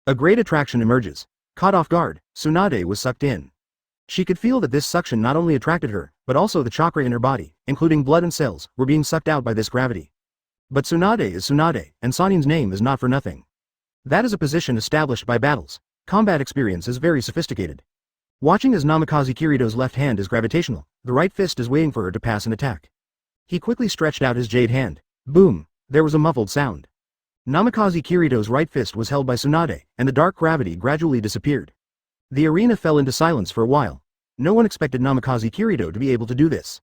A great attraction emerges. Caught off guard, Tsunade was sucked in. She could feel that this suction not only attracted her, but also the chakra in her body, including blood and cells, were being sucked out by this gravity. But Tsunade is Tsunade, and Sanin's name is not for nothing. That is a position established by battles. Combat experience is very sophisticated. Watching as Namikaze Kirito's left hand is gravitational, the right fist is waiting for her to pass an attack. He quickly stretched out his jade hand. Boom! There was a muffled sound. Namikaze Kirito's right fist was held by Tsunade, and the dark gravity gradually disappeared. The arena fell into silence for a while. No one expected Namikaze Kirito to be able to do this.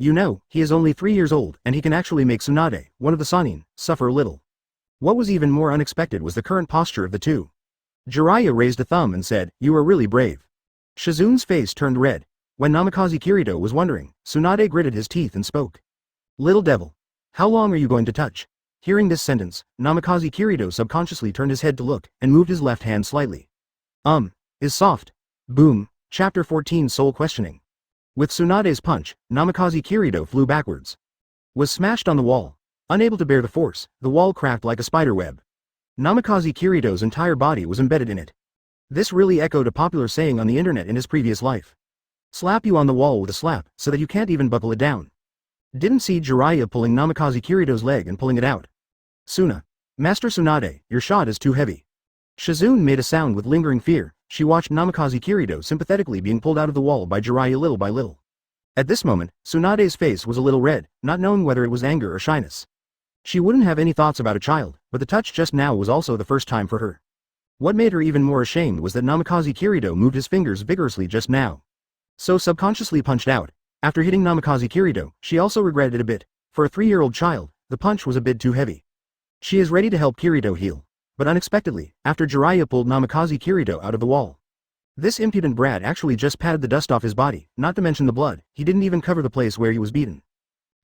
You know, he is only 3 years old, and he can actually make Tsunade, one of the Sanin, suffer a little. What was even more unexpected was the current posture of the two. Jiraiya raised a thumb and said, "You are really brave." Shizune's face turned red. When Namikaze Kirito was wondering, Tsunade gritted his teeth and spoke. "Little devil. How long are you going to touch?" Hearing this sentence, Namikaze Kirito subconsciously turned his head to look, and moved his left hand slightly. Is soft. Boom. Chapter 14 Soul Questioning. With Tsunade's punch, Namikaze Kirito flew backwards. Was smashed on the wall. Unable to bear the force, the wall cracked like a spider web. Namikaze Kirito's entire body was embedded in it. This really echoed a popular saying on the internet in his previous life. Slap you on the wall with a slap, so that you can't even buckle it down. Didn't see Jiraiya pulling Namikaze Kirito's leg and pulling it out. Master Tsunade, your shot is too heavy. Shizune made a sound with lingering fear. She watched Namikaze Kirito sympathetically being pulled out of the wall by Jiraiya little by little. At this moment, Tsunade's face was a little red, not knowing whether it was anger or shyness. She wouldn't have any thoughts about a child, but the touch just now was also the first time for her. What made her even more ashamed was that Namikaze Kirito moved his fingers vigorously just now. So subconsciously punched out. After hitting Namikaze Kirito, she also regretted it a bit. For a 3-year-old child, the punch was a bit too heavy. She is ready to help Kirito heal. But unexpectedly, after Jiraiya pulled Namikaze Kirito out of the wall. This impudent brat actually just patted the dust off his body, not to mention the blood. He didn't even cover the place where he was beaten.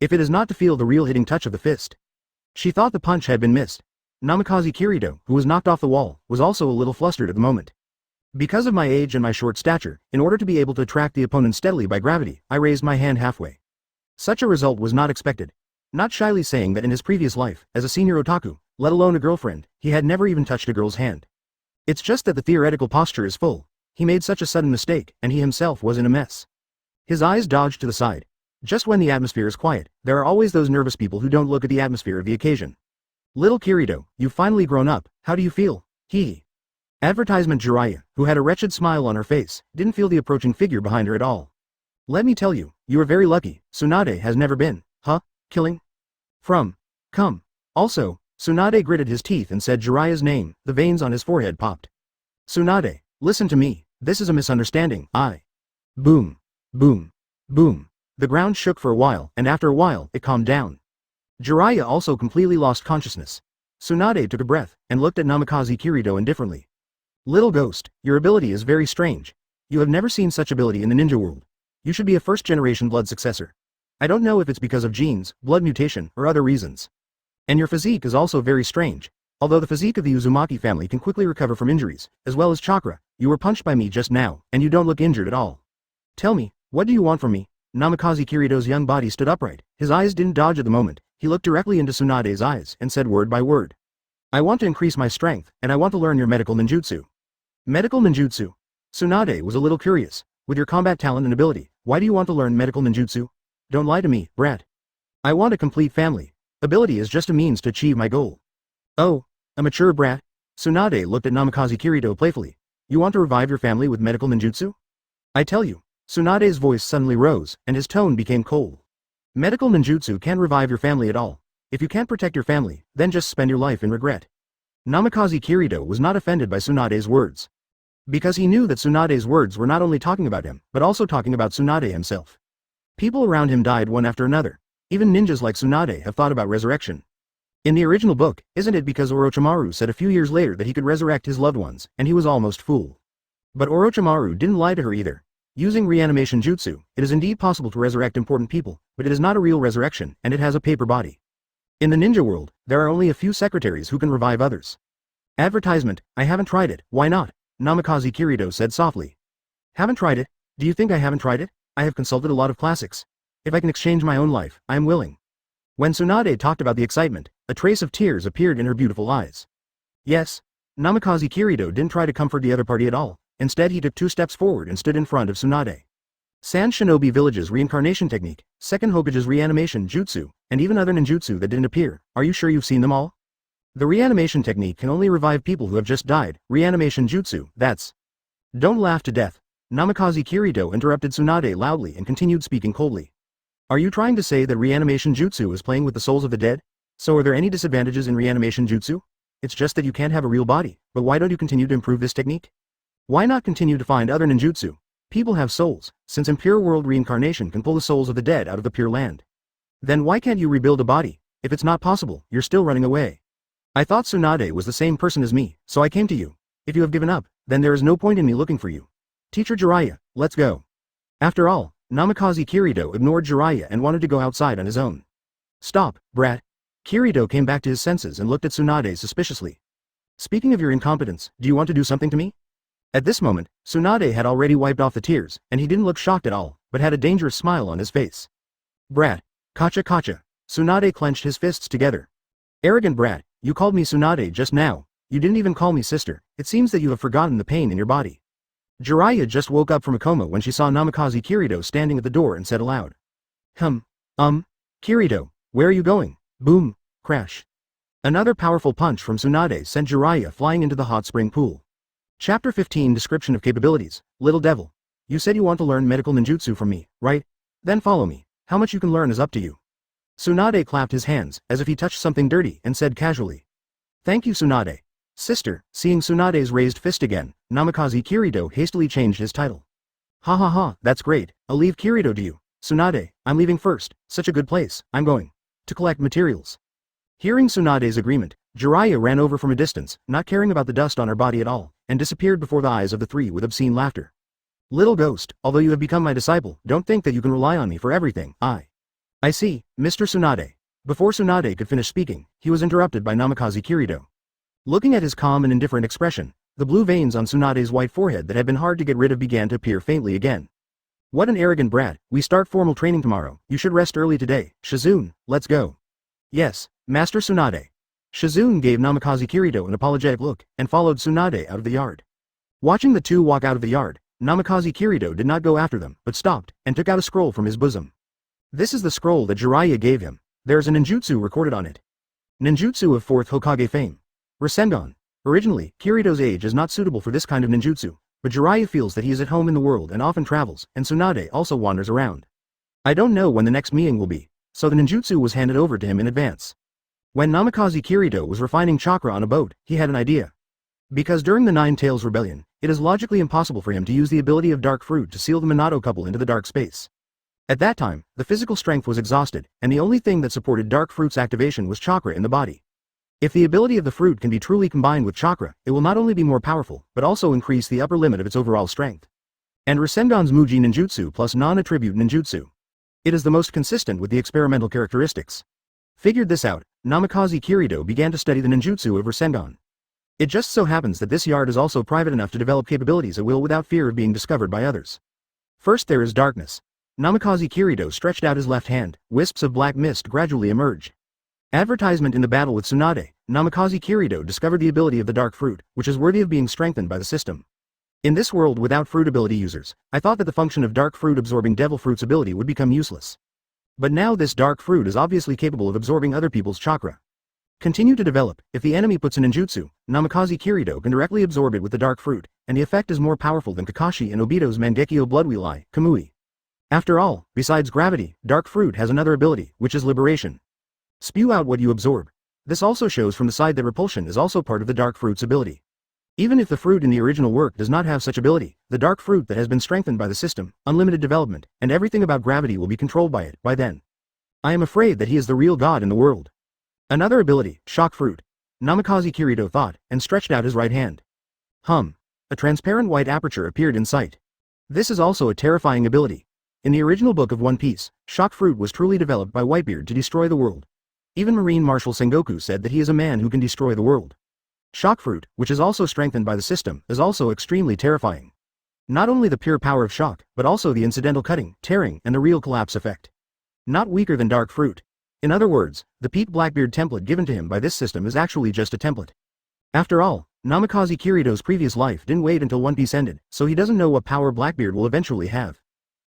If it is not to feel the real hitting touch of the fist. She thought the punch had been missed. Namikaze Kirito, who was knocked off the wall, was also a little flustered at the moment. Because of my age and my short stature, in order to be able to attract the opponent steadily by gravity, I raised my hand halfway. Such a result was not expected. not shyly saying that in his previous life, as a senior otaku, let alone a girlfriend, he had never even touched a girl's hand. It's just that the theoretical posture is full. He made such a sudden mistake, and he himself was in a mess. His eyes dodged to the side. Just when the atmosphere is quiet, there are always those nervous people who don't look at the atmosphere of the occasion. Little Kurito, you've finally grown up, how do you feel? Hee. Advertisement Jiraiya, who had a wretched smile on her face, didn't feel the approaching figure behind her at all. Let me tell you, you are very lucky, Tsunade has never been, killing? Come. Also, Tsunade gritted his teeth and said Jiraiya's name, the veins on his forehead popped. Tsunade, listen to me, this is a misunderstanding, Boom. Boom. Boom. The ground shook for a while, and after a while, it calmed down. Jiraiya also completely lost consciousness. Tsunade took a breath, and looked at Namikaze Kirito indifferently. Little ghost, your ability is very strange. You have never seen such ability in the ninja world. You should be a first-generation blood successor. I don't know if it's because of genes, blood mutation, or other reasons. And your physique is also very strange. Although the physique of the Uzumaki family can quickly recover from injuries, as well as chakra, you were punched by me just now, and you don't look injured at all. Tell me, what do you want from me? Namikaze Kirito's young body stood upright. His eyes didn't dodge at the moment. He looked directly into Tsunade's eyes and said word by word. I want to increase my strength, and I want to learn your medical ninjutsu. Medical ninjutsu? Tsunade was a little curious. With your combat talent and ability, why do you want to learn medical ninjutsu? Don't lie to me, brat. I want a complete family. Ability is just a means to achieve my goal. Oh, a mature brat? Tsunade looked at Namikaze Kirito playfully. You want to revive your family with medical ninjutsu? I tell you. Tsunade's voice suddenly rose, and his tone became cold. Medical ninjutsu can't revive your family at all. If you can't protect your family, then just spend your life in regret. Namikaze Kirito was not offended by Tsunade's words. Because he knew that Tsunade's words were not only talking about him, but also talking about Tsunade himself. People around him died one after another. Even ninjas like Tsunade have thought about resurrection. In the original book, isn't it because Orochimaru said a few years later that he could resurrect his loved ones, and he was almost fooled. But Orochimaru didn't lie to her either. Using reanimation jutsu, it is indeed possible to resurrect important people, but it is not a real resurrection, and it has a paper body. In the ninja world, there are only a few secretaries who can revive others. Advertisement, I haven't tried it, why not? Namikaze Kirito said softly. Haven't tried it? Do you think I haven't tried it? I have consulted a lot of classics. If I can exchange my own life, I am willing. When Tsunade talked about the excitement, a trace of tears appeared in her beautiful eyes. Yes. Namikaze Kirito didn't try to comfort the other party at all. Instead he took 2 steps forward and stood in front of Tsunade. Sand Shinobi Village's reincarnation technique, second Hokage's reanimation jutsu, and even other ninjutsu that didn't appear, are you sure you've seen them all? The reanimation technique can only revive people who have just died, reanimation jutsu, that's... Don't laugh to death. Namikaze Kirito interrupted Tsunade loudly and continued speaking coldly. Are you trying to say that reanimation jutsu is playing with the souls of the dead? So are there any disadvantages in reanimation jutsu? It's just that you can't have a real body, but why don't you continue to improve this technique? Why not continue to find other ninjutsu? People have souls, since impure world reincarnation can pull the souls of the dead out of the pure land. Then why can't you rebuild a body? If it's not possible, you're still running away. I thought Tsunade was the same person as me, so I came to you. If you have given up, then there is no point in me looking for you. Teacher Jiraiya, let's go. After all, Namikaze Kirito ignored Jiraiya and wanted to go outside on his own. Stop, brat. Kirito came back to his senses and looked at Tsunade suspiciously. Speaking of your incompetence, do you want to do something to me? At this moment, Tsunade had already wiped off the tears, and he didn't look shocked at all, but had a dangerous smile on his face. Brat. Kacha. Tsunade clenched his fists together. Arrogant brat, you called me Tsunade just now. You didn't even call me sister. It seems that you have forgotten the pain in your body. Jiraiya just woke up from a coma when she saw Namikaze Kirito standing at the door and said aloud. Kirito, where are you going? Boom, crash. Another powerful punch from Tsunade sent Jiraiya flying into the hot spring pool. Chapter 15 Description of Capabilities. Little devil. You said you want to learn medical ninjutsu from me, right? Then follow me. How much you can learn is up to you. Tsunade clapped his hands, as if he touched something dirty, and said casually. Thank you Tsunade. Sister, seeing Tsunade's raised fist again, Namikaze Kirito hastily changed his title. Ha, that's great, I'll leave Kirito to you. Tsunade, I'm leaving first, such a good place, I'm going to collect materials. Hearing Tsunade's agreement, Jiraiya ran over from a distance, not caring about the dust on her body at all, and disappeared before the eyes of the three with obscene laughter. Little ghost, although you have become my disciple, don't think that you can rely on me for everything, I see, Mr. Tsunade. Before Tsunade could finish speaking, he was interrupted by Namikaze Kirito. Looking at his calm and indifferent expression, the blue veins on Tsunade's white forehead that had been hard to get rid of began to appear faintly again. What an arrogant brat, we start formal training tomorrow, you should rest early today, Shizune, let's go. Yes, Master Tsunade. Shizune gave Namikaze Kirito an apologetic look, and followed Tsunade out of the yard. Watching the two walk out of the yard, Namikaze Kirito did not go after them, but stopped, and took out a scroll from his bosom. This is the scroll that Jiraiya gave him. There is a ninjutsu recorded on it. Ninjutsu of 4th Hokage fame. Rasengan. Originally, Kirito's age is not suitable for this kind of ninjutsu, but Jiraiya feels that he is at home in the world and often travels, and Tsunade also wanders around. I don't know when the next meeting will be, so the ninjutsu was handed over to him in advance. When Namikaze Kirito was refining chakra on a boat, he had an idea. Because during the Nine Tails Rebellion, it is logically impossible for him to use the ability of Dark Fruit to seal the Minato couple into the dark space. At that time, the physical strength was exhausted, and the only thing that supported Dark Fruit's activation was chakra in the body. If the ability of the fruit can be truly combined with chakra, it will not only be more powerful, but also increase the upper limit of its overall strength. And Rasengan's Muji Ninjutsu plus non-attribute ninjutsu. It is the most consistent with the experimental characteristics. Figured this out, Namikaze Kirito began to study the ninjutsu of Rasengan. It just so happens that this yard is also private enough to develop capabilities at will without fear of being discovered by others. First there is darkness. Namikaze Kirito stretched out his left hand, wisps of black mist gradually emerged. Advertisement in the battle with Tsunade, Namikaze Kirito discovered the ability of the dark fruit, which is worthy of being strengthened by the system. In this world without fruit ability users, I thought that the function of dark fruit absorbing devil fruit's ability would become useless. But now this dark fruit is obviously capable of absorbing other people's chakra. Continue to develop. If the enemy puts an ninjutsu, Namikaze Kirito can directly absorb it with the dark fruit, and the effect is more powerful than Kakashi and Obito's Mangekyo Bloodwheel Eye, Kamui. After all, besides gravity, dark fruit has another ability, which is liberation. Spew out what you absorb. This also shows from the side that repulsion is also part of the dark fruit's ability. Even if the fruit in the original work does not have such ability, the dark fruit that has been strengthened by the system, unlimited development, and everything about gravity will be controlled by it, by then. I am afraid that he is the real god in the world. Another ability, shock fruit. Namikaze Kirito thought, and stretched out his right hand. A transparent white aperture appeared in sight. This is also a terrifying ability. In the original book of One Piece, shock fruit was truly developed by Whitebeard to destroy the world. Even Marine Marshal Sengoku said that he is a man who can destroy the world. Shock fruit, which is also strengthened by the system, is also extremely terrifying. Not only the pure power of shock, but also the incidental cutting, tearing, and the real collapse effect. Not weaker than dark fruit. In other words, the peak Blackbeard template given to him by this system is actually just a template. After all, Namikaze Kirito's previous life didn't wait until One Piece ended, so he doesn't know what power Blackbeard will eventually have.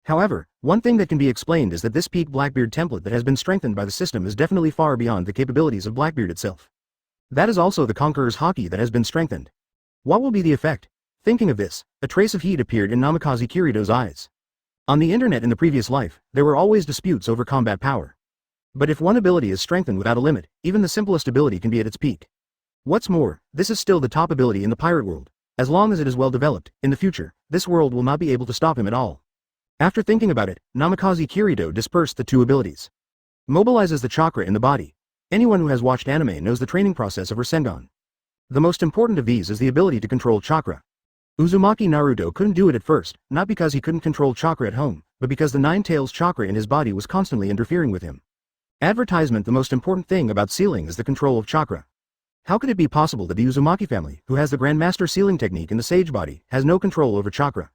However, one thing that can be explained is that this peak Blackbeard template that has been strengthened by the system is definitely far beyond the capabilities of Blackbeard itself. That is also the Conqueror's Haki that has been strengthened. What will be the effect? Thinking of this, a trace of heat appeared in Namikaze Kirito's eyes. On the internet in the previous life, there were always disputes over combat power. But if one ability is strengthened without a limit, even the simplest ability can be at its peak. What's more, this is still the top ability in the pirate world. As long as it is well developed, in the future, this world will not be able to stop him at all. After thinking about it, Namikaze Kirito dispersed the two abilities. Mobilizes the chakra in the body. Anyone who has watched anime knows the training process of Rasengan. The most important of these is the ability to control chakra. Uzumaki Naruto couldn't do it at first, not because he couldn't control chakra at home, but because the Nine Tails chakra in his body was constantly interfering with him. Advertisement. The most important thing about sealing is the control of chakra. How could it be possible that the Uzumaki family, who has the Grandmaster sealing technique in the sage body, has no control over chakra?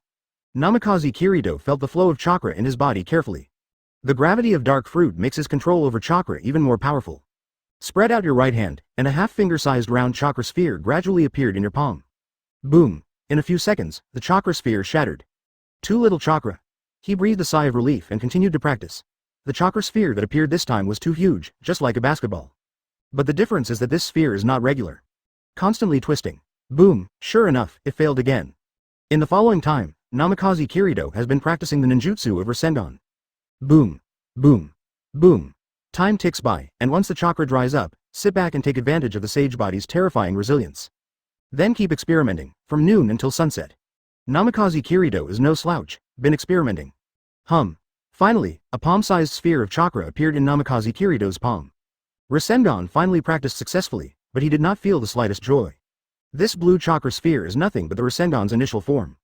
Namikaze Kirito felt the flow of chakra in his body carefully. The gravity of dark fruit makes his control over chakra even more powerful. Spread out your right hand, and a half-finger-sized round chakra sphere gradually appeared in your palm. Boom! In a few seconds, the chakra sphere shattered. Too little chakra. He breathed a sigh of relief and continued to practice. The chakra sphere that appeared this time was too huge, just like a basketball. But the difference is that this sphere is not regular. Constantly twisting. Boom! Sure enough, it failed again. In the following time, Namikaze Kirito has been practicing the ninjutsu of Rasengan. Boom! Boom! Boom! Time ticks by, and once the chakra dries up, sit back and take advantage of the sage body's terrifying resilience. Then keep experimenting, from noon until sunset. Namikaze Kirito is no slouch, been experimenting. Finally, a palm-sized sphere of chakra appeared in Namikaze Kirito's palm. Rasengan finally practiced successfully, but he did not feel the slightest joy. This blue chakra sphere is nothing but the Rasengan's initial form.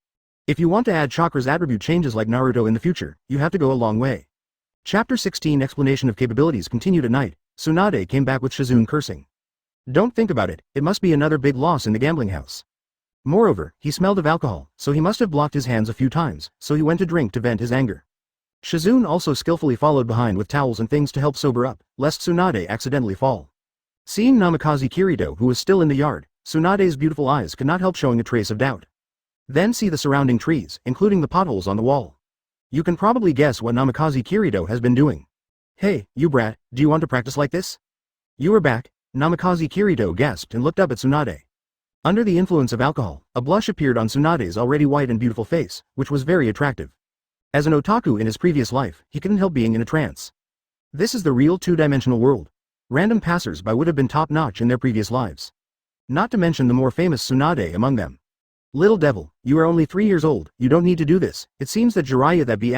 If you want to add chakra's attribute changes like Naruto in the future, you have to go a long way. Chapter 16 Explanation of Capabilities continued at night. Tsunade came back with Shizune cursing. Don't think about it, it must be another big loss in the gambling house. Moreover, he smelled of alcohol, so he must have blocked his hands a few times, so he went to drink to vent his anger. Shizune also skillfully followed behind with towels and things to help sober up, lest Tsunade accidentally fall. Seeing Namikaze Kirito who was still in the yard, Tsunade's beautiful eyes could not help showing a trace of doubt. Then see the surrounding trees, including the potholes on the wall. You can probably guess what Namikaze Kirito has been doing. Hey, you brat, do you want to practice like this? You are back, Namikaze Kirito gasped and looked up at Tsunade. Under the influence of alcohol, a blush appeared on Tsunade's already white and beautiful face, which was very attractive. As an otaku in his previous life, he couldn't help being in a trance. This is the real two-dimensional world. Random passers-by would have been top-notch in their previous lives. Not to mention the more famous Tsunade among them. Little devil, you are only 3 years old, you don't need to do this. It seems that Jiraiya that B*************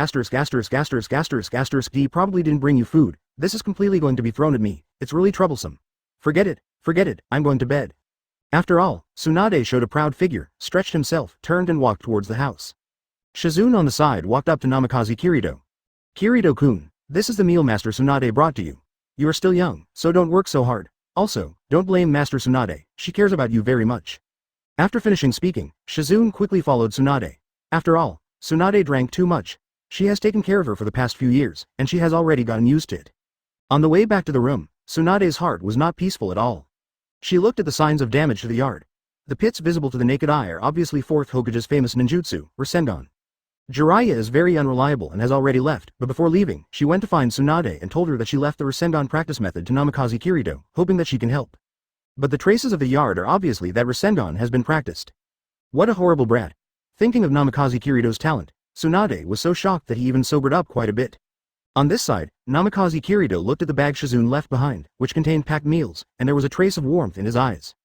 probably didn't bring you food. This is completely going to be thrown at me. It's really troublesome. Forget it, I'm going to bed. After all, Tsunade showed a proud figure, stretched himself, turned and walked towards the house. Shizune on the side walked up to Namikaze Kirito. Kirito-kun, this is the meal Master Tsunade brought to you. You are still young, so don't work so hard. Also, don't blame Master Tsunade, she cares about you very much. After finishing speaking, Shizune quickly followed Tsunade. After all, Tsunade drank too much. She has taken care of her for the past few years, and she has already gotten used to it. On the way back to the room, Tsunade's heart was not peaceful at all. She looked at the signs of damage to the yard. The pits visible to the naked eye are obviously 4th Hokage's famous ninjutsu, Rasengan. Jiraiya is very unreliable and has already left, but before leaving, she went to find Tsunade and told her that she left the Rasengan practice method to Namikaze Kirito, hoping that she can help. But the traces of the yard are obviously that Rasengan has been practiced. What a horrible brat. Thinking of Namikaze Kirito's talent, Tsunade was so shocked that he even sobered up quite a bit. On this side, Namikaze Kirito looked at the bag Shizune left behind, which contained packed meals, and there was a trace of warmth in his eyes.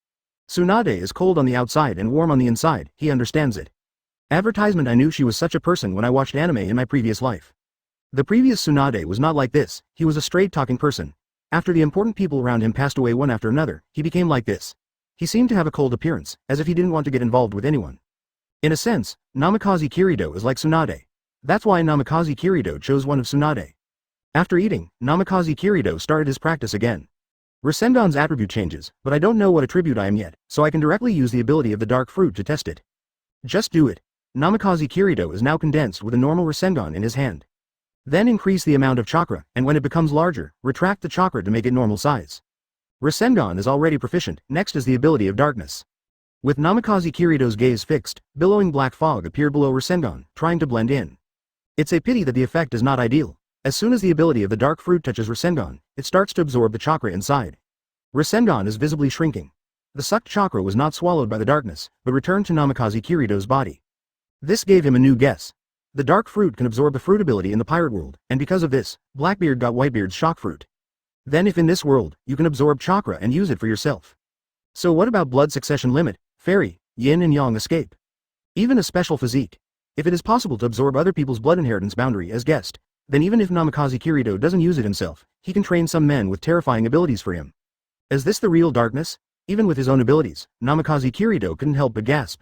Tsunade is cold on the outside and warm on the inside, he understands it. Advertisement. I knew she was such a person when I watched anime in my previous life. The previous Tsunade was not like this, he was a straight-talking person. After the important people around him passed away one after another, he became like this. He seemed to have a cold appearance, as if he didn't want to get involved with anyone. In a sense, Namikaze Kirito is like Tsunade. That's why Namikaze Kirito chose one of Tsunade. After eating, Namikaze Kirito started his practice again. Rasengan's attribute changes, but I don't know what attribute I am yet, so I can directly use the ability of the dark fruit to test it. Just do it. Namikaze Kirito is now condensed with a normal Rasengan in his hand. Then increase the amount of chakra, and when it becomes larger, retract the chakra to make it normal size. Rasengan is already proficient, next is the ability of darkness. With Namikaze Kirito's gaze fixed, billowing black fog appeared below Rasengan, trying to blend in. It's a pity that the effect is not ideal. As soon as the ability of the dark fruit touches Rasengan, it starts to absorb the chakra inside. Rasengan is visibly shrinking. The sucked chakra was not swallowed by the darkness, but returned to Namikaze Kirito's body. This gave him a new guess. The dark fruit can absorb the fruit ability in the pirate world, and because of this, Blackbeard got Whitebeard's shock fruit. Then if in this world, you can absorb chakra and use it for yourself. So what about blood succession limit, fairy, yin and yang escape? Even a special physique. If it is possible to absorb other people's blood inheritance boundary as guest, then even if Namikaze Kirito doesn't use it himself, he can train some men with terrifying abilities for him. Is this the real darkness? Even with his own abilities, Namikaze Kirito couldn't help but gasp.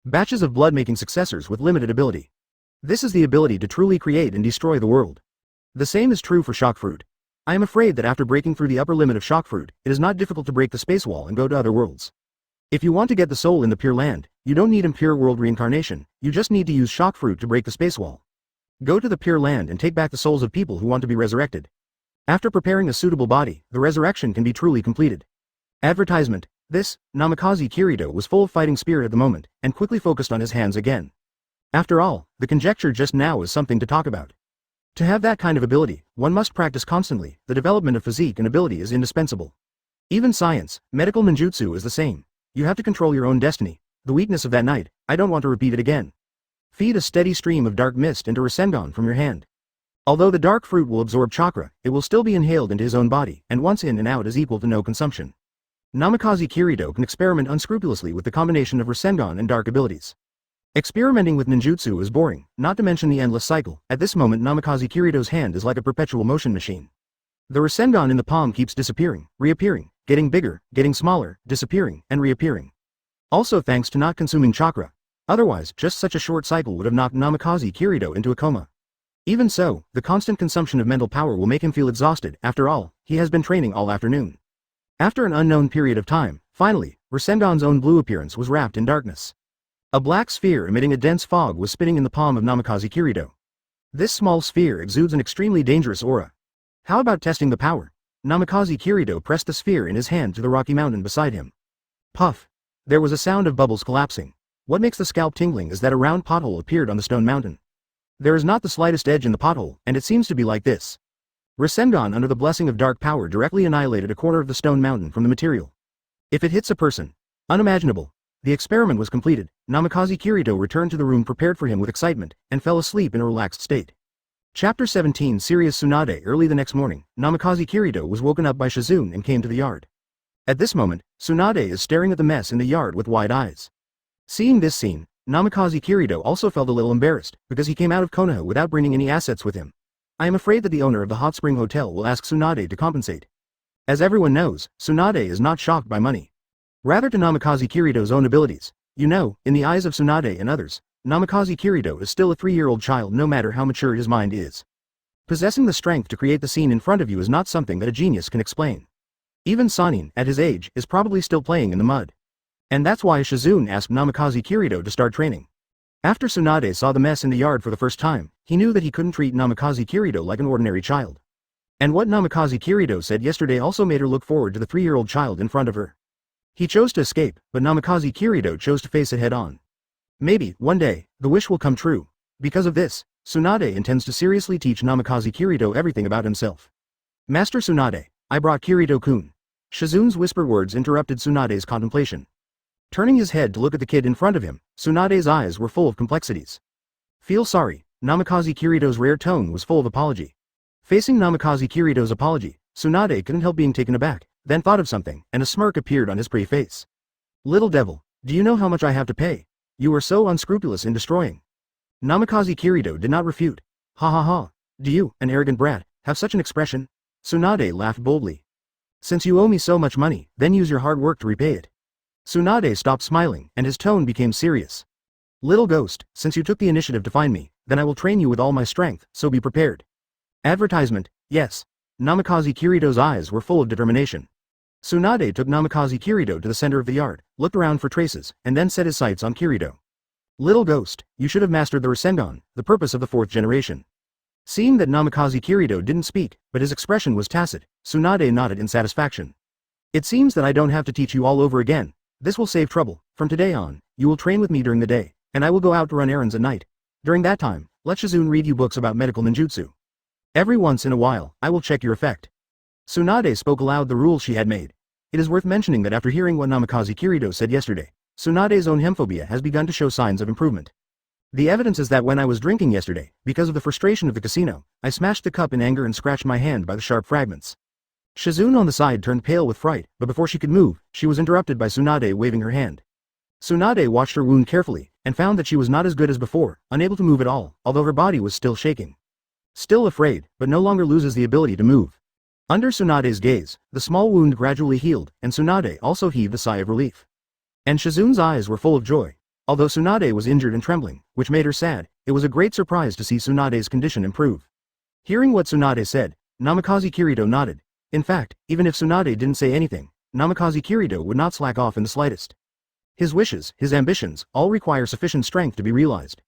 Batches of blood-making successors with limited ability. This is the ability to truly create and destroy the world. The same is true for shock fruit. I am afraid that after breaking through the upper limit of shock fruit, it is not difficult to break the space wall and go to other worlds. If you want to get the soul in the Pure Land, you don't need impure world reincarnation, you just need to use shock fruit to break the space wall. Go to the Pure Land and take back the souls of people who want to be resurrected. After preparing a suitable body, the resurrection can be truly completed. Advertisement. This, Namikaze Kirito was full of fighting spirit at the moment, and quickly focused on his hands again. After all, the conjecture just now is something to talk about. To have that kind of ability, one must practice constantly, the development of physique and ability is indispensable. Even science, medical ninjutsu is the same. You have to control your own destiny. The weakness of that night, I don't want to repeat it again. Feed a steady stream of dark mist into Rasengan from your hand. Although the dark fruit will absorb chakra, it will still be inhaled into his own body, and once in and out is equal to no consumption. Namikaze Kirito can experiment unscrupulously with the combination of Rasengan and dark abilities. Experimenting with ninjutsu is boring, not to mention the endless cycle. At this moment Namikaze Kirito's hand is like a perpetual motion machine. The Rasengan in the palm keeps disappearing, reappearing, getting bigger, getting smaller, disappearing, and reappearing. Also thanks to not consuming chakra. Otherwise, just such a short cycle would have knocked Namikaze Kirito into a coma. Even so, the constant consumption of mental power will make him feel exhausted. After all, he has been training all afternoon. After an unknown period of time, finally, Rasengan's own blue appearance was wrapped in darkness. A black sphere emitting a dense fog was spinning in the palm of Namikaze Kirito. This small sphere exudes an extremely dangerous aura. How about testing the power? Namikaze Kirito pressed the sphere in his hand to the rocky mountain beside him. Puff! There was a sound of bubbles collapsing. What makes the scalp tingling is that a round pothole appeared on the stone mountain. There is not the slightest edge in the pothole, and it seems to be like this. Rasengan under the blessing of dark power directly annihilated a corner of the stone mountain from the material. If it hits a person. Unimaginable. The experiment was completed. Namikaze Kirito returned to the room prepared for him with excitement, and fell asleep in a relaxed state. Chapter 17 Serious Tsunade. Early the next morning, Namikaze Kirito was woken up by Shizune and came to the yard. At this moment, Tsunade is staring at the mess in the yard with wide eyes. Seeing this scene, Namikaze Kirito also felt a little embarrassed, because he came out of Konoha without bringing any assets with him. I am afraid that the owner of the Hot Spring Hotel will ask Tsunade to compensate. As everyone knows, Tsunade is not shocked by money. Rather to Namikaze Kirito's own abilities. You know, in the eyes of Tsunade and others, Namikaze Kirito is still a 3-year-old child no matter how mature his mind is. Possessing the strength to create the scene in front of you is not something that a genius can explain. Even Sanin, at his age, is probably still playing in the mud. And that's why Shizune asked Namikaze Kirito to start training. After Tsunade saw the mess in the yard for the first time, he knew that he couldn't treat Namikaze Kirito like an ordinary child. And what Namikaze Kirito said yesterday also made her look forward to the 3-year-old child in front of her. He chose to escape, but Namikaze Kirito chose to face it head-on. Maybe, one day, the wish will come true. Because of this, Tsunade intends to seriously teach Namikaze Kirito everything about himself. Master Tsunade, I brought Kirito-kun. Shizune's whisper words interrupted Tsunade's contemplation. Turning his head to look at the kid in front of him, Tsunade's eyes were full of complexities. Feel sorry, Namikaze Kirito's rare tone was full of apology. Facing Namikaze Kirito's apology, Tsunade couldn't help being taken aback, then thought of something, and a smirk appeared on his pretty face. Little devil, do you know how much I have to pay? You are so unscrupulous in destroying. Namikaze Kirito did not refute. Ha ha ha, do you, an arrogant brat, have such an expression? Tsunade laughed boldly. Since you owe me so much money, then use your hard work to repay it. Tsunade stopped smiling, and his tone became serious. Little ghost, since you took the initiative to find me, then I will train you with all my strength, so be prepared. Advertisement, yes. Namikaze Kirito's eyes were full of determination. Tsunade took Namikaze Kirito to the center of the yard, looked around for traces, and then set his sights on Kirito. Little ghost, you should have mastered the Rasengan, the purpose of the 4th generation. Seeing that Namikaze Kirito didn't speak, but his expression was tacit, Tsunade nodded in satisfaction. It seems that I don't have to teach you all over again. This will save trouble. From today on, you will train with me during the day, and I will go out to run errands at night. During that time, let Shizune read you books about medical ninjutsu. Every once in a while, I will check your effect. Tsunade spoke aloud the rules she had made. It is worth mentioning that after hearing what Namikaze Kirito said yesterday, Tsunade's own hemphobia has begun to show signs of improvement. The evidence is that when I was drinking yesterday, because of the frustration of the casino, I smashed the cup in anger and scratched my hand by the sharp fragments. Shizune on the side turned pale with fright, but before she could move, she was interrupted by Tsunade waving her hand. Tsunade watched her wound carefully, and found that she was not as good as before, unable to move at all, although her body was still shaking. Still afraid, but no longer loses the ability to move. Under Tsunade's gaze, the small wound gradually healed, and Tsunade also heaved a sigh of relief. And Shizune's eyes were full of joy. Although Tsunade was injured and trembling, which made her sad, it was a great surprise to see Tsunade's condition improve. Hearing what Tsunade said, Namikaze Kirito nodded. In fact, even if Tsunade didn't say anything, Namikaze Kirito would not slack off in the slightest. His wishes, his ambitions, all require sufficient strength to be realized.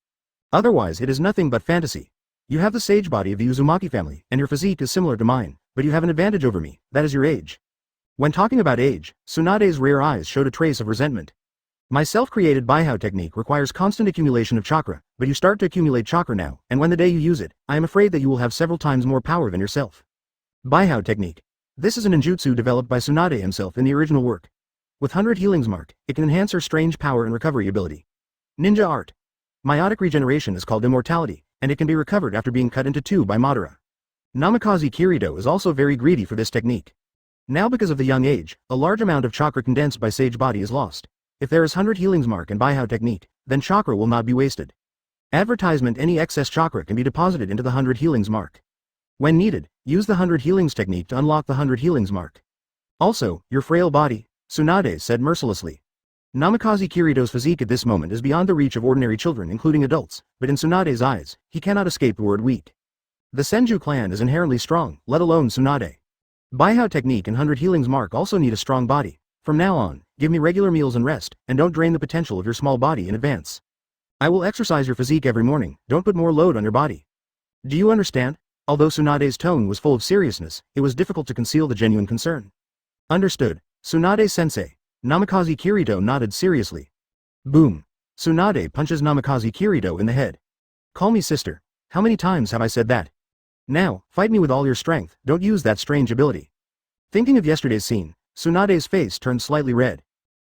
Otherwise it is nothing but fantasy. You have the sage body of the Uzumaki family, and your physique is similar to mine, but you have an advantage over me, that is your age. When talking about age, Tsunade's rare eyes showed a trace of resentment. My self-created Baihao technique requires constant accumulation of chakra, but you start to accumulate chakra now, and when the day you use it, I am afraid that you will have several times more power than yourself. Baihao technique. This is an ninjutsu developed by Tsunade himself in the original work. With 100 healings mark, it can enhance her strange power and recovery ability. Ninja art. Meiotic regeneration is called immortality, and it can be recovered after being cut into 2 by Madara. Namikaze Kirito is also very greedy for this technique. Now because of the young age, a large amount of chakra condensed by sage body is lost. If there is 100 healings mark and Baihao technique, then chakra will not be wasted. Advertisement. Any excess chakra can be deposited into the 100 healings mark. When needed, use the 100 healings technique to unlock the 100 healings mark. Also, your frail body, Tsunade said mercilessly. Namikaze Kirito's physique at this moment is beyond the reach of ordinary children including adults, but in Tsunade's eyes, he cannot escape the word weak. The Senju clan is inherently strong, let alone Tsunade. Baihao technique and 100 healings mark also need a strong body. From now on, give me regular meals and rest, and don't drain the potential of your small body in advance. I will exercise your physique every morning, don't put more load on your body. Do you understand? Although Tsunade's tone was full of seriousness, it was difficult to conceal the genuine concern. Understood. Tsunade-sensei. Namikaze Kurito nodded seriously. Boom. Tsunade punches Namikaze Kurito in the head. Call me sister. How many times have I said that? Now, fight me with all your strength, don't use that strange ability. Thinking of yesterday's scene, Tsunade's face turned slightly red.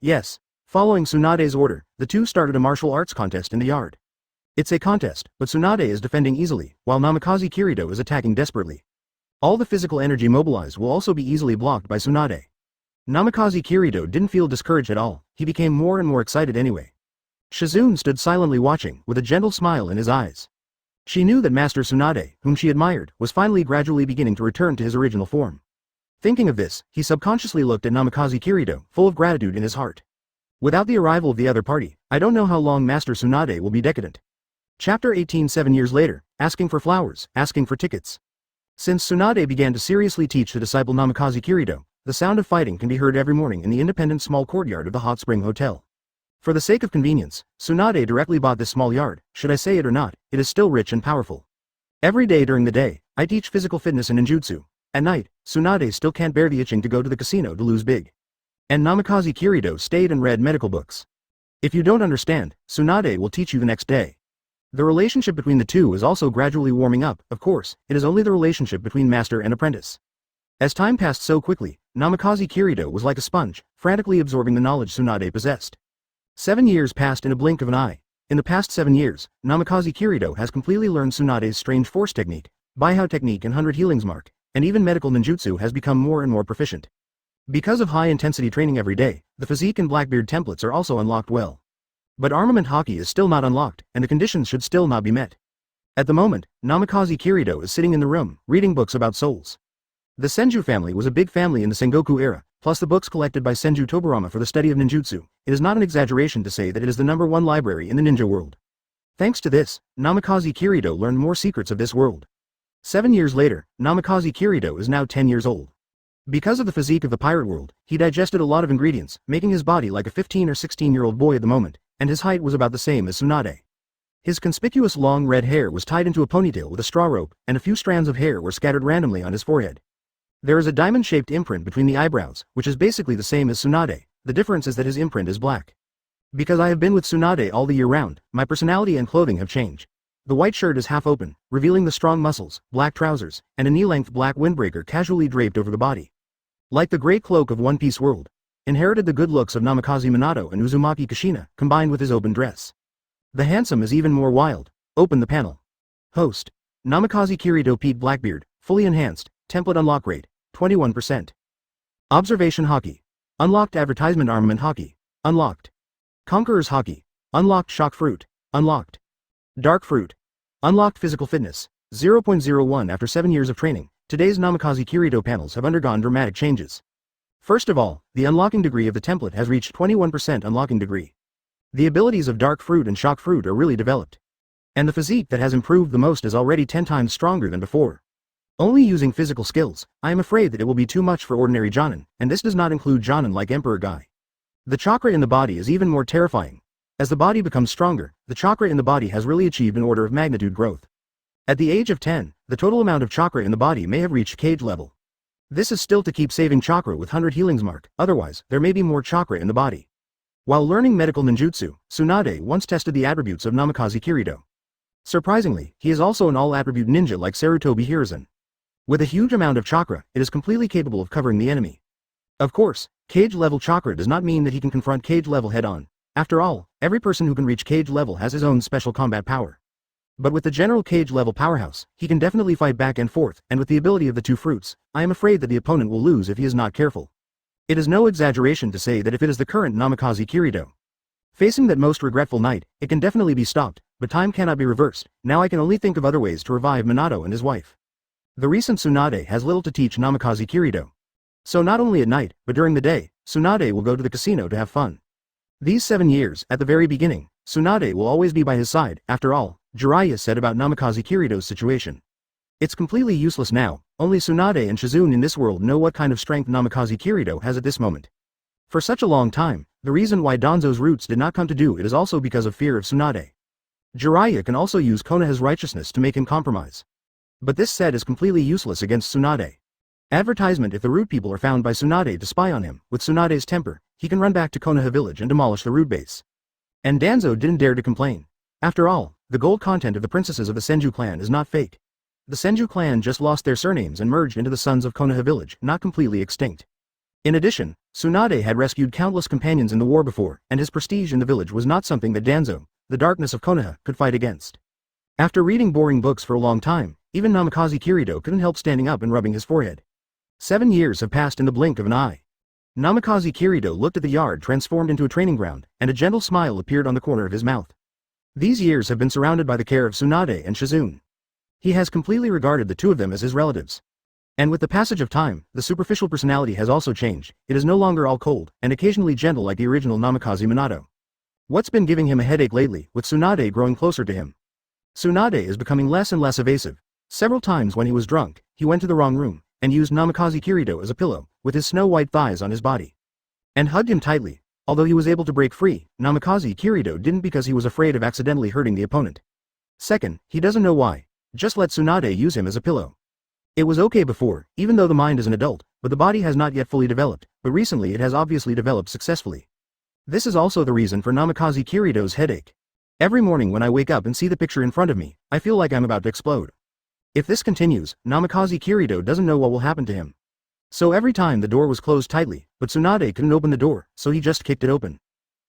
Yes. Following Tsunade's order, the two started a martial arts contest in the yard. It's a contest, but Tsunade is defending easily, while Namikaze Kurito is attacking desperately. All the physical energy mobilized will also be easily blocked by Tsunade. Namikaze Kurito didn't feel discouraged at all, he became more and more excited anyway. Shizune stood silently watching, with a gentle smile in his eyes. She knew that Master Tsunade, whom she admired, was finally gradually beginning to return to his original form. Thinking of this, he subconsciously looked at Namikaze Kurito, full of gratitude in his heart. Without the arrival of the other party, I don't know how long Master Tsunade will be decadent. Chapter 18. 7 years later, asking for flowers, asking for tickets. Since Tsunade began to seriously teach the disciple Namikaze Kurito, the sound of fighting can be heard every morning in the independent small courtyard of the Hot Spring Hotel. For the sake of convenience, Tsunade directly bought this small yard. Should I say it or not, it is still rich and powerful. Every day during the day, I teach physical fitness and ninjutsu. At night, Tsunade still can't bear the itching to go to the casino to lose big. And Namikaze Kurito stayed and read medical books. If you don't understand, Tsunade will teach you the next day. The relationship between the two is also gradually warming up. Of course, it is only the relationship between master and apprentice. As time passed so quickly, Namikaze Kurito was like a sponge, frantically absorbing the knowledge Tsunade possessed. 7 years passed in a blink of an eye. In the past 7 years, Namikaze Kurito has completely learned Tsunade's strange force technique, Baihao technique and 100 healings mark, and even medical ninjutsu has become more and more proficient. Because of high-intensity training every day, the physique and Blackbeard templates are also unlocked well. But armament hockey is still not unlocked, and the conditions should still not be met. At the moment, Namikaze Kurito is sitting in the room, reading books about souls. The Senju family was a big family in the Sengoku era, plus the books collected by Senju Tobirama for the study of ninjutsu. It is not an exaggeration to say that it is the #1 library in the ninja world. Thanks to this, Namikaze Kurito learned more secrets of this world. 7 years later, Namikaze Kurito is now 10 years old. Because of the physique of the pirate world, he digested a lot of ingredients, making his body like a 15 or 16-year-old boy at the moment, and his height was about the same as Tsunade. His conspicuous long red hair was tied into a ponytail with a straw rope, and a few strands of hair were scattered randomly on his forehead. There is a diamond-shaped imprint between the eyebrows, which is basically the same as Tsunade. The difference is that his imprint is black. Because I have been with Tsunade all the year round, my personality and clothing have changed. The white shirt is half open, revealing the strong muscles, black trousers, and a knee-length black windbreaker casually draped over the body. Like the gray cloak of One Piece world, inherited the good looks of Namikaze Minato and Uzumaki Kushina, combined with his open dress. The handsome is even more wild. Open the panel. Host. Namikaze Kurito Pete Blackbeard, fully enhanced, template unlock rate, 21%. Observation hockey. Unlocked advertisement armament hockey. Unlocked. Conqueror's hockey. Unlocked shock fruit. Unlocked. Dark fruit. Unlocked physical fitness. 0.01 After 7 years of training, today's Namikaze Kurito panels have undergone dramatic changes. First of all, the unlocking degree of the template has reached 21% unlocking degree. The abilities of dark fruit and shock fruit are really developed. And the physique that has improved the most is already 10 times stronger than before. Only using physical skills, I am afraid that it will be too much for ordinary Jonin, and this does not include Jonin like Emperor Guy. The chakra in the body is even more terrifying. As the body becomes stronger, the chakra in the body has really achieved an order of magnitude growth. At the age of 10, the total amount of chakra in the body may have reached cage level. This is still to keep saving chakra with 100 healings mark, otherwise, there may be more chakra in the body. While learning medical ninjutsu, Tsunade once tested the attributes of Namikaze Kurito. Surprisingly, he is also an all-attribute ninja like Sarutobi Hiruzen. With a huge amount of chakra, it is completely capable of covering the enemy. Of course, cage-level chakra does not mean that he can confront cage level head-on. After all, every person who can reach cage level has his own special combat power. But with the general cage level powerhouse, he can definitely fight back and forth, and with the ability of the two fruits, I am afraid that the opponent will lose if he is not careful. It is no exaggeration to say that if it is the current Namikaze Kurito facing that most regretful night, it can definitely be stopped, but time cannot be reversed. Now I can only think of other ways to revive Minato and his wife. The recent Tsunade has little to teach Namikaze Kurito. So not only at night, but during the day, Tsunade will go to the casino to have fun. These 7 years, at the very beginning, Tsunade will always be by his side. After all, Jiraiya said about Namikaze Kurito's situation. It's completely useless now, only Tsunade and Shizune in this world know what kind of strength Namikaze Kurito has at this moment. For such a long time, the reason why Danzo's roots did not come to do it is also because of fear of Tsunade. Jiraiya can also use Konoha's righteousness to make him compromise. But this set is completely useless against Tsunade. Advertisement: if the rude people are found by Tsunade to spy on him, with Tsunade's temper, he can run back to Konoha village and demolish the rude base. And Danzo didn't dare to complain. After all, the gold content of the princesses of the Senju clan is not fake. The Senju clan just lost their surnames and merged into the sons of Konoha village, not completely extinct. In addition, Tsunade had rescued countless companions in the war before, and his prestige in the village was not something that Danzo, the darkness of Konoha, could fight against. After reading boring books for a long time, even Namikaze Kirito couldn't help standing up and rubbing his forehead. 7 years have passed in the blink of an eye. Namikaze Kirito looked at the yard transformed into a training ground, and a gentle smile appeared on the corner of his mouth. These years have been surrounded by the care of Tsunade and Shizune. He has completely regarded the two of them as his relatives. And with the passage of time, the superficial personality has also changed. It is no longer all cold, and occasionally gentle like the original Namikaze Minato. What's been giving him a headache lately, with Tsunade growing closer to him? Tsunade is becoming less and less evasive. Several times when he was drunk, he went to the wrong room, and used Namikaze Kirito as a pillow, with his snow-white thighs on his body. And hugged him tightly. Although he was able to break free, Namikaze Kirito didn't because he was afraid of accidentally hurting the opponent. Second, he doesn't know why. Just let Tsunade use him as a pillow. It was okay before, even though the mind is an adult, but the body has not yet fully developed, but recently it has obviously developed successfully. This is also the reason for Namikaze Kirito's headache. Every morning when I wake up and see the picture in front of me, I feel like I'm about to explode. If this continues, Namikaze Kirito doesn't know what will happen to him. So every time the door was closed tightly, but Tsunade couldn't open the door, so he just kicked it open.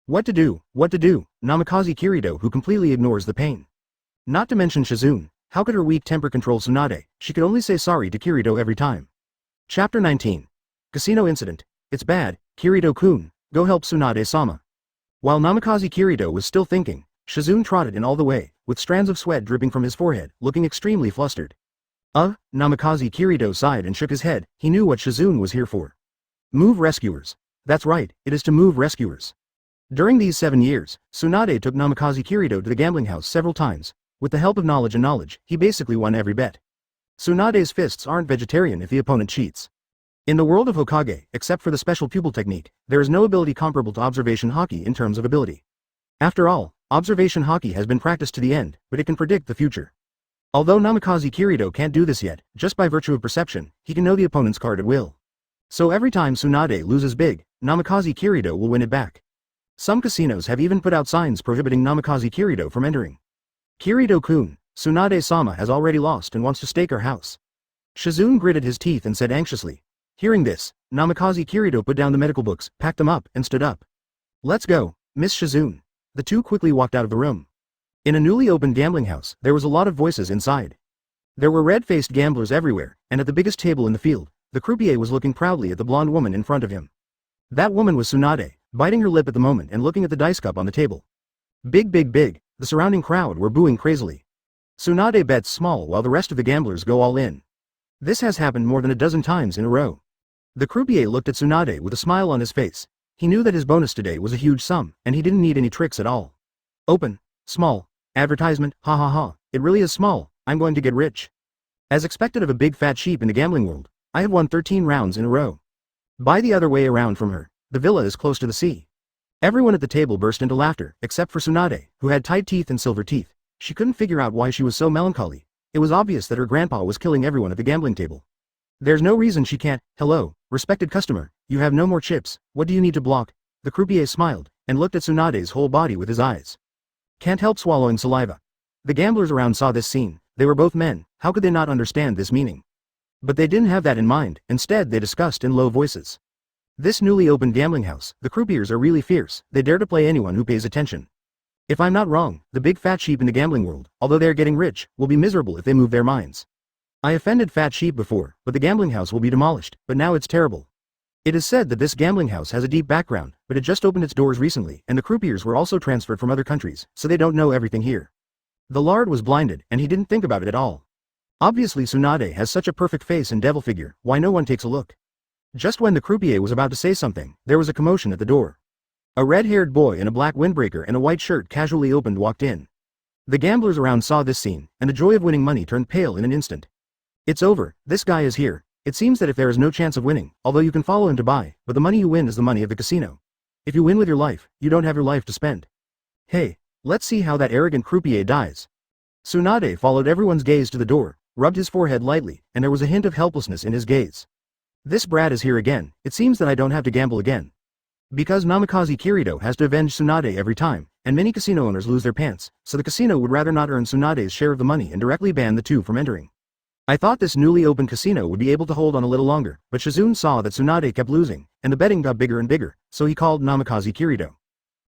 What to do, Namikaze Kirito who completely ignores the pain. Not to mention Shizune, how could her weak temper control Tsunade? She could only say sorry to Kirito every time. Chapter 19. Casino Incident. It's bad, Kirito-kun, go help Tsunade-sama. While Namikaze Kirito was still thinking, Shizune trotted in all the way, with strands of sweat dripping from his forehead, looking extremely flustered. Namikaze Kirito sighed and shook his head. He knew what Shizune was here for. Move rescuers. That's right, it is to move rescuers. During these 7 years, Tsunade took Namikaze Kirito to the gambling house several times. With the help of knowledge, he basically won every bet. Tsunade's fists aren't vegetarian if the opponent cheats. In the world of Hokage, except for the special pupil technique, there is no ability comparable to observation haki in terms of ability. After all, observation haki has been practiced to the end, but it can predict the future. Although Namikaze Kirito can't do this yet, just by virtue of perception, he can know the opponent's card at will. So every time Tsunade loses big, Namikaze Kirito will win it back. Some casinos have even put out signs prohibiting Namikaze Kirito from entering. Kirito-kun, Tsunade-sama has already lost and wants to stake our house. Shizune gritted his teeth and said anxiously. Hearing this, Namikaze Kirito put down the medical books, packed them up, and stood up. Let's go, Miss Shizune. The two quickly walked out of the room. In a newly opened gambling house, there was a lot of voices inside. There were red-faced gamblers everywhere, and at the biggest table in the field, the croupier was looking proudly at the blonde woman in front of him. That woman was Tsunade, biting her lip at the moment and looking at the dice cup on the table. Big. The surrounding crowd were booing crazily. Tsunade bets small while the rest of the gamblers go all in. This has happened more than a dozen times in a row. The croupier looked at Tsunade with a smile on his face. He knew that his bonus today was a huge sum, and he didn't need any tricks at all. Open. Small. Advertisement. Ha ha ha. It really is small. I'm going to get rich. As expected of a big fat sheep in the gambling world, I have won 13 rounds in a row. Buy the other way around from her. The villa is close to the sea. Everyone at the table burst into laughter, except for Tsunade, who had tight teeth and silver teeth. She couldn't figure out why she was so melancholy. It was obvious that her grandpa was killing everyone at the gambling table. There's no reason she can't. Hello, respected customer, you have no more chips, what do you need to block? The croupier smiled, and looked at Tsunade's whole body with his eyes. Can't help swallowing saliva. The gamblers around saw this scene. They were both men, how could they not understand this meaning? But they didn't have that in mind, instead they discussed in low voices. This newly opened gambling house, the croupiers are really fierce, they dare to play anyone who pays attention. If I'm not wrong, the big fat sheep in the gambling world, although they are getting rich, will be miserable if they move their minds. I offended fat sheep before, but the gambling house will be demolished, but now it's terrible. It is said that this gambling house has a deep background, but it just opened its doors recently, and the croupiers were also transferred from other countries, so they don't know everything here. The lord was blinded, and he didn't think about it at all. Obviously Tsunade has such a perfect face and devil figure, why no one takes a look? Just when the croupier was about to say something, there was a commotion at the door. A red-haired boy in a black windbreaker and a white shirt casually walked in. The gamblers around saw this scene, and the joy of winning money turned pale in an instant. It's over, this guy is here. It seems that if there is no chance of winning, although you can follow him to buy, but the money you win is the money of the casino. If you win with your life, you don't have your life to spend. Hey, let's see how that arrogant croupier dies. Tsunade followed everyone's gaze to the door, rubbed his forehead lightly, and there was a hint of helplessness in his gaze. This brat is here again. It seems that I don't have to gamble again. Because Namikaze Kurito has to avenge Tsunade every time, and many casino owners lose their pants, so the casino would rather not earn Tsunade's share of the money and directly ban the two from entering. I thought this newly opened casino would be able to hold on a little longer, but Shizune saw that Tsunade kept losing, and the betting got bigger and bigger, so he called Namikaze Kurito.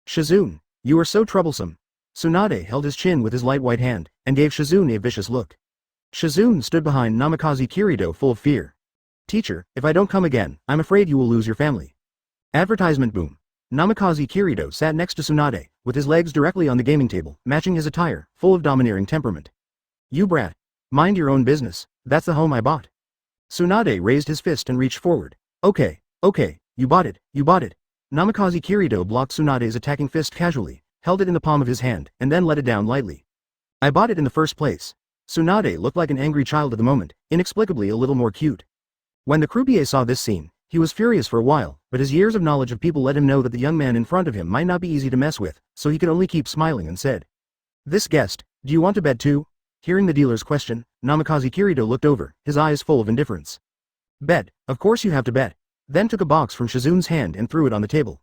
Shizune, you are so troublesome. Tsunade held his chin with his light white hand, and gave Shizune a vicious look. Shizune stood behind Namikaze Kurito full of fear. Teacher, if I don't come again, I'm afraid you will lose your family. Advertisement boom. Namikaze Kurito sat next to Tsunade, with his legs directly on the gaming table, matching his attire, full of domineering temperament. You brat. Mind your own business, that's the home I bought. Tsunade raised his fist and reached forward. Okay, you bought it, you bought it. Namikaze Kurito blocked Tsunade's attacking fist casually, held it in the palm of his hand, and then let it down lightly. I bought it in the first place. Tsunade looked like an angry child at the moment, inexplicably a little more cute. When the croupier saw this scene, he was furious for a while, but his years of knowledge of people let him know that the young man in front of him might not be easy to mess with, so he could only keep smiling and said, "This guest, do you want to bet too?" Hearing the dealer's question, Namikaze Kurito looked over, his eyes full of indifference. Bet, of course you have to bet. Then took a box from Shizune's hand and threw it on the table.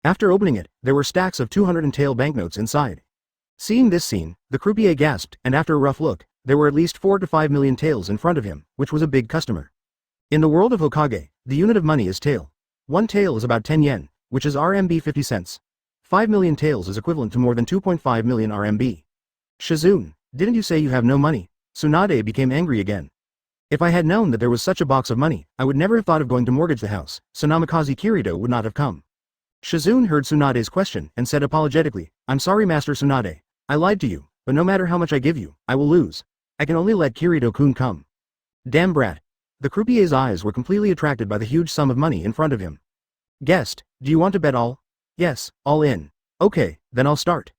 After opening it, there were stacks of 200 and tael banknotes inside. Seeing this scene, the croupier gasped, and after a rough look, there were at least 4 to 5 million taels in front of him, which was a big customer. In the world of Hokage, the unit of money is tael. 1 tael is about 10 yen, which is RMB 50 cents. 5 million taels is equivalent to more than 2.5 million RMB. Shizune, didn't you say you have no money? Tsunade became angry again. If I had known that there was such a box of money, I would never have thought of going to mortgage the house, so Namikaze Kurito would not have come. Shizune heard Tsunade's question and said apologetically, I'm sorry Master Tsunade, I lied to you, but no matter how much I give you, I will lose. I can only let Kurito-kun come. Damn brat. The croupier's eyes were completely attracted by the huge sum of money in front of him. Guest, do you want to bet all? Yes, all in. Okay, then I'll start.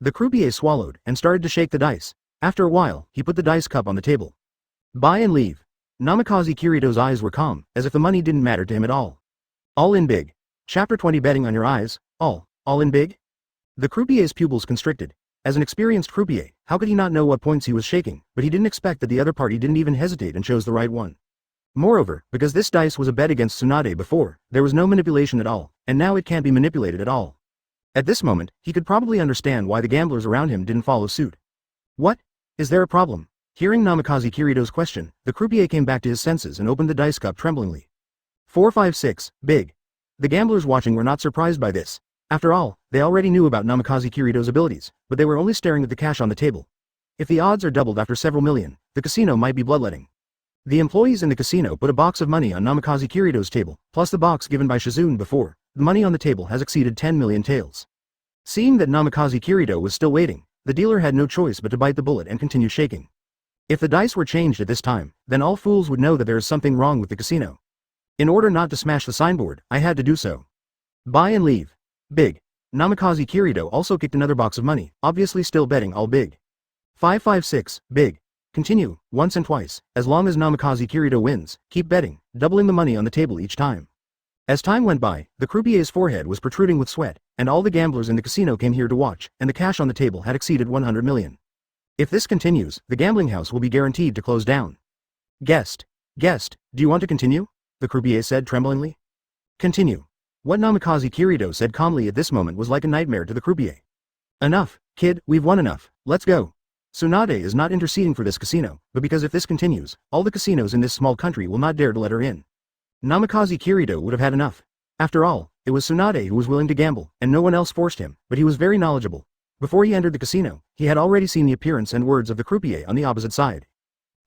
The croupier swallowed and started to shake the dice. After a while, he put the dice cup on the table. Buy and leave. Namikaze Kurito's eyes were calm, as if the money didn't matter to him at all. All in big. Chapter 20 Betting on your eyes, all in big? The croupier's pupils constricted. As an experienced croupier, how could he not know what points he was shaking, but he didn't expect that the other party didn't even hesitate and chose the right one. Moreover, because this dice was a bet against Tsunade before, there was no manipulation at all, and now it can't be manipulated at all. At this moment, he could probably understand why the gamblers around him didn't follow suit. What? Is there a problem? Hearing Namikaze Kurito's question, the croupier came back to his senses and opened the dice cup tremblingly. 4, 5, 6, big. The gamblers watching were not surprised by this. After all, they already knew about Namikaze Kurito's abilities, but they were only staring at the cash on the table. If the odds are doubled after several million, the casino might be bloodletting. The employees in the casino put a box of money on Namikaze Kurito's table, plus the box given by Shizune before. The money on the table has exceeded 10 million taels. Seeing that Namikaze Kurito was still waiting, the dealer had no choice but to bite the bullet and continue shaking. If the dice were changed at this time, then all fools would know that there is something wrong with the casino. In order not to smash the signboard, I had to do so. Buy and leave. Big. Namikaze Kurito also kicked another box of money, obviously still betting all big. 5, 5, 6, big. Continue, once and twice, as long as Namikaze Kurito wins, keep betting, doubling the money on the table each time. As time went by, the croupier's forehead was protruding with sweat, and all the gamblers in the casino came here to watch, and the cash on the table had exceeded 100 million. If this continues, the gambling house will be guaranteed to close down. Guest, do you want to continue? The croupier said tremblingly. Continue. What Namikaze Kurito said calmly at this moment was like a nightmare to the croupier. Enough, kid, we've won enough, let's go. Tsunade is not interceding for this casino, but because if this continues, all the casinos in this small country will not dare to let her in. Namikaze Kurito would have had enough. After all, it was Tsunade who was willing to gamble, and no one else forced him, but he was very knowledgeable. Before he entered the casino, he had already seen the appearance and words of the croupier on the opposite side.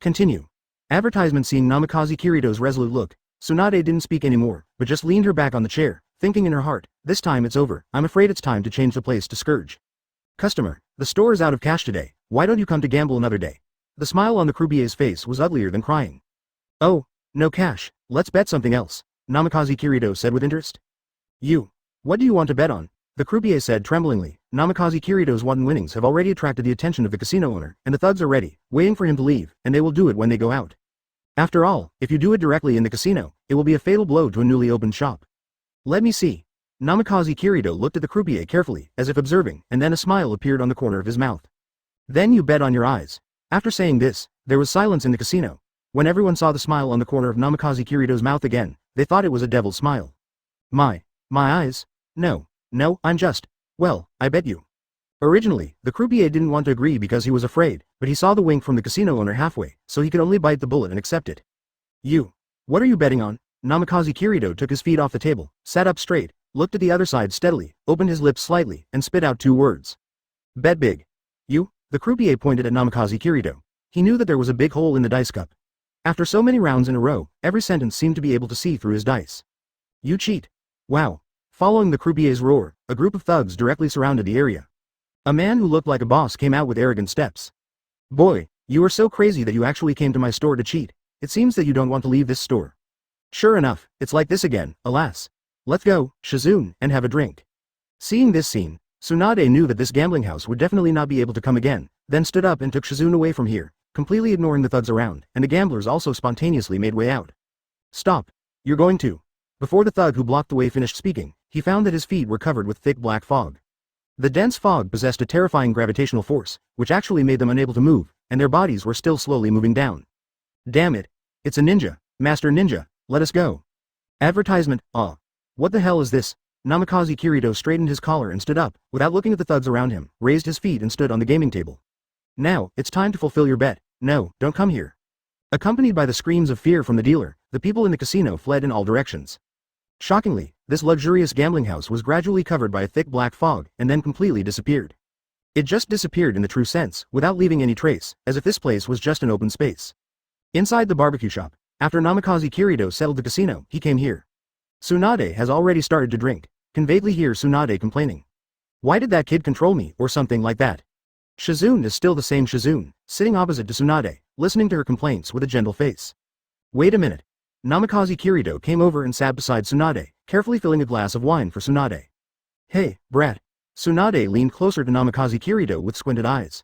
Continue. Advertisement. Seeing Namikaze Kurito's resolute look, Tsunade didn't speak anymore, but just leaned her back on the chair, thinking in her heart, this time it's over, I'm afraid it's time to change the place to Scourge. Customer, the store is out of cash today, why don't you come to gamble another day? The smile on the croupier's face was uglier than crying. Oh, no cash, let's bet something else, Namikaze Kurito said with interest. What do you want to bet on? The croupier said tremblingly. Namikaze Kurito's wanton winnings have already attracted the attention of the casino owner, and the thugs are ready, waiting for him to leave, and they will do it when they go out. After all, if you do it directly in the casino, it will be a fatal blow to a newly opened shop. Let me see. Namikaze Kurito looked at the croupier carefully, as if observing, and then a smile appeared on the corner of his mouth. Then you bet on your eyes. After saying this, There was silence in the casino. When everyone saw the smile on the corner of Namikaze Kirito's mouth again, they thought it was a devil's smile. My eyes? No, I'm just, well, I bet you. Originally, the croupier didn't want to agree because he was afraid, but he saw the wink from the casino owner halfway, so he could only bite the bullet and accept it. You. What are you betting on? Namikaze Kirito took his feet off the table, sat up straight, looked at the other side steadily, opened his lips slightly, and spit out 2 words. Bet big. You? The croupier pointed at Namikaze Kirito. He knew that there was a big hole in the dice cup. After so many rounds in a row, every sentence seemed to be able to see through his dice. You cheat. Wow. Following the croupier's roar, a group of thugs directly surrounded the area. A man who looked like a boss came out with arrogant steps. Boy, you are so crazy that you actually came to my store to cheat. It seems that you don't want to leave this store. Sure enough, it's like this again, alas. Let's go, Shizune, and have a drink. Seeing this scene, Tsunade knew that this gambling house would definitely not be able to come again, then stood up and took Shizune away from here, completely ignoring the thugs around, and the gamblers also spontaneously made way out. Stop. You're going to. Before the thug who blocked the way finished speaking, he found that his feet were covered with thick black fog. The dense fog possessed a terrifying gravitational force, which actually made them unable to move, and their bodies were still slowly moving down. Damn it. It's a ninja. Master Ninja, let us go. Advertisement, What the hell is this? Namikaze Kirito straightened his collar and stood up, without looking at the thugs around him, raised his feet and stood on the gaming table. Now, it's time to fulfill your bet. No, don't come here. Accompanied by the screams of fear from the dealer, the people in the casino fled in all directions. Shockingly, this luxurious gambling house was gradually covered by a thick black fog, and then completely disappeared. It just disappeared in the true sense, without leaving any trace, as if this place was just an open space. Inside the barbecue shop, after Namikaze Kirito settled the casino, he came here. Tsunade has already started to drink, can vaguely hear Tsunade complaining. Why did that kid control me, or something like that? Shizune is still the same Shizune, sitting opposite to Tsunade, listening to her complaints with a gentle face. Wait a minute. Namikaze Kirito came over and sat beside Tsunade, carefully filling a glass of wine for Tsunade. Hey, brat. Tsunade leaned closer to Namikaze Kirito with squinted eyes.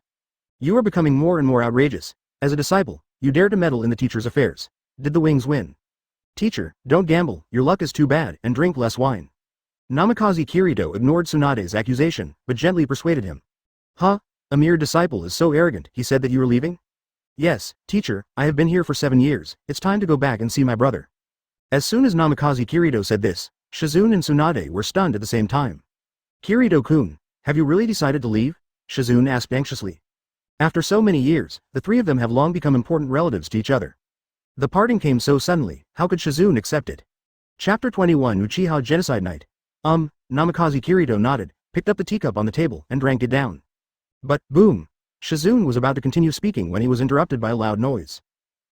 You are becoming more and more outrageous. As a disciple, you dare to meddle in the teacher's affairs. Did the wings win? Teacher, don't gamble, your luck is too bad, and drink less wine. Namikaze Kirito ignored Tsunade's accusation, but gently persuaded him. Huh? A mere disciple is so arrogant, he said that you were leaving? Yes, teacher, I have been here for 7 years, it's time to go back and see my brother. As soon as Namikaze Kirito said this, Shizune and Tsunade were stunned at the same time. Kirito-kun, have you really decided to leave? Shizune asked anxiously. After so many years, the 3 of them have long become important relatives to each other. The parting came so suddenly, how could Shizune accept it? Chapter 21 Uchiha Genocide Night. Namikaze Kirito nodded, picked up the teacup on the table, and drank it down. But, boom! Shizune was about to continue speaking when he was interrupted by a loud noise.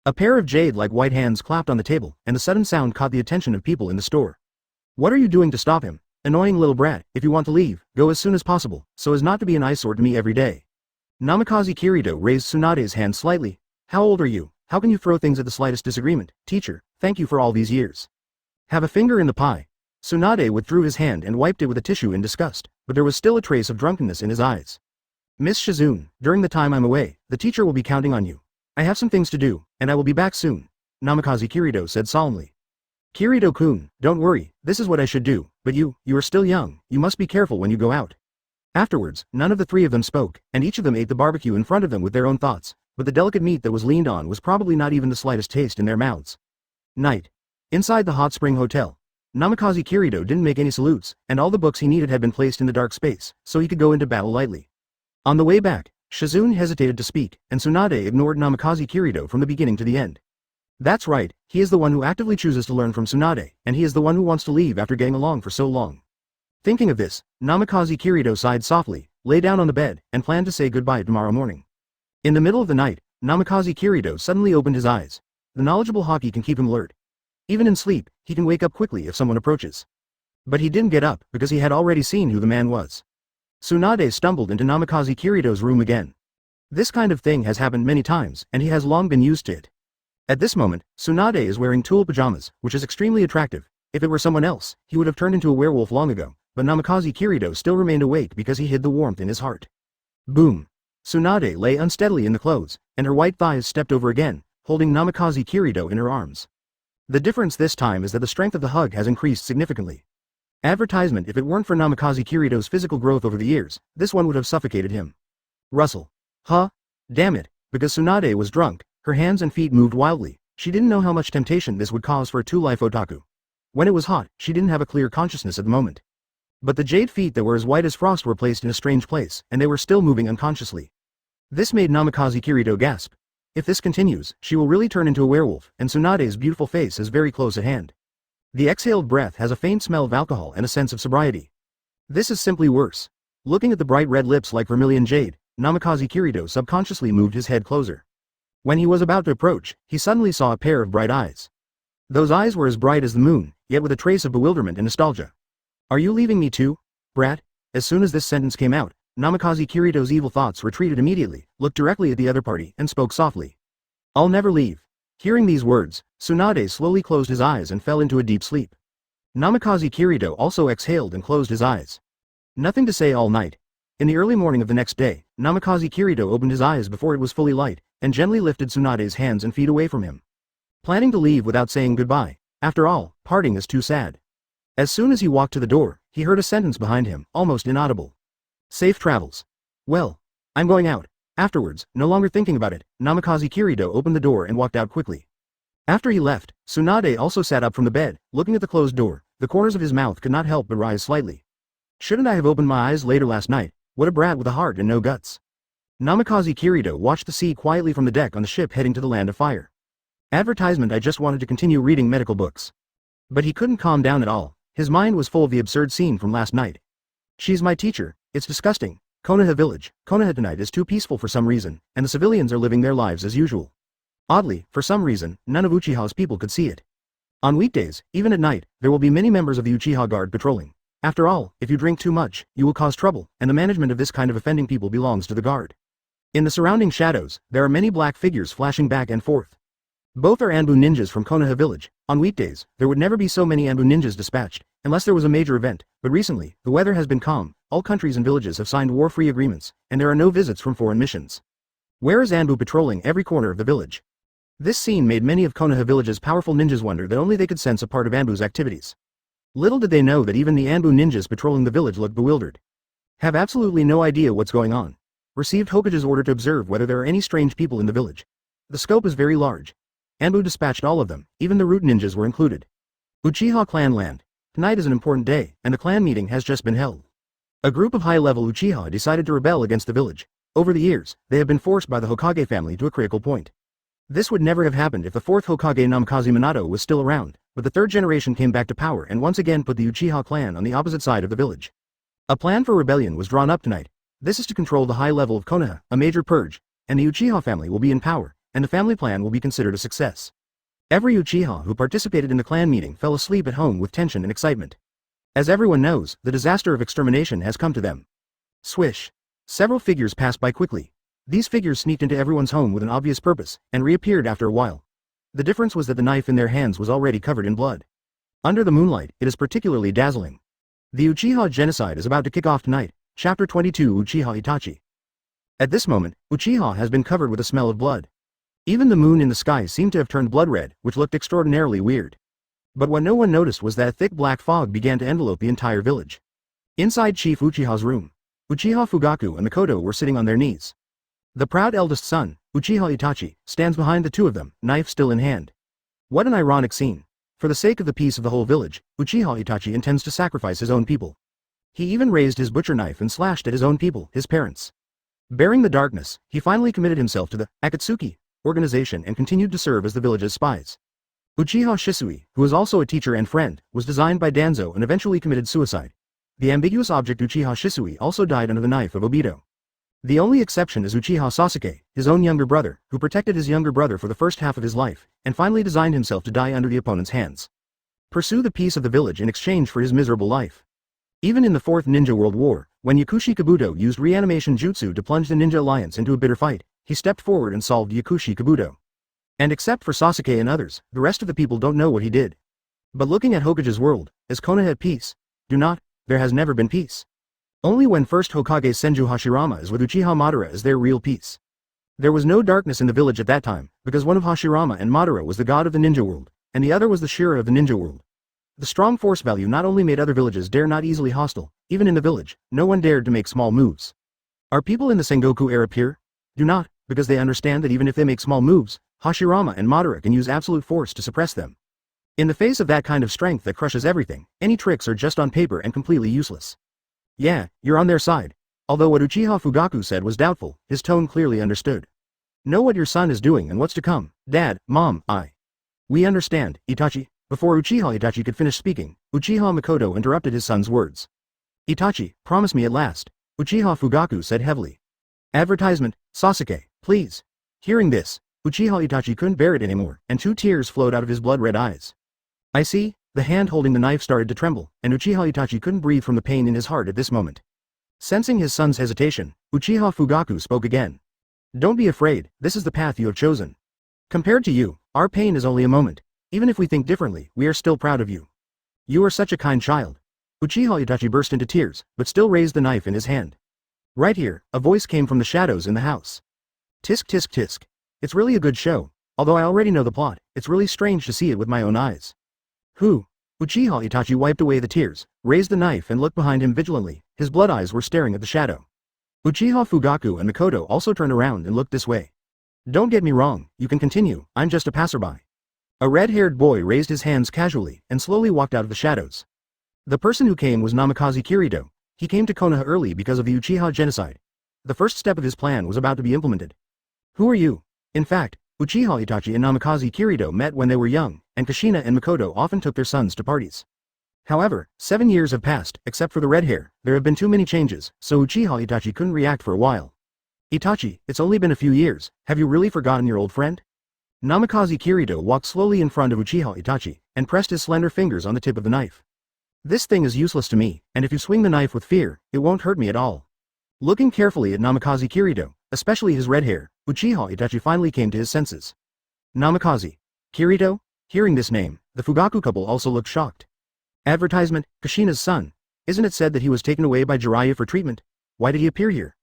A pair of jade-like white hands clapped on the table, and the sudden sound caught the attention of people in the store. What are you doing to stop him? Annoying little brat, if you want to leave, go as soon as possible, so as not to be an eyesore to me every day. Namikaze Kirito raised Tsunade's hand slightly. How old are you? How can you throw things at the slightest disagreement? Teacher, thank you for all these years. Have a finger in the pie. Tsunade withdrew his hand and wiped it with a tissue in disgust, but there was still a trace of drunkenness in his eyes. Miss Shizune, during the time I'm away, the teacher will be counting on you. I have some things to do, and I will be back soon, Namikaze Kirito said solemnly. Kirito-kun, don't worry, this is what I should do, but you are still young, you must be careful when you go out. Afterwards, none of the 3 of them spoke, and each of them ate the barbecue in front of them with their own thoughts, but the delicate meat that was leaned on was probably not even the slightest taste in their mouths. Night. Inside the Hot Spring Hotel. Namikaze Kirito didn't make any salutes, and all the books he needed had been placed in the dark space, so he could go into battle lightly. On the way back, Shizune hesitated to speak, and Tsunade ignored Namikaze Kirito from the beginning to the end. That's right, he is the one who actively chooses to learn from Tsunade, and he is the one who wants to leave after getting along for so long. Thinking of this, Namikaze Kirito sighed softly, lay down on the bed, and planned to say goodbye tomorrow morning. In the middle of the night, Namikaze Kirito suddenly opened his eyes. The knowledgeable Hokage can keep him alert. Even in sleep, he can wake up quickly if someone approaches. But he didn't get up, because he had already seen who the man was. Tsunade stumbled into Namikaze Kirito's room again. This kind of thing has happened many times, and he has long been used to it. At this moment, Tsunade is wearing tulle pajamas, which is extremely attractive. If it were someone else, he would have turned into a werewolf long ago, but Namikaze Kirito still remained awake because he hid the warmth in his heart. Boom! Tsunade lay unsteadily in the clothes, and her white thighs stepped over again, holding Namikaze Kirito in her arms. The difference this time is that the strength of the hug has increased significantly. Advertisement: if it weren't for Namikaze Kirito's physical growth over the years, this one would have suffocated him. Russell. Huh? Damn it, because Tsunade was drunk, Her hands and feet moved wildly. She didn't know how much temptation this would cause for a two-life otaku. When it was hot, she didn't have a clear consciousness at the moment. But the jade feet that were as white as frost were placed in a strange place, and they were still moving unconsciously. This made Namikaze Kirito gasp. If this continues, she will really turn into a werewolf, and Tsunade's beautiful face is very close at hand. The exhaled breath has a faint smell of alcohol and a sense of sobriety. This is simply worse. Looking at the bright red lips like vermilion jade, Namikaze Kirito subconsciously moved his head closer. When he was about to approach, he suddenly saw a pair of bright eyes. Those eyes were as bright as the moon, yet with a trace of bewilderment and nostalgia. "Are you leaving me too, brat?" As soon as this sentence came out, Namikaze Kirito's evil thoughts retreated immediately, looked directly at the other party, and spoke softly. "I'll never leave." Hearing these words, Tsunade slowly closed his eyes and fell into a deep sleep. Namikaze Kirito also exhaled and closed his eyes. Nothing to say all night. In the early morning of the next day, Namikaze Kirito opened his eyes before it was fully light, and gently lifted Tsunade's hands and feet away from him. Planning to leave without saying goodbye. After all, parting is too sad. As soon as he walked to the door, he heard a sentence behind him, almost inaudible. "Safe travels." "Well, I'm going out." Afterwards, no longer thinking about it, Namikaze Kirito opened the door and walked out quickly. After he left, Tsunade also sat up from the bed, looking at the closed door. The corners of his mouth could not help but rise slightly. "Shouldn't I have opened my eyes later last night? What a brat with a heart and no guts." Namikaze Kirito watched the sea quietly from the deck on the ship heading to the land of fire. Advertisement. I just wanted to continue reading medical books. But he couldn't calm down at all. His mind was full of the absurd scene from last night. "She's my teacher. It's disgusting. Konoha village. Konoha tonight is too peaceful for some reason, and the civilians are living their lives as usual. Oddly, for some reason, none of Uchiha's people could see it. On weekdays, even at night, there will be many members of the Uchiha guard patrolling. After all, if you drink too much, you will cause trouble, and the management of this kind of offending people belongs to the guard." In the surrounding shadows, there are many black figures flashing back and forth. Both are Anbu ninjas from Konoha village. On weekdays, there would never be so many Anbu ninjas dispatched, unless there was a major event, but recently, the weather has been calm, all countries and villages have signed war-free agreements, and there are no visits from foreign missions. Where is Anbu patrolling every corner of the village? This scene made many of Konoha village's powerful ninjas wonder that only they could sense a part of Anbu's activities. Little did they know that even the Anbu ninjas patrolling the village looked bewildered. Have absolutely no idea what's going on. Received Hokage's order to observe whether there are any strange people in the village. The scope is very large. Anbu dispatched all of them, even the root ninjas were included. Uchiha clan land. Tonight is an important day, and the clan meeting has just been held. A group of high-level Uchiha decided to rebel against the village. Over the years, they have been forced by the Hokage family to a critical point. This would never have happened if the fourth Hokage Namikaze Minato was still around, but the third generation came back to power and once again put the Uchiha clan on the opposite side of the village. A plan for rebellion was drawn up tonight. This is to control the high level of Konoha, a major purge, and the Uchiha family will be in power, and the family plan will be considered a success. Every Uchiha who participated in the clan meeting fell asleep at home with tension and excitement. As everyone knows, the disaster of extermination has come to them. Swish. Several figures passed by quickly. These figures sneaked into everyone's home with an obvious purpose, and reappeared after a while. The difference was that the knife in their hands was already covered in blood. Under the moonlight, it is particularly dazzling. The Uchiha genocide is about to kick off tonight. Chapter 22 Uchiha Itachi. At this moment, Uchiha has been covered with a smell of blood. Even the moon in the sky seemed to have turned blood red, which looked extraordinarily weird. But what no one noticed was that a thick black fog began to envelope the entire village. Inside Chief Uchiha's room, Uchiha Fugaku and Mikoto were sitting on their knees. The proud eldest son, Uchiha Itachi, stands behind the two of them, knife still in hand. What an ironic scene. For the sake of the peace of the whole village, Uchiha Itachi intends to sacrifice his own people. He even raised his butcher knife and slashed at his own people, his parents. Bearing the darkness, he finally committed himself to the Akatsuki organization and continued to serve as the village's spies. Uchiha Shisui, who is also a teacher and friend, was designed by Danzo and eventually committed suicide. The ambiguous object Uchiha Shisui also died under the knife of Obito. The only exception is Uchiha Sasuke, his own younger brother, who protected his younger brother for the first half of his life, and finally designed himself to die under the opponent's hands. Pursue the peace of the village in exchange for his miserable life. Even in the Fourth Ninja World War, when Yakushi Kabuto used reanimation jutsu to plunge the Ninja Alliance into a bitter fight, he stepped forward and solved Yakushi Kabuto. And except for Sasuke and others, the rest of the people don't know what he did. But looking at Hokage's world, is Konoha at peace? There has never been peace. Only when first Hokage Senju Hashirama is with Uchiha Madara is there real peace. There was no darkness in the village at that time, because one of Hashirama and Madara was the god of the ninja world, and the other was the Shira of the ninja world. The strong force value not only made other villages dare not easily hostile, even in the village, no one dared to make small moves. Are people in the Sengoku era pure? Because they understand that even if they make small moves, Hashirama and Madara can use absolute force to suppress them. In the face of that kind of strength that crushes everything, any tricks are just on paper and completely useless. Yeah, you're on their side. Although what Uchiha Fugaku said was doubtful, his tone clearly understood. Know what your son is doing and what's to come. Dad, Mom, We understand, Itachi. Before Uchiha Itachi could finish speaking, Uchiha Mikoto interrupted his son's words. Itachi, promise me at last, Uchiha Fugaku said heavily. Advertisement, Sasuke, please. Hearing this, Uchiha Itachi couldn't bear it anymore, and 2 tears flowed out of his blood-red eyes. I see, the hand holding the knife started to tremble, and Uchiha Itachi couldn't breathe from the pain in his heart at this moment. Sensing his son's hesitation, Uchiha Fugaku spoke again. Don't be afraid, this is the path you have chosen. Compared to you, our pain is only a moment. Even if we think differently, we are still proud of you. You are such a kind child. Uchiha Itachi burst into tears, but still raised the knife in his hand. Right here, a voice came from the shadows in the house. Tisk tisk tisk. It's really a good show. Although I already know the plot, it's really strange to see it with my own eyes. Who? Uchiha Itachi wiped away the tears, raised the knife and looked behind him vigilantly. His blood eyes were staring at the shadow. Uchiha Fugaku and Mikoto also turned around and looked this way. Don't get me wrong, you can continue, I'm just a passerby. A red-haired boy raised his hands casually and slowly walked out of the shadows. The person who came was Namikaze Kurito. He came to Konoha early because of the Uchiha genocide. The first step of his plan was about to be implemented. Who are you? In fact, Uchiha Itachi and Namikaze Kurito met when they were young, and Kushina and Mikoto often took their sons to parties. However, 7 years have passed, except for the red hair, there have been too many changes, so Uchiha Itachi couldn't react for a while. Itachi, it's only been a few years, have you really forgotten your old friend? Namikaze Kurito walked slowly in front of Uchiha Itachi, and pressed his slender fingers on the tip of the knife. This thing is useless to me, and if you swing the knife with fear, it won't hurt me at all. Looking carefully at Namikaze Kurito, especially his red hair, Uchiha Itachi finally came to his senses. Namikaze Kurito? Hearing this name, the Fugaku couple also looked shocked. Advertisement, Kushina's son. Isn't it said that he was taken away by Jiraiya for treatment? Why did he appear here?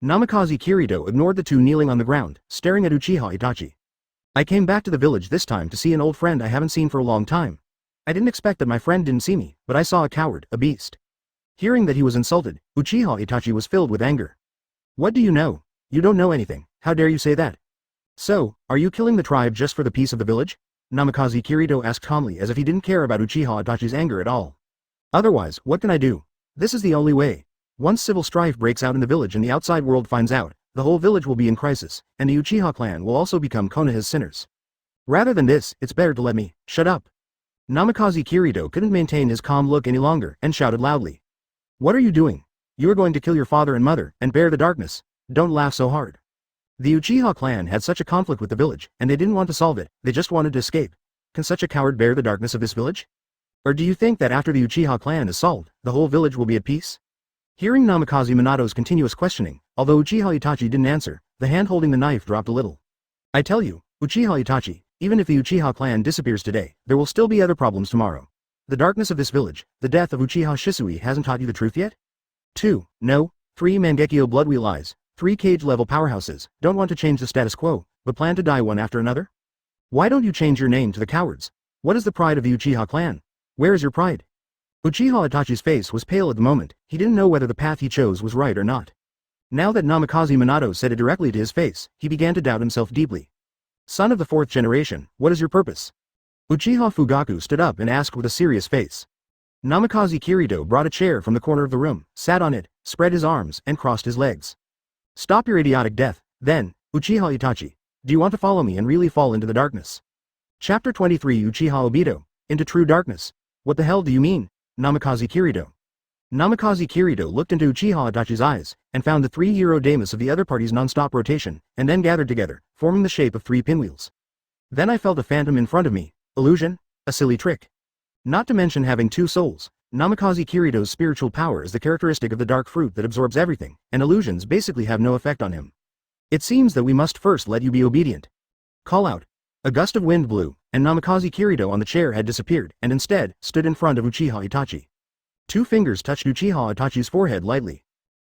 Namikaze Kurito ignored the two kneeling on the ground, staring at Uchiha Itachi. I came back to the village this time to see an old friend I haven't seen for a long time. I didn't expect that my friend didn't see me, but I saw a coward, a beast. Hearing that he was insulted, Uchiha Itachi was filled with anger. What do you know? You don't know anything, how dare you say that? So, are you killing the tribe just for the peace of the village? Namikaze Kurito asked calmly as if he didn't care about Uchiha Itachi's anger at all. Otherwise, what can I do? This is the only way. Once civil strife breaks out in the village and the outside world finds out, the whole village will be in crisis, and the Uchiha clan will also become Konoha's sinners. Rather than this, it's better to let me, shut up. Namikaze Kurito couldn't maintain his calm look any longer and shouted loudly. What are you doing? You are going to kill your father and mother, and bear the darkness. Don't laugh so hard. The Uchiha clan had such a conflict with the village, and they didn't want to solve it, they just wanted to escape. Can such a coward bear the darkness of this village? Or do you think that after the Uchiha clan is solved, the whole village will be at peace? Hearing Namikaze Minato's continuous questioning, although Uchiha Itachi didn't answer, the hand holding the knife dropped a little. I tell you, Uchiha Itachi, even if the Uchiha clan disappears today, there will still be other problems tomorrow. The darkness of this village, the death of Uchiha Shisui hasn't taught you the truth yet? 2. No. 3 Mangekyo Bloodwheel Eyes, 3 cage-level powerhouses, don't want to change the status quo, but plan to die one after another? Why don't you change your name to the cowards? What is the pride of the Uchiha clan? Where is your pride? Uchiha Itachi's face was pale at the moment, he didn't know whether the path he chose was right or not. Now that Namikaze Minato said it directly to his face, he began to doubt himself deeply. Son of the 4th generation, what is your purpose? Uchiha Fugaku stood up and asked with a serious face. Namikaze Kurito brought a chair from the corner of the room, sat on it, spread his arms, and crossed his legs. Stop your idiotic death, then, Uchiha Itachi. Do you want to follow me and really fall into the darkness? Chapter 23 Uchiha Obito, into true darkness. What the hell do you mean? Namikaze Kurito. Namikaze Kurito looked into Uchiha Itachi's eyes, and found the 3 Damas of the other party's non-stop rotation, and then gathered together, forming the shape of 3 pinwheels. Then I felt a phantom in front of me. Illusion? A silly trick. Not to mention having 2 souls. Namikaze Kurito's spiritual power is the characteristic of the dark fruit that absorbs everything, and illusions basically have no effect on him. It seems that we must first let you be obedient. Call out. A gust of wind blew, and Namikaze Kurito on the chair had disappeared, and instead, stood in front of Uchiha Itachi. 2 fingers touched Uchiha Itachi's forehead lightly.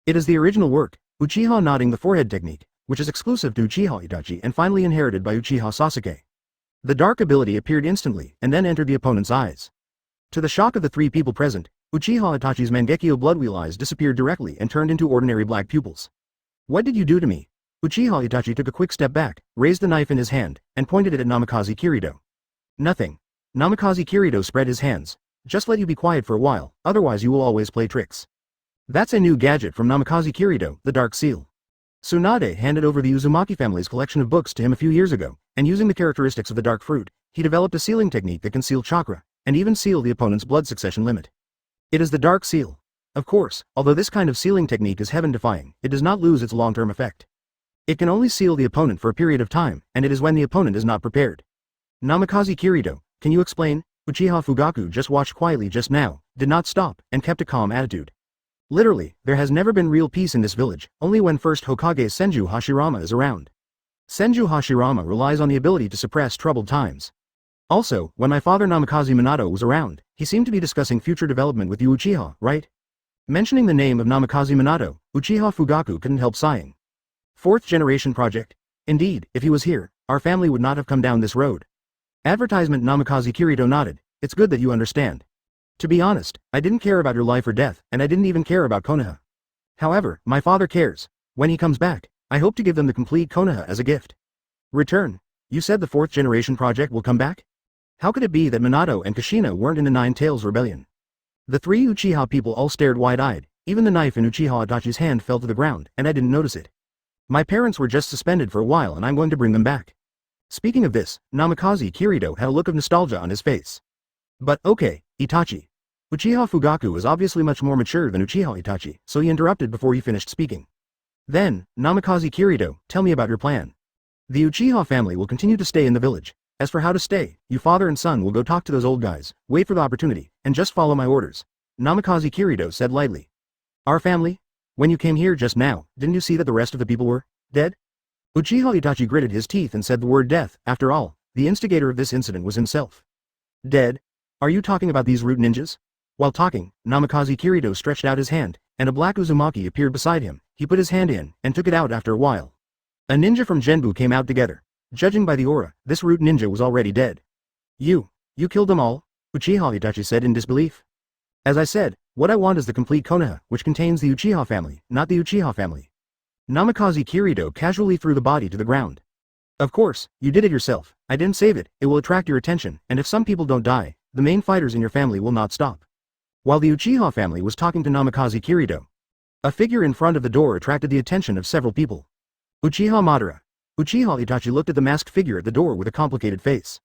It is the original work, Uchiha nodding the forehead technique, which is exclusive to Uchiha Itachi and finally inherited by Uchiha Sasuke. The dark ability appeared instantly, and then entered the opponent's eyes. To the shock of the 3 people present, Uchiha Itachi's Mangekyo Bloodwheel Eyes disappeared directly and turned into ordinary black pupils. What did you do to me? Uchiha Itachi took a quick step back, raised the knife in his hand, and pointed it at Namikaze Kirito. Nothing. Namikaze Kirito spread his hands. Just let you be quiet for a while, otherwise you will always play tricks. That's a new gadget from Namikaze Kirito, the Dark Seal. Tsunade handed over the Uzumaki family's collection of books to him a few years ago, and using the characteristics of the dark fruit, he developed a sealing technique that can seal chakra, and even seal the opponent's blood succession limit. It is the Dark Seal. Of course, although this kind of sealing technique is heaven-defying, it does not lose its long-term effect. It can only seal the opponent for a period of time, and it is when the opponent is not prepared. Namikaze Kirito, can you explain? Uchiha Fugaku just watched quietly just now, did not stop, and kept a calm attitude. Literally, there has never been real peace in this village, only when first Hokage Senju Hashirama is around. Senju Hashirama relies on the ability to suppress troubled times. Also, when my father Namikaze Minato was around, he seemed to be discussing future development with you Uchiha, right? Mentioning the name of Namikaze Minato, Uchiha Fugaku couldn't help sighing. Fourth generation project. Indeed, if he was here, our family would not have come down this road. Advertisement. Namikaze Kirito nodded. It's good that you understand. To be honest, I didn't care about your life or death, and I didn't even care about Konoha. However, my father cares. When he comes back, I hope to give them the complete Konoha as a gift. Return. You said the fourth generation project will come back? How could it be that Minato and Kushina weren't in the Nine Tails Rebellion? The three Uchiha people all stared wide-eyed, even the knife in Uchiha Itachi's hand fell to the ground, and I didn't notice it. My parents were just suspended for a while and I'm going to bring them back. Speaking of this, Namikaze Kirito had a look of nostalgia on his face. But okay, Itachi. Uchiha Fugaku is obviously much more mature than Uchiha Itachi, so he interrupted before he finished speaking. Then, Namikaze Kirito, tell me about your plan. The Uchiha family will continue to stay in the village. As for how to stay, you father and son will go talk to those old guys, wait for the opportunity, and just follow my orders. Namikaze Kirito said lightly. Our family? When you came here just now, didn't you see that the rest of the people were dead? Uchiha Itachi gritted his teeth and said the word death. After all, the instigator of this incident was himself. Dead? Are you talking about these root ninjas? While talking, Namikaze Kirito stretched out his hand, and a black Uzumaki appeared beside him. He put his hand in, and took it out after a while. A ninja from Genbu came out together. Judging by the aura, this root ninja was already dead. You killed them all? Uchiha Itachi said in disbelief. As I said, what I want is the complete Konoha, which contains the Uchiha family, not the Uchiha family. Namikaze Kirito casually threw the body to the ground. Of course, you did it yourself. I didn't save it. It will attract your attention, and if some people don't die, the main fighters in your family will not stop. While the Uchiha family was talking to Namikaze Kirito, a figure in front of the door attracted the attention of several people. Uchiha Madara. Uchiha Itachi looked at the masked figure at the door with a complicated face.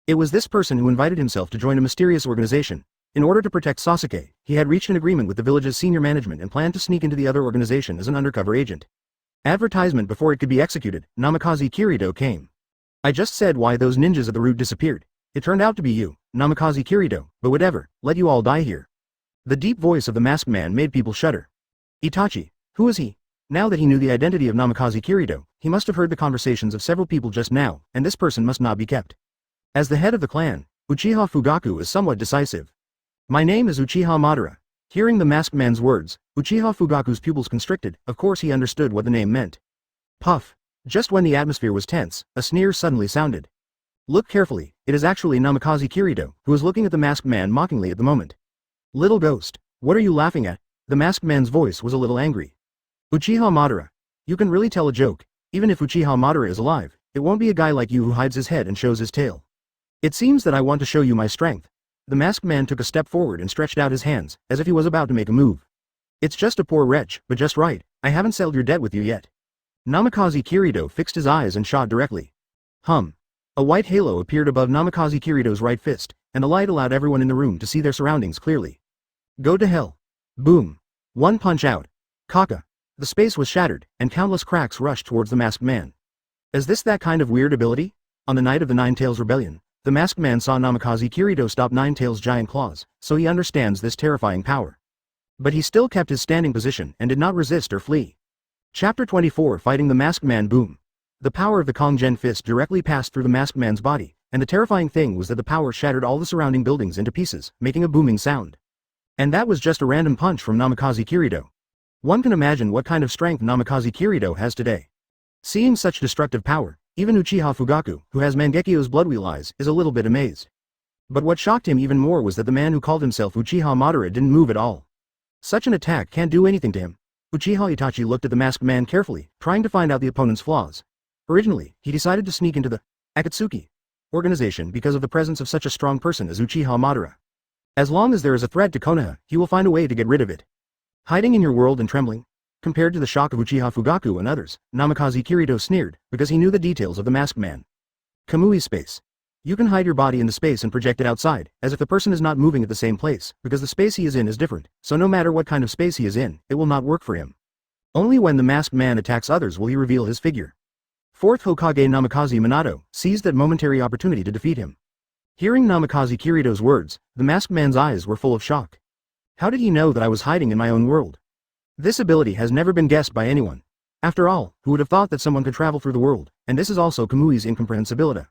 It was this person who invited himself to join a mysterious organization. In order to protect Sasuke, he had reached an agreement with the village's senior management and planned to sneak into the other organization as an undercover agent. Advertisement before it could be executed, Namikaze Kirito came. I just said why those ninjas of the root disappeared. It turned out to be you, Namikaze Kirito, but whatever, let you all die here. The deep voice of the masked man made people shudder. Itachi, who is he? Now that he knew the identity of Namikaze Kirito, he must have heard the conversations of several people just now, and this person must not be kept. As the head of the clan, Uchiha Fugaku is somewhat decisive. My name is Uchiha Madara. Hearing the masked man's words, Uchiha Fugaku's pupils constricted. Of course he understood what the name meant. Puff. Just when the atmosphere was tense, a sneer suddenly sounded. Look carefully, it is actually Namikaze Kirito, who is looking at the masked man mockingly at the moment. Little ghost, what are you laughing at? The masked man's voice was a little angry. Uchiha Madara. You can really tell a joke. Even if Uchiha Madara is alive, it won't be a guy like you who hides his head and shows his tail. It seems that I want to show you my strength. The masked man took a step forward and stretched out his hands, as if he was about to make a move. It's just a poor wretch, but just right. I haven't settled your debt with you yet. Namikaze Kirito fixed his eyes and shot directly. A white halo appeared above Namikaze Kirito's right fist, and the light allowed everyone in the room to see their surroundings clearly. Go to hell. Boom. One punch out. Kaka. The space was shattered, and countless cracks rushed towards the masked man. Is this that kind of weird ability? On the night of the Nine Tails Rebellion, the masked man saw Namikaze Kirito stop Nine Tails' giant claws, so he understands this terrifying power. But he still kept his standing position and did not resist or flee. Chapter 24 Fighting the Masked Man. Boom. The power of the Konggen fist directly passed through the masked man's body, and the terrifying thing was that the power shattered all the surrounding buildings into pieces, making a booming sound. And that was just a random punch from Namikaze Kirito. One can imagine what kind of strength Namikaze Kirito has today. Seeing such destructive power, even Uchiha Fugaku, who has Mangekyo's bloodwheel eyes, is a little bit amazed. But what shocked him even more was that the man who called himself Uchiha Madara didn't move at all. Such an attack can't do anything to him. Uchiha Itachi looked at the masked man carefully, trying to find out the opponent's flaws. Originally, he decided to sneak into the Akatsuki organization because of the presence of such a strong person as Uchiha Madara. As long as there is a threat to Konoha, he will find a way to get rid of it. Hiding in your world and trembling? Compared to the shock of Uchiha Fugaku and others, Namikaze Kirito sneered, because he knew the details of the masked man. Kamui space. You can hide your body in the space and project it outside, as if the person is not moving at the same place, because the space he is in is different, so no matter what kind of space he is in, it will not work for him. Only when the masked man attacks others will he reveal his figure. Fourth Hokage Namikaze Minato seized that momentary opportunity to defeat him. Hearing Namikaze Kirito's words, the masked man's eyes were full of shock. How did he know that I was hiding in my own world? This ability has never been guessed by anyone. After all, who would have thought that someone could travel through the world, and this is also Kamui's incomprehensibility.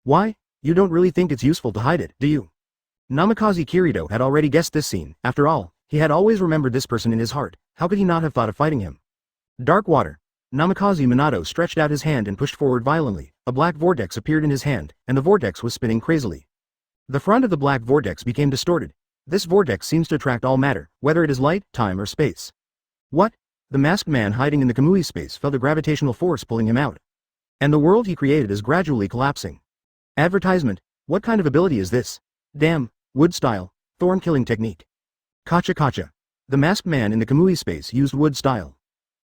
Why? You don't really think it's useful to hide it, do you? Namikaze Kirito had already guessed this scene. After all, he had always remembered this person in his heart. How could he not have thought of fighting him? Dark water. Namikaze Minato stretched out his hand and pushed forward violently. A black vortex appeared in his hand, and the vortex was spinning crazily. The front of the black vortex became distorted. This vortex seems to attract all matter, whether it is light, time or space. What? The masked man hiding in the Kamui space felt a gravitational force pulling him out. And the world he created is gradually collapsing. Advertisement. What kind of ability is this? Damn. Wood style. Thorn killing technique. Kacha kacha. The masked man in the Kamui space used wood style.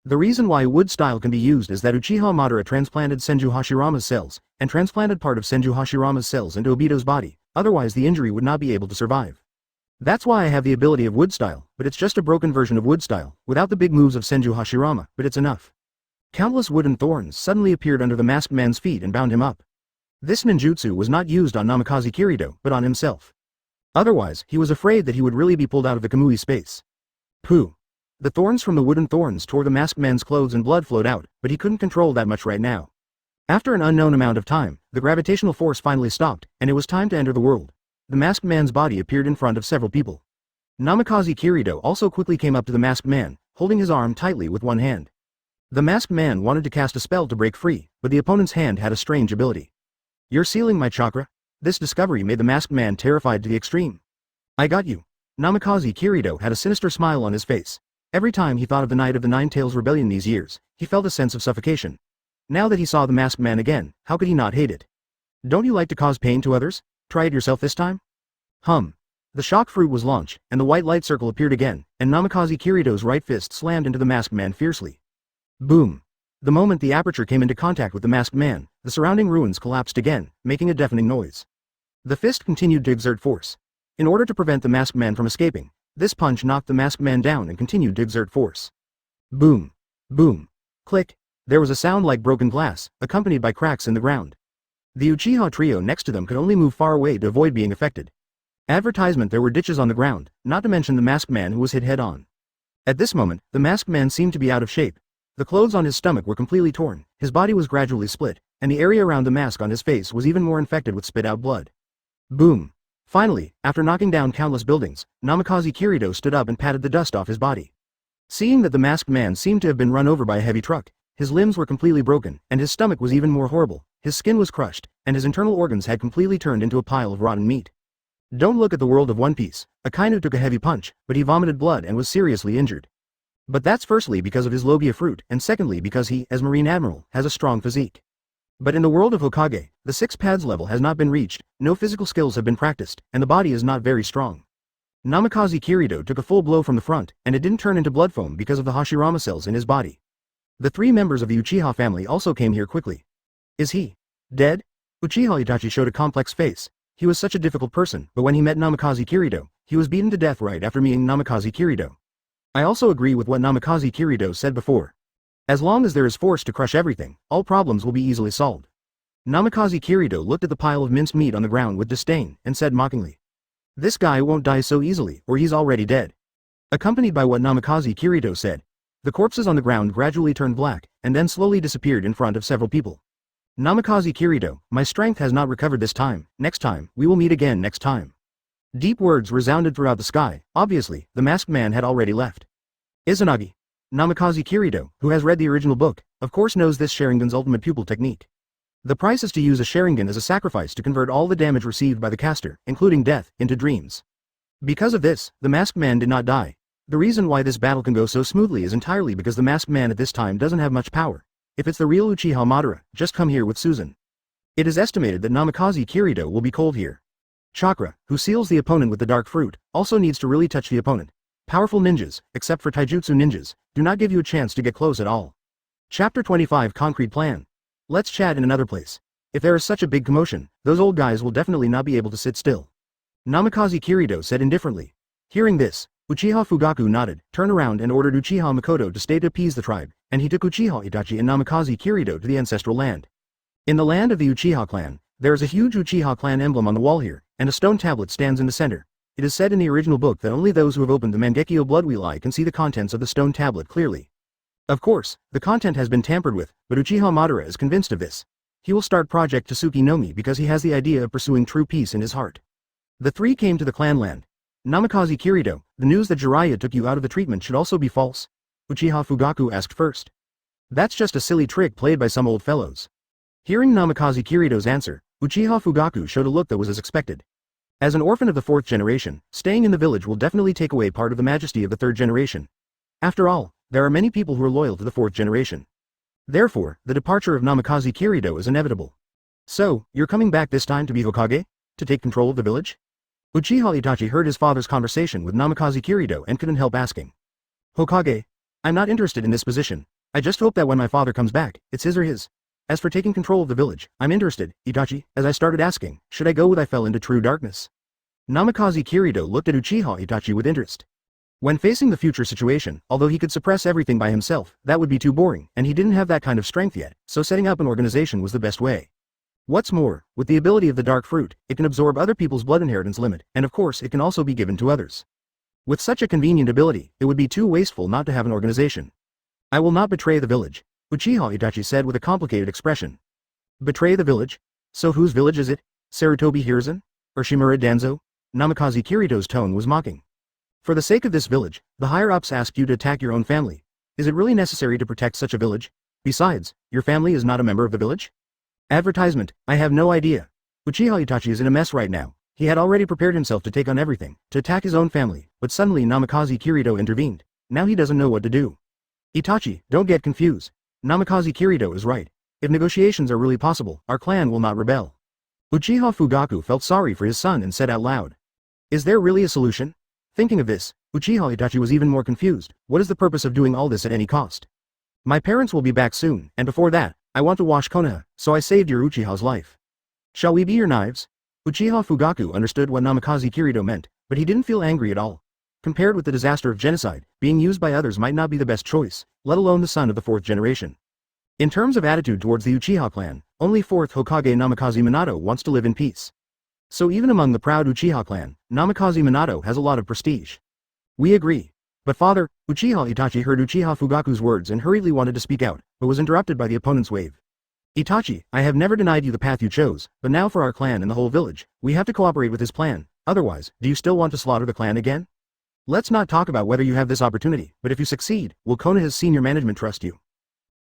The reason why wood style can be used is that Uchiha Madara transplanted Senju Hashirama's cells, and transplanted part of Senju Hashirama's cells into Obito's body, otherwise the injury would not be able to survive. That's why I have the ability of wood style, but it's just a broken version of wood style, without the big moves of Senju Hashirama, but it's enough. Countless wooden thorns suddenly appeared under the masked man's feet and bound him up. This ninjutsu was not used on Namikaze Kirito, but on himself. Otherwise, he was afraid that he would really be pulled out of the Kamui space. Pooh. The thorns from the wooden thorns tore the masked man's clothes and blood flowed out, but he couldn't control that much right now. After an unknown amount of time, the gravitational force finally stopped, and it was time to enter the world. The masked man's body appeared in front of several people. Namikaze Kirito also quickly came up to the masked man, holding his arm tightly with one hand. The masked man wanted to cast a spell to break free, but the opponent's hand had a strange ability. You're sealing my chakra? This discovery made the masked man terrified to the extreme. I got you. Namikaze Kirito had a sinister smile on his face. Every time he thought of the night of the Nine Tails Rebellion these years, he felt a sense of suffocation. Now that he saw the masked man again, how could he not hate it? Don't you like to cause pain to others? Try it yourself this time? The shock fruit was launched, and the white light circle appeared again, and Namikaze Kirito's right fist slammed into the masked man fiercely. Boom. The moment the aperture came into contact with the masked man, the surrounding ruins collapsed again, making a deafening noise. The fist continued to exert force. In order to prevent the masked man from escaping, this punch knocked the masked man down and continued to exert force. Boom. Boom. Click. There was a sound like broken glass, accompanied by cracks in the ground. The Uchiha trio next to them could only move far away to avoid being affected. Advertisement: there were ditches on the ground, not to mention the masked man who was hit head-on. At this moment, the masked man seemed to be out of shape. The clothes on his stomach were completely torn, his body was gradually split, and the area around the mask on his face was even more infected with spit-out blood. Boom. Finally, after knocking down countless buildings, Namikaze Kirito stood up and patted the dust off his body. Seeing that the masked man seemed to have been run over by a heavy truck, his limbs were completely broken, and his stomach was even more horrible, his skin was crushed, and his internal organs had completely turned into a pile of rotten meat. Don't look at the world of One Piece. Akainu took a heavy punch, but he vomited blood and was seriously injured. But that's firstly because of his Logia fruit, and secondly because he, as Marine Admiral, has a strong physique. But in the world of Hokage, the 6 pads level has not been reached, no physical skills have been practiced, and the body is not very strong. Namikaze Kirito took a full blow from the front, and it didn't turn into blood foam because of the Hashirama cells in his body. The 3 members of the Uchiha family also came here quickly. Is he dead? Uchiha Itachi showed a complex face. He was such a difficult person, but when he met Namikaze Kirito, he was beaten to death right after meeting Namikaze Kirito. I also agree with what Namikaze Kirito said before. As long as there is force to crush everything, all problems will be easily solved. Namikaze Kirito looked at the pile of minced meat on the ground with disdain, and said mockingly, "This guy won't die so easily, or he's already dead." Accompanied by what Namikaze Kirito said, the corpses on the ground gradually turned black, and then slowly disappeared in front of several people. Namikaze Kirito, my strength has not recovered this time, next time, we will meet again next time. Deep words resounded throughout the sky. Obviously, the masked man had already left. Izanagi. Namikaze Kirito, who has read the original book, of course knows this Sharingan's ultimate pupil technique. The price is to use a Sharingan as a sacrifice to convert all the damage received by the caster, including death, into dreams. Because of this, the masked man did not die. The reason why this battle can go so smoothly is entirely because the masked man at this time doesn't have much power. If it's the real Uchiha Madara, just come here with Susan. It is estimated that Namikaze Kirito will be cold here. Chakra, who seals the opponent with the dark fruit, also needs to really touch the opponent. Powerful ninjas, except for taijutsu ninjas, do not give you a chance to get close at all. Chapter 25 Concrete Plan. Let's chat in another place. If there is such a big commotion, those old guys will definitely not be able to sit still. Namikaze Kirito said indifferently. Hearing this, Uchiha Fugaku nodded, turned around and ordered Uchiha Makoto to stay to appease the tribe, and he took Uchiha Itachi and Namikaze Kirito to the ancestral land. In the land of the Uchiha clan, there is a huge Uchiha clan emblem on the wall here, and a stone tablet stands in the center. It is said in the original book that only those who have opened the Mangekyo Blood Wheel Eye can see the contents of the stone tablet clearly. Of course, the content has been tampered with, but Uchiha Madara is convinced of this. He will start Project Tasuki no Mi because he has the idea of pursuing true peace in his heart. The three came to the clan land. Namikaze Kirito, the news that Jiraiya took you out of the treatment should also be false? Uchiha Fugaku asked first. That's just a silly trick played by some old fellows. Hearing Namikaze Kirito's answer, Uchiha Fugaku showed a look that was as expected. As an orphan of the fourth generation, staying in the village will definitely take away part of the majesty of the third generation. After all, there are many people who are loyal to the fourth generation. Therefore, the departure of Namikaze Kirito is inevitable. So, you're coming back this time to be Hokage? To take control of the village? Uchiha Itachi heard his father's conversation with Namikaze Kirito and couldn't help asking. Hokage? I'm not interested in this position. I just hope that when my father comes back, it's his or his. As for taking control of the village, I'm interested, Itachi. As I started asking, should I go with I fell into true darkness? Namikaze Kirito looked at Uchiha Itachi with interest. When facing the future situation, although he could suppress everything by himself, that would be too boring, and he didn't have that kind of strength yet, so setting up an organization was the best way. What's more, with the ability of the dark fruit, it can absorb other people's blood inheritance limit, and of course it can also be given to others. With such a convenient ability, it would be too wasteful not to have an organization. I will not betray the village, Uchiha Itachi said with a complicated expression. Betray the village? So whose village is it? Sarutobi Hiruzen? Or Shimura Danzo? Namikaze Kirito's tone was mocking. For the sake of this village, the higher-ups asked you to attack your own family. Is it really necessary to protect such a village? Besides, your family is not a member of the village? Advertisement, I have no idea. Uchiha Itachi is in a mess right now. He had already prepared himself to take on everything, to attack his own family, but suddenly Namikaze Kirito intervened. Now he doesn't know what to do. Itachi, don't get confused. Namikaze Kirito is right. If negotiations are really possible, our clan will not rebel. Uchiha Fugaku felt sorry for his son and said out loud. Is there really a solution? Thinking of this, Uchiha Itachi was even more confused. What is the purpose of doing all this at any cost? My parents will be back soon, and before that, I want to wash Konoha, so I saved your Uchiha's life. Shall we be your knives? Uchiha Fugaku understood what Namikaze Kirito meant, but he didn't feel angry at all. Compared with the disaster of genocide, being used by others might not be the best choice, let alone the son of the fourth generation. In terms of attitude towards the Uchiha clan, only fourth Hokage Namikaze Minato wants to live in peace. So even among the proud Uchiha clan, Namikaze Minato has a lot of prestige. We agree. But father, Uchiha Itachi heard Uchiha Fugaku's words and hurriedly wanted to speak out, but was interrupted by the opponent's wave. Itachi, I have never denied you the path you chose, but now for our clan and the whole village, we have to cooperate with his plan. Otherwise, do you still want to slaughter the clan again? Let's not talk about whether you have this opportunity, but if you succeed, will Konoha's senior management trust you?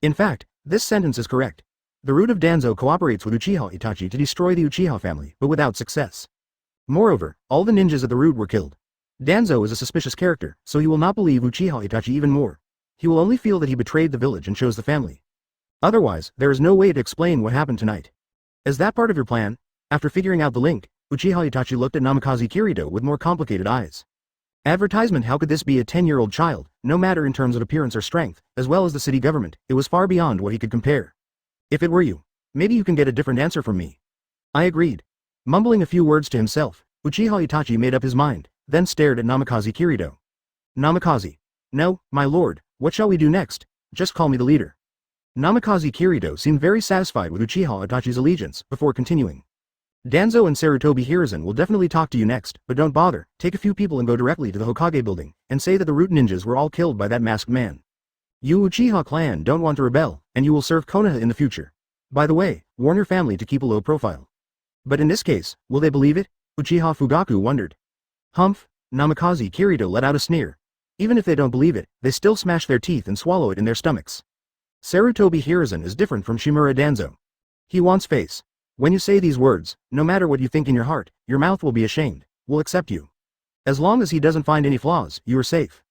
In fact, this sentence is correct. The root of Danzo cooperates with Uchiha Itachi to destroy the Uchiha family, but without success. Moreover, all the ninjas at the root were killed. Danzo is a suspicious character, so he will not believe Uchiha Itachi even more. He will only feel that he betrayed the village and chose the family. Otherwise, there is no way to explain what happened tonight. Is that part of your plan? After figuring out the link, Uchiha Itachi looked at Namikaze Kirito with more complicated eyes. Advertisement. How could this be a 10-year-old child, no matter in terms of appearance or strength, as well as the city government, it was far beyond what he could compare. If it were you, maybe you can get a different answer from me. I agreed. Mumbling a few words to himself, Uchiha Itachi made up his mind, then stared at Namikaze Kirito. Namikaze. No, my lord, what shall we do next? Just call me the leader. Namikaze Kirito seemed very satisfied with Uchiha Itachi's allegiance, before continuing. Danzo and Sarutobi Hiruzen will definitely talk to you next, but don't bother, take a few people and go directly to the Hokage building, and say that the root ninjas were all killed by that masked man. You Uchiha clan don't want to rebel, and you will serve Konoha in the future. By the way, warn your family to keep a low profile. But in this case, will they believe it? Uchiha Fugaku wondered. Humph, Namikaze Kirito let out a sneer. Even if they don't believe it, they still smash their teeth and swallow it in their stomachs. Sarutobi Hiruzen is different from Shimura Danzo. He wants face. When you say these words, no matter what you think in your heart, your mouth will be ashamed, will accept you. As long as he doesn't find any flaws, you are safe.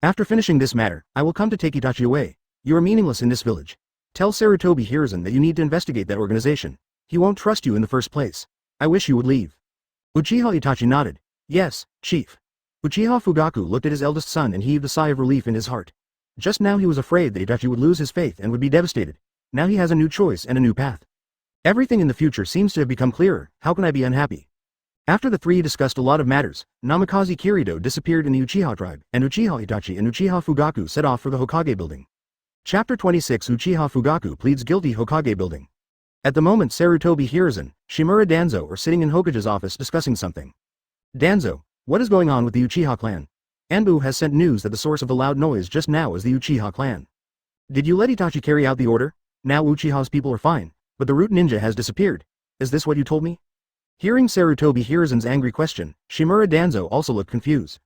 After finishing this matter, I will come to take Itachi away. You are meaningless in this village. Tell Sarutobi Hiruzen that you need to investigate that organization. He won't trust you in the first place. I wish you would leave. Uchiha Itachi nodded. Yes, Chief. Uchiha Fugaku looked at his eldest son and heaved a sigh of relief in his heart. Just now he was afraid that Itachi would lose his faith and would be devastated. Now he has a new choice and a new path. Everything in the future seems to have become clearer. How can I be unhappy? After the three discussed a lot of matters, Namikaze Kurito disappeared in the Uchiha tribe, and Uchiha Itachi and Uchiha Fugaku set off for the Hokage building. Chapter 26 Uchiha Fugaku pleads guilty Hokage building. At the moment Sarutobi Hiruzen, Shimura Danzo are sitting in Hokage's office discussing something. Danzo, what is going on with the Uchiha clan? Anbu has sent news that the source of the loud noise just now is the Uchiha clan. Did you let Itachi carry out the order? Now Uchiha's people are fine, but the root ninja has disappeared. Is this what you told me? Hearing Sarutobi Hiruzen's angry question, Shimura Danzo also looked confused.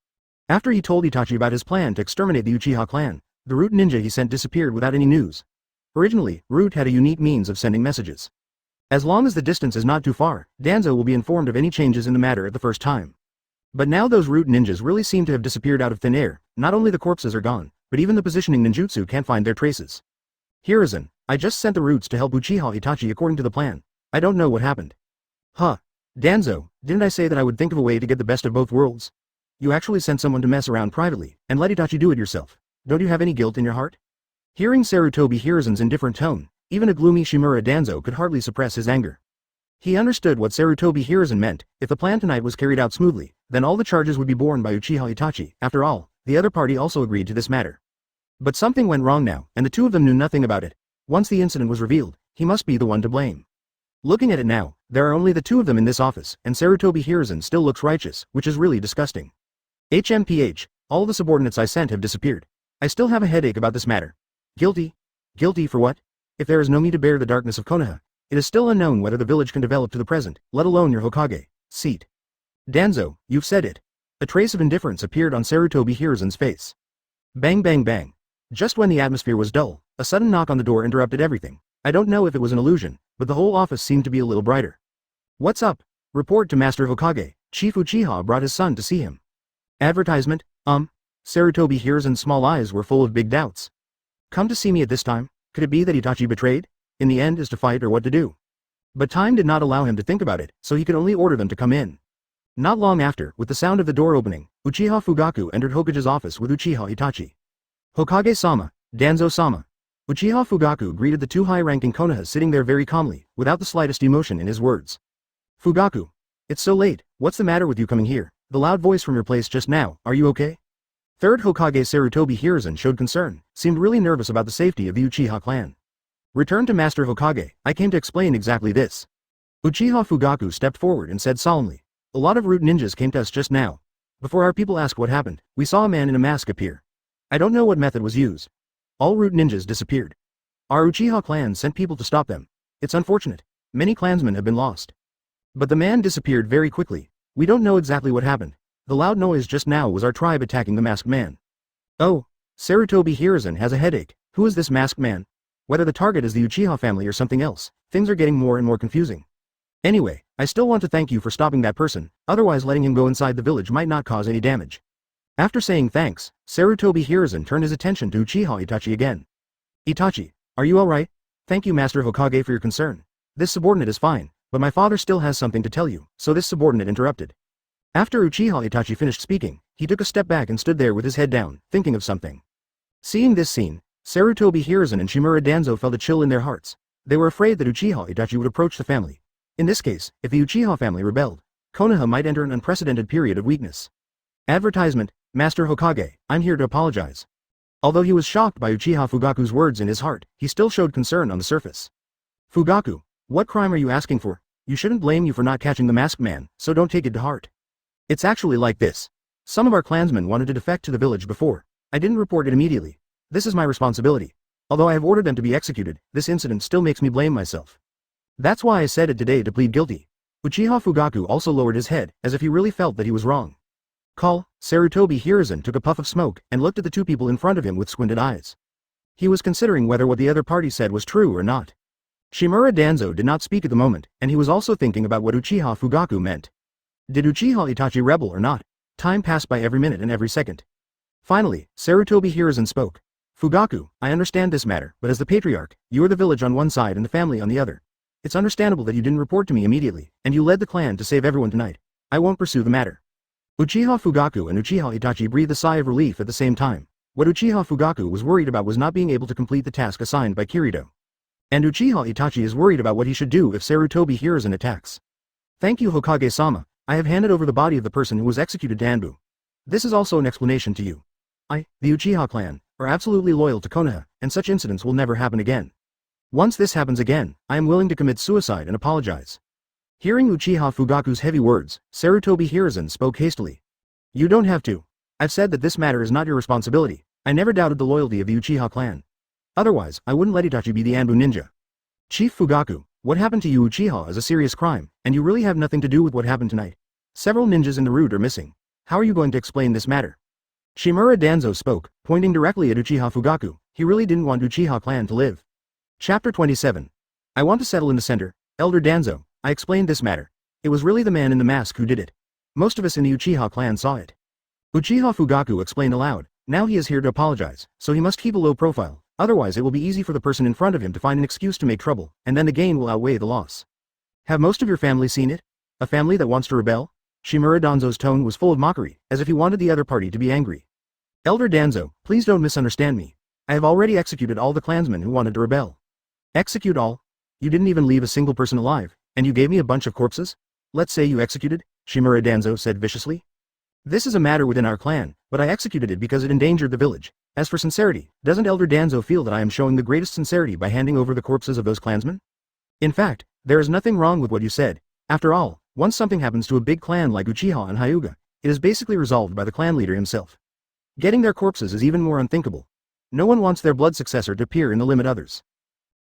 After he told Itachi about his plan to exterminate the Uchiha clan, the root ninja he sent disappeared without any news. Originally, Root had a unique means of sending messages. As long as the distance is not too far, Danzo will be informed of any changes in the matter at the first time. But now those root ninjas really seem to have disappeared out of thin air. Not only the corpses are gone, but even the positioning ninjutsu can't find their traces. Hiruzen, I just sent the roots to help Uchiha Itachi according to the plan. I don't know what happened. Huh. Danzo, didn't I say that I would think of a way to get the best of both worlds? You actually sent someone to mess around privately, and let Itachi do it yourself. Don't you have any guilt in your heart? Hearing Sarutobi Hiruzen's indifferent tone, even a gloomy Shimura Danzo could hardly suppress his anger. He understood what Sarutobi Hiruzen meant. If the plan tonight was carried out smoothly, then all the charges would be borne by Uchiha Itachi. After all, the other party also agreed to this matter. But something went wrong now, and the two of them knew nothing about it. Once the incident was revealed, he must be the one to blame. Looking at it now, there are only the two of them in this office, and Sarutobi Hiruzen still looks righteous, which is really disgusting. HMPH, all the subordinates I sent have disappeared. I still have a headache about this matter. Guilty? Guilty for what? If there is no me to bear the darkness of Konoha, it is still unknown whether the village can develop to the present, let alone your Hokage seat. Danzo, you've said it. A trace of indifference appeared on Sarutobi Hiruzen's face. Bang bang bang. Just when the atmosphere was dull, a sudden knock on the door interrupted everything. I don't know if it was an illusion, but the whole office seemed to be a little brighter. What's up? Report to Master Hokage. Chief Uchiha brought his son to see him. Advertisement? Sarutobi Hiruzen's small eyes were full of big doubts. Come to see me at this time? Could it be that Itachi betrayed? In the end is to fight or what to do. But time did not allow him to think about it, so he could only order them to come in. Not long after, with the sound of the door opening, Uchiha Fugaku entered Hokage's office with Uchiha Itachi. Hokage-sama, Danzo-sama. Uchiha Fugaku greeted the two high-ranking Konohas sitting there very calmly, without the slightest emotion in his words. Fugaku. It's so late, what's the matter with you coming here? The loud voice from your place just now, are you okay? Third Hokage Sarutobi Hiruzen showed concern, seemed really nervous about the safety of the Uchiha clan. Return to Master Hokage, I came to explain exactly this. Uchiha Fugaku stepped forward and said solemnly. A lot of root ninjas came to us just now. Before our people asked what happened, we saw a man in a mask appear. I don't know what method was used. All root ninjas disappeared. Our Uchiha clan sent people to stop them. It's unfortunate. Many clansmen have been lost. But the man disappeared very quickly. We don't know exactly what happened. The loud noise just now was our tribe attacking the masked man. Oh, Sarutobi Hiruzen has a headache. Who is this masked man? Whether the target is the Uchiha family or something else, things are getting more and more confusing. Anyway, I still want to thank you for stopping that person, otherwise letting him go inside the village might not cause any damage. After saying thanks, Sarutobi Hiruzen turned his attention to Uchiha Itachi again. Itachi, are you alright? Thank you Master Hokage for your concern. This subordinate is fine, but my father still has something to tell you, so this subordinate interrupted. After Uchiha Itachi finished speaking, he took a step back and stood there with his head down, thinking of something. Seeing this scene, Sarutobi Hiruzen and Shimura Danzo felt a chill in their hearts. They were afraid that Uchiha Itachi would approach the family. In this case, if the Uchiha family rebelled, Konoha might enter an unprecedented period of weakness. Advertisement, Master Hokage, I'm here to apologize. Although he was shocked by Uchiha Fugaku's words in his heart, he still showed concern on the surface. Fugaku, what crime are you asking for? You shouldn't blame you for not catching the masked man, so don't take it to heart. It's actually like this. Some of our clansmen wanted to defect to the village before. I didn't report it immediately. This is my responsibility. Although I have ordered them to be executed, this incident still makes me blame myself. That's why I said it today to plead guilty. Uchiha Fugaku also lowered his head, as if he really felt that he was wrong. Sarutobi Hiruzen took a puff of smoke and looked at the two people in front of him with squinted eyes. He was considering whether what the other party said was true or not. Shimura Danzo did not speak at the moment, and he was also thinking about what Uchiha Fugaku meant. Did Uchiha Itachi rebel or not? Time passed by every minute and every second. Finally, Sarutobi Hiruzen spoke. Fugaku, I understand this matter, but as the patriarch, you are the village on one side and the family on the other. It's understandable that you didn't report to me immediately, and you led the clan to save everyone tonight. I won't pursue the matter. Uchiha Fugaku and Uchiha Itachi breathed a sigh of relief at the same time. What Uchiha Fugaku was worried about was not being able to complete the task assigned by Kurito. And Uchiha Itachi is worried about what he should do if Sarutobi Hiruzen attacks. Thank you Hokage-sama, I have handed over the body of the person who was executed to Anbu. This is also an explanation to you. The Uchiha clan, are absolutely loyal to Konoha, and such incidents will never happen again. Once this happens again, I am willing to commit suicide and apologize. Hearing Uchiha Fugaku's heavy words, Sarutobi Hiruzen spoke hastily. You don't have to. I've said that this matter is not your responsibility. I never doubted the loyalty of the Uchiha clan. Otherwise, I wouldn't let Itachi be the Anbu ninja. Chief Fugaku, what happened to you Uchiha is a serious crime, and you really have nothing to do with what happened tonight. Several ninjas in the route are missing. How are you going to explain this matter? Shimura Danzo spoke, pointing directly at Uchiha Fugaku. He really didn't want Uchiha clan to live. Chapter 27. I want to settle in the center. Elder Danzo, I explained this matter. It was really the man in the mask who did it. Most of us in the Uchiha clan saw it. Uchiha Fugaku explained aloud. Now he is here to apologize, so he must keep a low profile, otherwise it will be easy for the person in front of him to find an excuse to make trouble, and then the gain will outweigh the loss. Have most of your family seen it? A family that wants to rebel? Shimura Danzo's tone was full of mockery, as if he wanted the other party to be angry. Elder Danzo, please don't misunderstand me. I have already executed all the clansmen who wanted to rebel. Execute all? You didn't even leave a single person alive, and you gave me a bunch of corpses? Let's say you executed, Shimura Danzo said viciously. This is a matter within our clan, but I executed it because it endangered the village. As for sincerity, doesn't Elder Danzo feel that I am showing the greatest sincerity by handing over the corpses of those clansmen? In fact, there is nothing wrong with what you said. After all, once something happens to a big clan like Uchiha and Hyuga, it is basically resolved by the clan leader himself. Getting their corpses is even more unthinkable. No one wants their blood successor to appear in the limit others.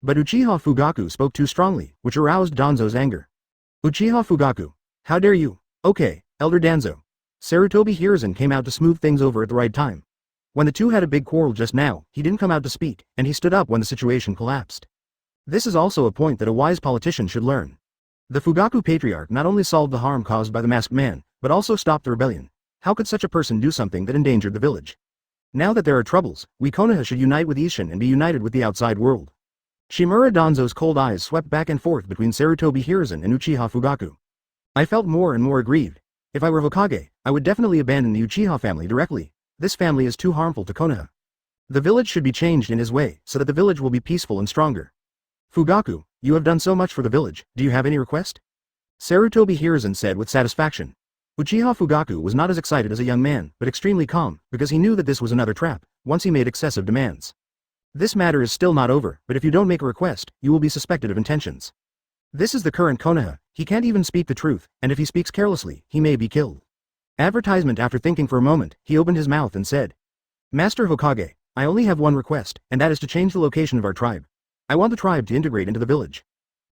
But Uchiha Fugaku spoke too strongly, which aroused Danzo's anger. Uchiha Fugaku, how dare you? Okay, Elder Danzo. Sarutobi Hiruzen came out to smooth things over at the right time. When the two had a big quarrel just now, he didn't come out to speak, and he stood up when the situation collapsed. This is also a point that a wise politician should learn. The Fugaku patriarch not only solved the harm caused by the masked man, but also stopped the rebellion. How could such a person do something that endangered the village? Now that there are troubles, we Konoha should unite with Ishin and be united with the outside world. Shimura Danzo's cold eyes swept back and forth between Sarutobi Hiruzen and Uchiha Fugaku. I felt more and more aggrieved. If I were Hokage, I would definitely abandon the Uchiha family directly. This family is too harmful to Konoha. The village should be changed in his way so that the village will be peaceful and stronger. Fugaku, you have done so much for the village, do you have any request? Sarutobi Hiruzen said with satisfaction. Uchiha Fugaku was not as excited as a young man, but extremely calm, because he knew that this was another trap, once he made excessive demands. This matter is still not over, but if you don't make a request, you will be suspected of intentions. This is the current Konoha, he can't even speak the truth, and if he speaks carelessly, he may be killed. Advertisement. After thinking for a moment, he opened his mouth and said, Master Hokage, I only have one request, and that is to change the location of our tribe. I want the tribe to integrate into the village.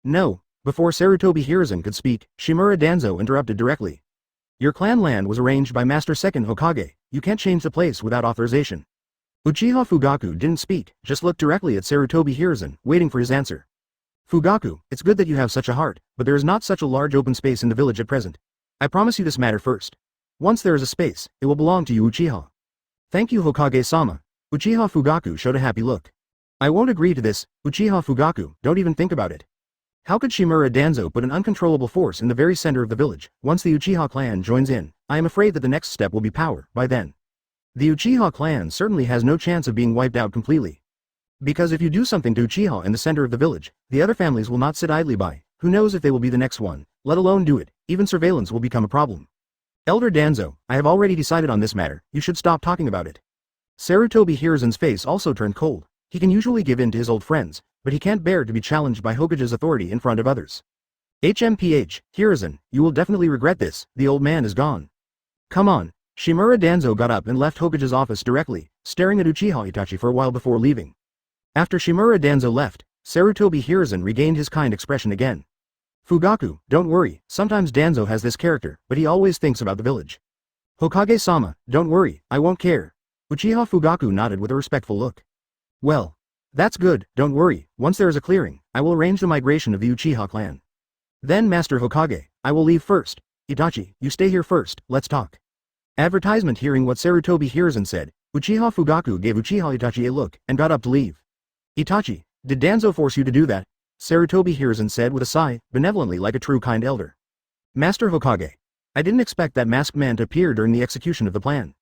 No. Before Sarutobi Hiruzen could speak, Shimura Danzo interrupted directly. Your clan land was arranged by Master Second Hokage, you can't change the place without authorization. Uchiha Fugaku didn't speak, just looked directly at Sarutobi Hiruzen, waiting for his answer. Fugaku, it's good that you have such a heart, but there is not such a large open space in the village at present. I promise you this matter first. Once there is a space, it will belong to you Uchiha. Thank you Hokage-sama. Uchiha Fugaku showed a happy look. I won't agree to this, Uchiha Fugaku, don't even think about it. How could Shimura Danzo put an uncontrollable force in the very center of the village? Once the Uchiha clan joins in, I am afraid that the next step will be power, by then. The Uchiha clan certainly has no chance of being wiped out completely. Because if you do something to Uchiha in the center of the village, the other families will not sit idly by, who knows if they will be the next one, let alone do it, even surveillance will become a problem. Elder Danzo, I have already decided on this matter, you should stop talking about it. Sarutobi Hiruzen's face also turned cold. He can usually give in to his old friends, but he can't bear to be challenged by Hokage's authority in front of others. HMPH, Hiruzen, you will definitely regret this, the old man is gone. Come on. Shimura Danzo got up and left Hokage's office directly, staring at Uchiha Itachi for a while before leaving. After Shimura Danzo left, Sarutobi Hiruzen regained his kind expression again. Fugaku, don't worry, sometimes Danzo has this character, but he always thinks about the village. Hokage-sama, don't worry, I won't care. Uchiha Fugaku nodded with a respectful look. Well, that's good, don't worry, once there is a clearing, I will arrange the migration of the Uchiha clan. Then Master Hokage, I will leave first. Itachi, you stay here first, let's talk. Advertisement. Hearing what Sarutobi Hiruzen said, Uchiha Fugaku gave Uchiha Itachi a look and got up to leave. Itachi, did Danzo force you to do that? Sarutobi Hiruzen said with a sigh, benevolently like a true kind elder. Master Hokage. I didn't expect that masked man to appear during the execution of the plan.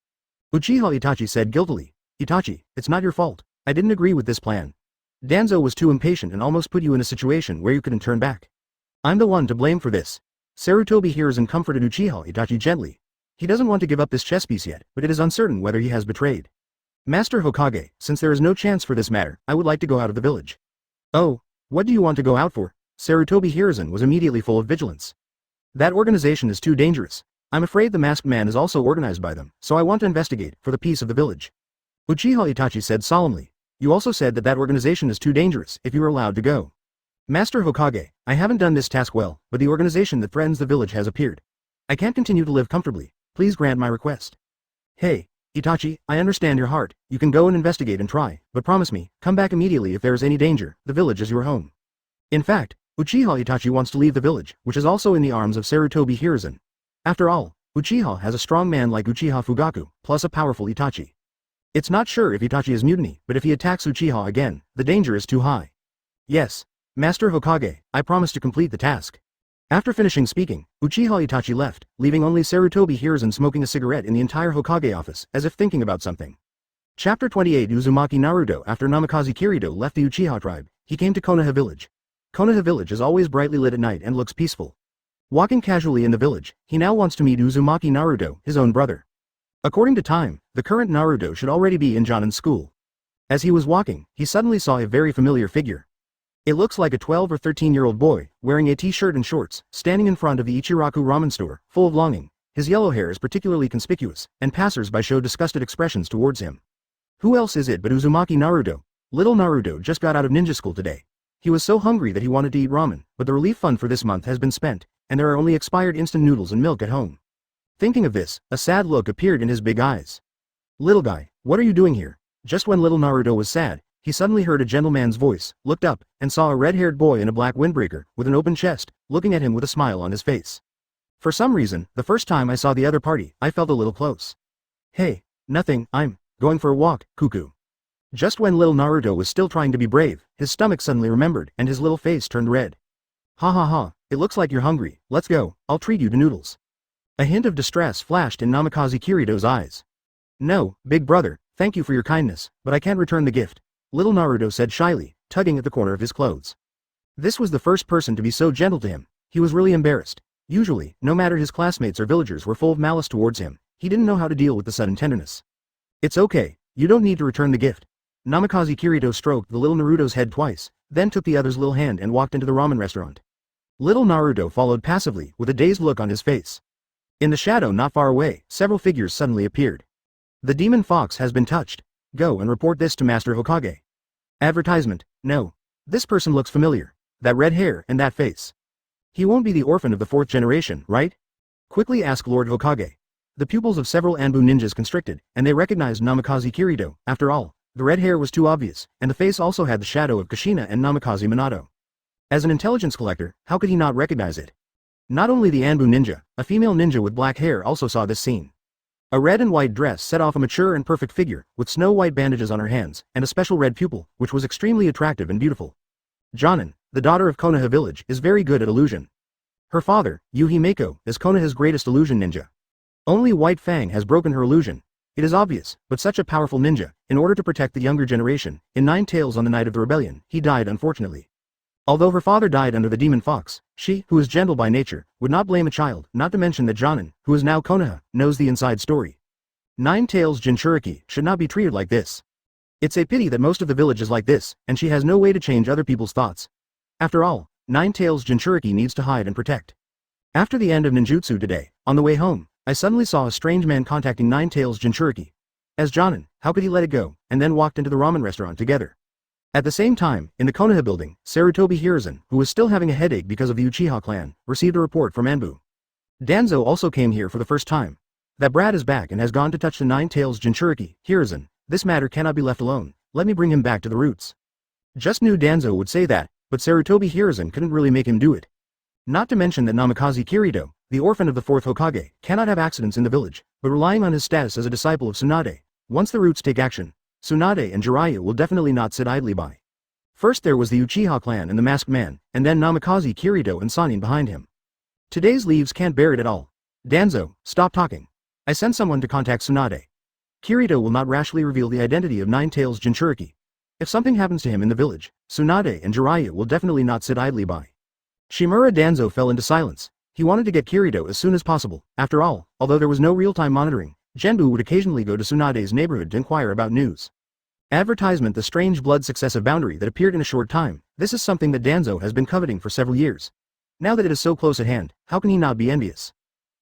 Uchiha Itachi said guiltily. Itachi, it's not your fault. I didn't agree with this plan. Danzo was too impatient and almost put you in a situation where you couldn't turn back. I'm the one to blame for this. Sarutobi Hiruzen comforted Uchiha Itachi gently. He doesn't want to give up this chess piece yet, but it is uncertain whether he has betrayed. Master Hokage, since there is no chance for this matter, I would like to go out of the village. Oh, what do you want to go out for? Sarutobi Hiruzen was immediately full of vigilance. That organization is too dangerous. I'm afraid the masked man is also organized by them, so I want to investigate, for the peace of the village. Uchiha Itachi said solemnly. You also said that organization is too dangerous if you were allowed to go. Master Hokage, I haven't done this task well, but the organization that threatens the village has appeared. I can't continue to live comfortably. Please grant my request. Hey, Itachi, I understand your heart. You can go and investigate and try, but promise me, come back immediately if there is any danger. The village is your home. In fact, Uchiha Itachi wants to leave the village, which is also in the arms of Sarutobi Hiruzen. After all, Uchiha has a strong man like Uchiha Fugaku, plus a powerful Itachi. It's not sure if Itachi is mutiny, but if he attacks Uchiha again, the danger is too high. Yes, Master Hokage, I promise to complete the task. After finishing speaking, Uchiha Itachi left, leaving only Sarutobi Hiruzen smoking a cigarette in the entire Hokage office, as if thinking about something. Chapter 28 Uzumaki Naruto. After Namikaze Kirito left the Uchiha tribe, he came to Konoha village. Konoha village is always brightly lit at night and looks peaceful. Walking casually in the village, he now wants to meet Uzumaki Naruto, his own brother. According to time, the current Naruto should already be in Jonin's school. As he was walking, he suddenly saw a very familiar figure. It looks like a 12 or 13-year-old boy, wearing a t-shirt and shorts, standing in front of the Ichiraku ramen store, full of longing. His yellow hair is particularly conspicuous, and passers-by show disgusted expressions towards him. Who else is it but Uzumaki Naruto? Little Naruto just got out of ninja school today. He was so hungry that he wanted to eat ramen, but the relief fund for this month has been spent, and there are only expired instant noodles and milk at home. Thinking of this, a sad look appeared in his big eyes. Little guy, what are you doing here? Just when little Naruto was sad, he suddenly heard a gentleman's voice, looked up, and saw a red-haired boy in a black windbreaker, with an open chest, looking at him with a smile on his face. For some reason, the first time I saw the other party, I felt a little close. Hey, nothing, I'm going for a walk, cuckoo. Just when little Naruto was still trying to be brave, his stomach suddenly remembered, and his little face turned red. Ha ha ha, it looks like you're hungry, let's go, I'll treat you to noodles. A hint of distress flashed in Namikaze Kirito's eyes. No, big brother, thank you for your kindness, but I can't return the gift, little Naruto said shyly, tugging at the corner of his clothes. This was the first person to be so gentle to him. He was really embarrassed. Usually, no matter his classmates or villagers were full of malice towards him, he didn't know how to deal with the sudden tenderness. It's okay, you don't need to return the gift. Namikaze Kirito stroked the little Naruto's head twice, then took the other's little hand and walked into the ramen restaurant. Little Naruto followed passively, with a dazed look on his face. In the shadow not far away, several figures suddenly appeared. The demon fox has been touched. Go and report this to Master Hokage. Advertisement, no. This person looks familiar. That red hair and that face. He won't be the orphan of the 4th generation, right? Quickly asked Lord Hokage. The pupils of several Anbu ninjas constricted, and they recognized Namikaze Kirito. After all, the red hair was too obvious, and the face also had the shadow of Kushina and Namikaze Minato. As an intelligence collector, how could he not recognize it? Not only the Anbu ninja, a female ninja with black hair also saw this scene. A red and white dress set off a mature and perfect figure, with snow-white bandages on her hands, and a special red pupil, which was extremely attractive and beautiful. Jonin, the daughter of Konoha village, is very good at illusion. Her father, Yuhi Mako, is Konoha's greatest illusion ninja. Only White Fang has broken her illusion. It is obvious, but such a powerful ninja, in order to protect the younger generation, in 9 Tails on the night of the rebellion, he died unfortunately. Although her father died under the demon fox, she, who is gentle by nature, would not blame a child, not to mention that Jonin, who is now Konoha, knows the inside story. 9 Tails Jinchuriki should not be treated like this. It's a pity that most of the village is like this, and she has no way to change other people's thoughts. After all, 9 Tails Jinchuriki needs to hide and protect. After the end of ninjutsu today, on the way home, I suddenly saw a strange man contacting 9 Tails Jinchuriki. As Jonin, how could he let it go, and then walked into the ramen restaurant together? At the same time, in the Konoha building, Sarutobi Hiruzen, who was still having a headache because of the Uchiha clan, received a report from Anbu. Danzo also came here for the first time. That brat is back and has gone to touch the 9 Tails Jinchuriki. Hiruzen, this matter cannot be left alone, let me bring him back to the roots. Just knew Danzo would say that, but Sarutobi Hiruzen couldn't really make him do it. Not to mention that Namikaze Kirito, the orphan of the 4th Hokage, cannot have accidents in the village, but relying on his status as a disciple of Tsunade, Once the roots take action, Tsunade and Jiraiya will definitely not sit idly by. First there was the Uchiha clan and the masked man, and then Namikaze Kurito and Sannin behind him. Today's leaves can't bear it at all. Danzo, stop talking. I sent someone to contact Tsunade. Kurito will not rashly reveal the identity of Nine-Tails Jinchuriki. If something happens to him in the village, Tsunade and Jiraiya will definitely not sit idly by. Shimura Danzo fell into silence. He wanted to get Kurito as soon as possible. After all, although there was no real-time monitoring, Genbu would occasionally go to Tsunade's neighborhood to inquire about news. Advertisement: the strange blood successive boundary that appeared in a short time. This is something that Danzo has been coveting for several years. Now that it is so close at hand, how can he not be envious?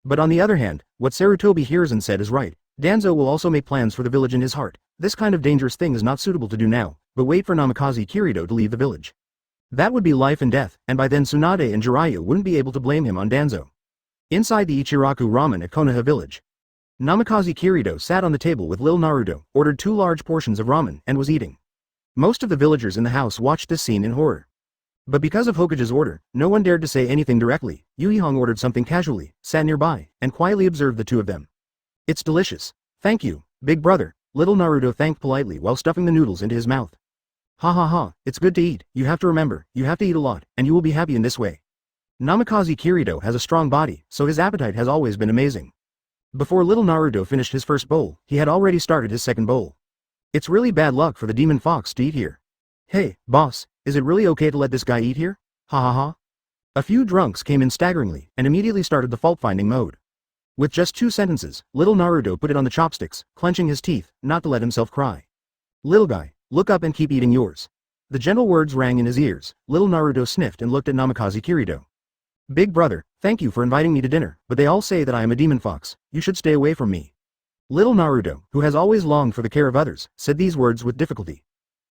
But on the other hand, what Sarutobi Hiruzen said is right. Danzo will also make plans for the village in his heart. This kind of dangerous thing is not suitable to do now, but wait for Namikaze Kurito to leave the village. That would be life and death, and by then Tsunade and Jiraiya wouldn't be able to blame him on Danzo. Inside the Ichiraku ramen at Konoha village, Namikaze Kurito sat on the table with Lil Naruto, ordered 2 large portions of ramen, and was eating. Most of the villagers in the house watched this scene in horror. But because of Hokage's order, no one dared to say anything directly. Yuihong ordered something casually, sat nearby, and quietly observed the two of them. It's delicious. Thank you, big brother, little Naruto thanked politely while stuffing the noodles into his mouth. Ha ha ha, it's good to eat. You have to remember, you have to eat a lot, and you will be happy in this way. Namikaze Kurito has a strong body, so his appetite has always been amazing. Before little Naruto finished his first bowl, he had already started his second bowl. It's really bad luck for the demon fox to eat here. Hey, boss, is it really okay to let this guy eat here? Ha ha ha. A few drunks came in staggeringly, and immediately started the fault-finding mode. With just 2 sentences, little Naruto put it on the chopsticks, clenching his teeth, not to let himself cry. Little guy, look up and keep eating yours. The gentle words rang in his ears. Little Naruto sniffed and looked at Namikaze Kurito. Big brother, thank you for inviting me to dinner, but they all say that I am a demon fox. You should stay away from me. Little Naruto, who has always longed for the care of others, said these words with difficulty.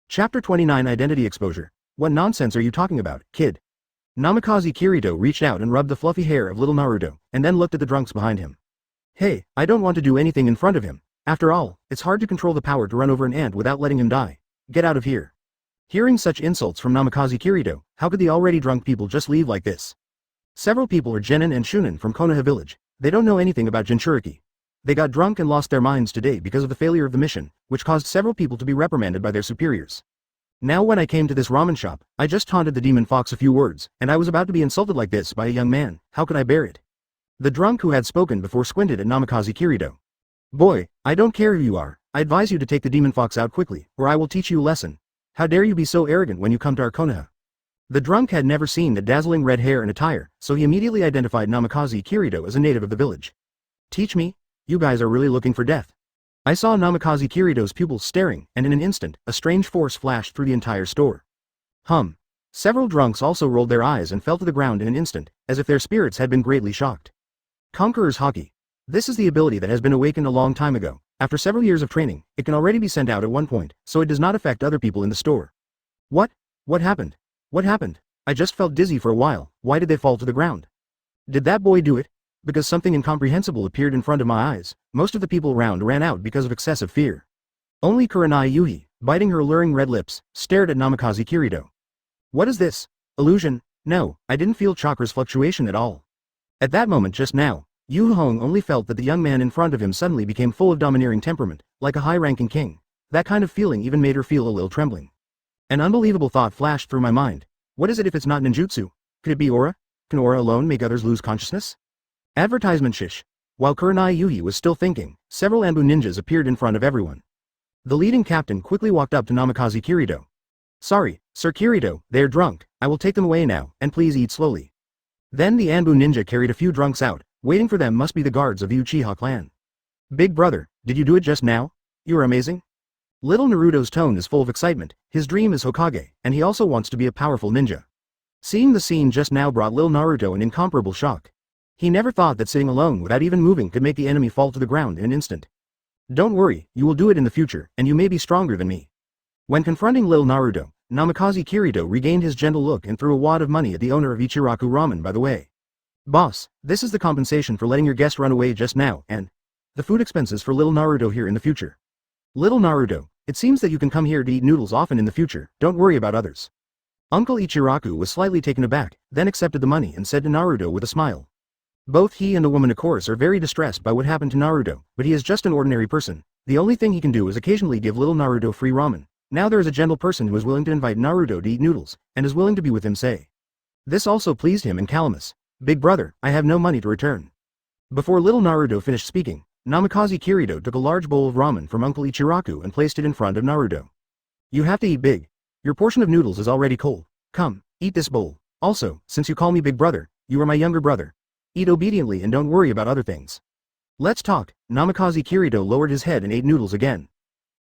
Chapter 29: Identity Exposure. What nonsense are you talking about, kid? Namikaze Kurito reached out and rubbed the fluffy hair of little Naruto, and then looked at the drunks behind him. Hey, I don't want to do anything in front of him. After all, it's hard to control the power to run over an ant without letting him die. Get out of here. Hearing such insults from Namikaze Kurito, how could the already drunk people just leave like this? Several people are genin and shunin from Konoha village. They don't know anything about Jinchuriki. They got drunk and lost their minds today because of the failure of the mission, which caused several people to be reprimanded by their superiors. Now when I came to this ramen shop, I just taunted the demon fox a few words, and I was about to be insulted like this by a young man. How could I bear it? The drunk who had spoken before squinted at Namikaze Kurito. Boy, I don't care who you are. I advise you to take the demon fox out quickly, or I will teach you a lesson. How dare you be so arrogant when you come to our Konoha? The drunk had never seen the dazzling red hair and attire, so he immediately identified Namikaze Kurito as a native of the village. Teach me? You guys are really looking for death. I saw Namikaze Kurito's pupils staring, and in an instant, a strange force flashed through the entire store. Several drunks also rolled their eyes and fell to the ground in an instant, as if their spirits had been greatly shocked. Conqueror's Haki. This is the ability that has been awakened a long time ago. After several years of training, it can already be sent out at one point, so it does not affect other people in the store. What? What happened? What happened? I just felt dizzy for a while. Why did they fall to the ground? Did that boy do it? Because something incomprehensible appeared in front of my eyes. Most of the people around ran out because of excessive fear. Only Kurenai Yuhi, biting her alluring red lips, stared at Namikaze Kurito. What is this? Illusion? No, I didn't feel chakra's fluctuation at all. At that moment just now, Yu Hong only felt that the young man in front of him suddenly became full of domineering temperament, like a high-ranking king. That kind of feeling even made her feel a little trembling. An unbelievable thought flashed through my mind. What is it if it's not ninjutsu? Could it be aura? Can aura alone make others lose consciousness? Advertisement shish. While Kurenai Yuhi was still thinking, several Anbu ninjas appeared in front of everyone. The leading captain quickly walked up to Namikaze Kurito. Sorry, Sir Kurito, they are drunk. I will take them away now, and please eat slowly. Then the Anbu ninja carried a few drunks out. Waiting for them must be the guards of the Uchiha clan. Big brother, did you do it just now? You are amazing. Little Naruto's tone is full of excitement. His dream is Hokage, and he also wants to be a powerful ninja. Seeing the scene just now brought Lil Naruto an incomparable shock. He never thought that sitting alone without even moving could make the enemy fall to the ground in an instant. Don't worry, you will do it in the future, and you may be stronger than me. When confronting Lil Naruto, Namikaze Kurito regained his gentle look and threw a wad of money at the owner of Ichiraku Ramen by the way. Boss, this is the compensation for letting your guest run away just now, and the food expenses for Lil Naruto here in the future. Little Naruto, it seems that you can come here to eat noodles often in the future, don't worry about others. Uncle Ichiraku was slightly taken aback, then accepted the money and said to Naruto with a smile. Both he and the woman of course are very distressed by what happened to Naruto, but he is just an ordinary person. The only thing he can do is occasionally give little Naruto free ramen. Now there is a gentle person who is willing to invite Naruto to eat noodles, and is willing to be with him say. This also pleased him and Calamus. Big brother, I have no money to return. Before little Naruto finished speaking, Namikaze Kirito took a large bowl of ramen from Uncle Ichiraku and placed it in front of Naruto. You have to eat big. Your portion of noodles is already cold. Come, eat this bowl. Also, since you call me big brother, you are my younger brother. Eat obediently and don't worry about other things. Let's talk. Namikaze Kirito lowered his head and ate noodles again.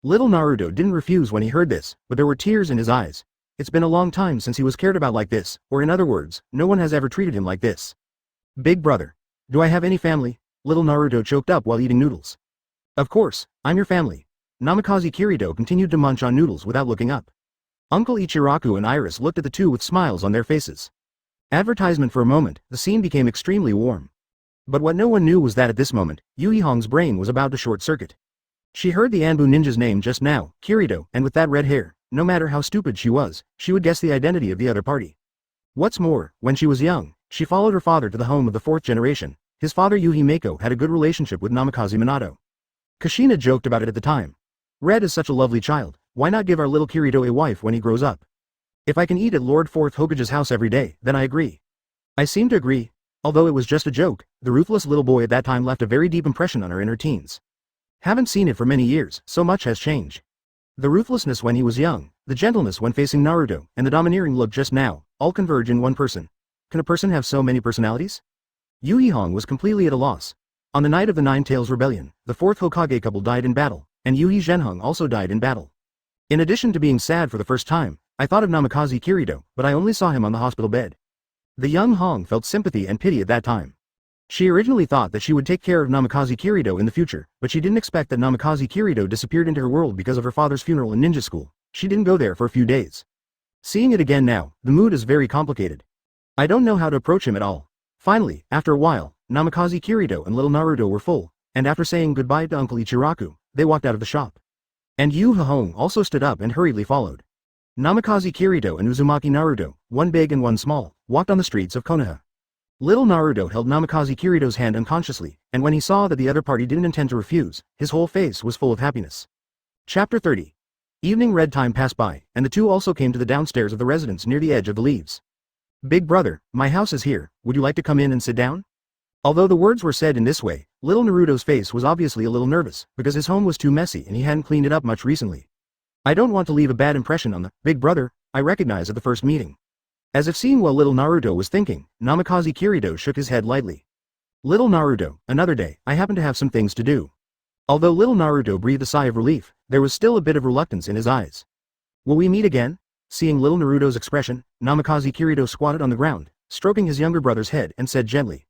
Little Naruto didn't refuse when he heard this, but there were tears in his eyes. It's been a long time since he was cared about like this, or in other words, no one has ever treated him like this. Big brother. Do I have any family? Little Naruto choked up while eating noodles. Of course, I'm your family. Namikaze Kirito continued to munch on noodles without looking up. Uncle Ichiraku and Iris looked at the two with smiles on their faces. Advertisement for a moment, the scene became extremely warm. But what no one knew was that at this moment, Yuihong's brain was about to short-circuit. She heard the Anbu ninja's name just now, Kirito, and with that red hair, no matter how stupid she was, she would guess the identity of the other party. What's more, when she was young, she followed her father to the home of the fourth generation. His father Yuhi Mako had a good relationship with Namikaze Minato. Kushina joked about it at the time. Red is such a lovely child, why not give our little Kirito a wife when he grows up? If I can eat at Lord Fourth Hokage's house every day, then I agree. I seem to agree. Although it was just a joke, the ruthless little boy at that time left a very deep impression on her in her teens. Haven't seen it for many years, so much has changed. The ruthlessness when he was young, the gentleness when facing Naruto, and the domineering look just now, all converge in one person. Can a person have so many personalities? Yuihong was completely at a loss. On the night of the Nine Tails Rebellion, the fourth Hokage couple died in battle, and Yuhi Zhenhong also died in battle. In addition to being sad for the first time, I thought of Namikaze Kirito, but I only saw him on the hospital bed. The young Hong felt sympathy and pity at that time. She originally thought that she would take care of Namikaze Kirito in the future, but she didn't expect that Namikaze Kirito disappeared into her world because of her father's funeral in ninja school. She didn't go there for a few days. Seeing it again now, the mood is very complicated. I don't know how to approach him at all. Finally, after a while, Namikaze Kirito and little Naruto were full, and after saying goodbye to Uncle Ichiraku, they walked out of the shop. And Yu Hahong also stood up and hurriedly followed. Namikaze Kirito and Uzumaki Naruto, one big and one small, walked on the streets of Konoha. Little Naruto held Namikaze Kirito's hand unconsciously, and when he saw that the other party didn't intend to refuse, his whole face was full of happiness. Chapter 30. Evening red time passed by, and the two also came to the downstairs of the residence near the edge of the leaves. Big brother, my house is here, would you like to come in and sit down? Although the words were said in this way, little Naruto's face was obviously a little nervous, because his home was too messy and he hadn't cleaned it up much recently. I don't want to leave a bad impression on the big brother I recognized at the first meeting. As if seeing what little Naruto was thinking, Namikaze Kirito shook his head lightly. Little Naruto, another day, I happen to have some things to do. Although little Naruto breathed a sigh of relief, there was still a bit of reluctance in his eyes. Will we meet again? Seeing little Naruto's expression, Namikaze Kirito squatted on the ground, stroking his younger brother's head and said gently.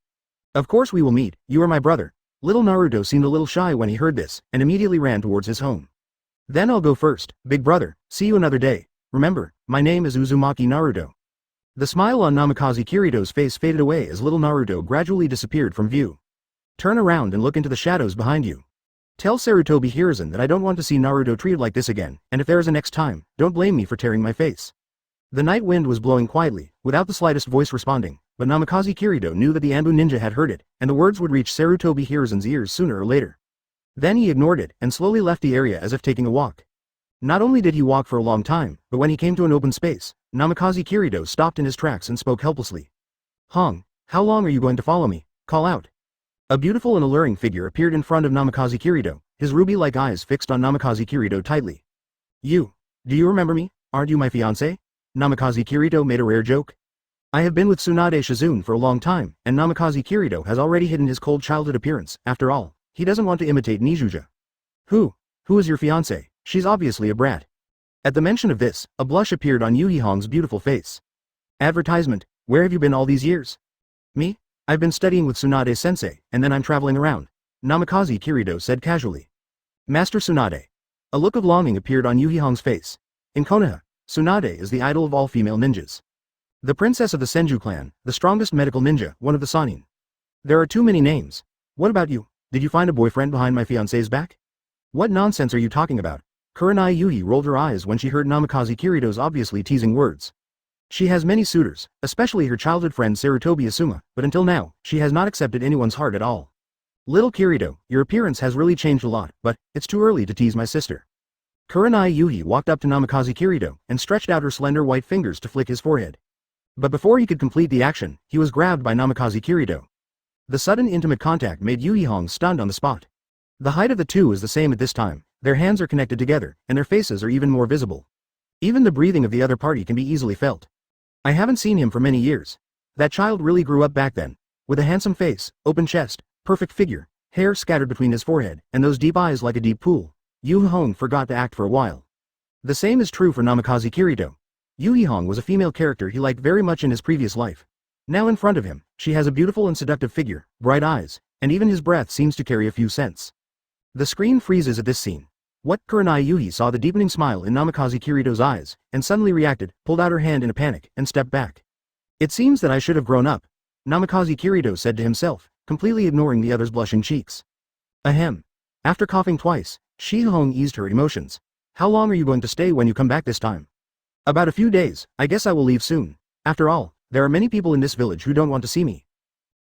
Of course we will meet, you are my brother. Little Naruto seemed a little shy when he heard this, and immediately ran towards his home. Then I'll go first, big brother, see you another day. Remember, my name is Uzumaki Naruto. The smile on Namikaze Kirito's face faded away as little Naruto gradually disappeared from view. Turn around and look into the shadows behind you. Tell Sarutobi Hiruzen that I don't want to see Naruto treated like this again, and if there is a next time, don't blame me for tearing my face. The night wind was blowing quietly, without the slightest voice responding, but Namikaze Kirito knew that the Anbu ninja had heard it, and the words would reach Sarutobi Hiruzen's ears sooner or later. Then he ignored it, and slowly left the area as if taking a walk. Not only did he walk for a long time, but when he came to an open space, Namikaze Kirito stopped in his tracks and spoke helplessly. Hong, how long are you going to follow me? Call out. A beautiful and alluring figure appeared in front of Namikaze Kirito, his ruby-like eyes fixed on Namikaze Kirito tightly. Do you remember me? Aren't you my fiancé? Namikaze Kirito made a rare joke. I have been with Tsunade Shizune for a long time, and Namikaze Kirito has already hidden his cold childhood appearance. After all, he doesn't want to imitate Nijuja. Who is your fiancé? She's obviously a brat. At the mention of this, a blush appeared on Yuihong's beautiful face. Advertisement, where have you been all these years? Me? I've been studying with Tsunade-sensei, and then I'm traveling around, Namikaze Kirito said casually. Master Tsunade. A look of longing appeared on Yuihong's face. In Konoha, Tsunade is the idol of all female ninjas. The princess of the Senju clan, the strongest medical ninja, one of the Sannin. There are too many names. What about you? Did you find a boyfriend behind my fiancé's back? What nonsense are you talking about? Kurenai Yuhi rolled her eyes when she heard Namikaze Kirito's obviously teasing words. She has many suitors, especially her childhood friend Sarutobi Asuma, but until now, she has not accepted anyone's heart at all. Little Kurito, your appearance has really changed a lot, but it's too early to tease my sister. Kurenai Yuhi walked up to Namikaze Kurito and stretched out her slender white fingers to flick his forehead. But before he could complete the action, he was grabbed by Namikaze Kurito. The sudden intimate contact made Yuhi Hong stunned on the spot. The height of the two is the same at this time, their hands are connected together, and their faces are even more visible. Even the breathing of the other party can be easily felt. I haven't seen him for many years. That child really grew up back then. With a handsome face, open chest, perfect figure, hair scattered between his forehead, and those deep eyes like a deep pool. Yuhi Hong forgot to act for a while. The same is true for Namikaze Kurito. Yuhi Hong was a female character he liked very much in his previous life. Now in front of him, she has a beautiful and seductive figure, bright eyes, and even his breath seems to carry a few scents. The screen freezes at this scene. What? Kurenai Yuhi saw the deepening smile in Namikaze Kurito's eyes, and suddenly reacted, pulled out her hand in a panic, and stepped back. It seems that I should have grown up, Namikaze Kurito said to himself, completely ignoring the other's blushing cheeks. Ahem. After coughing twice, Shi Hong eased her emotions. How long are you going to stay when you come back this time? About a few days, I guess I will leave soon. After all, there are many people in this village who don't want to see me.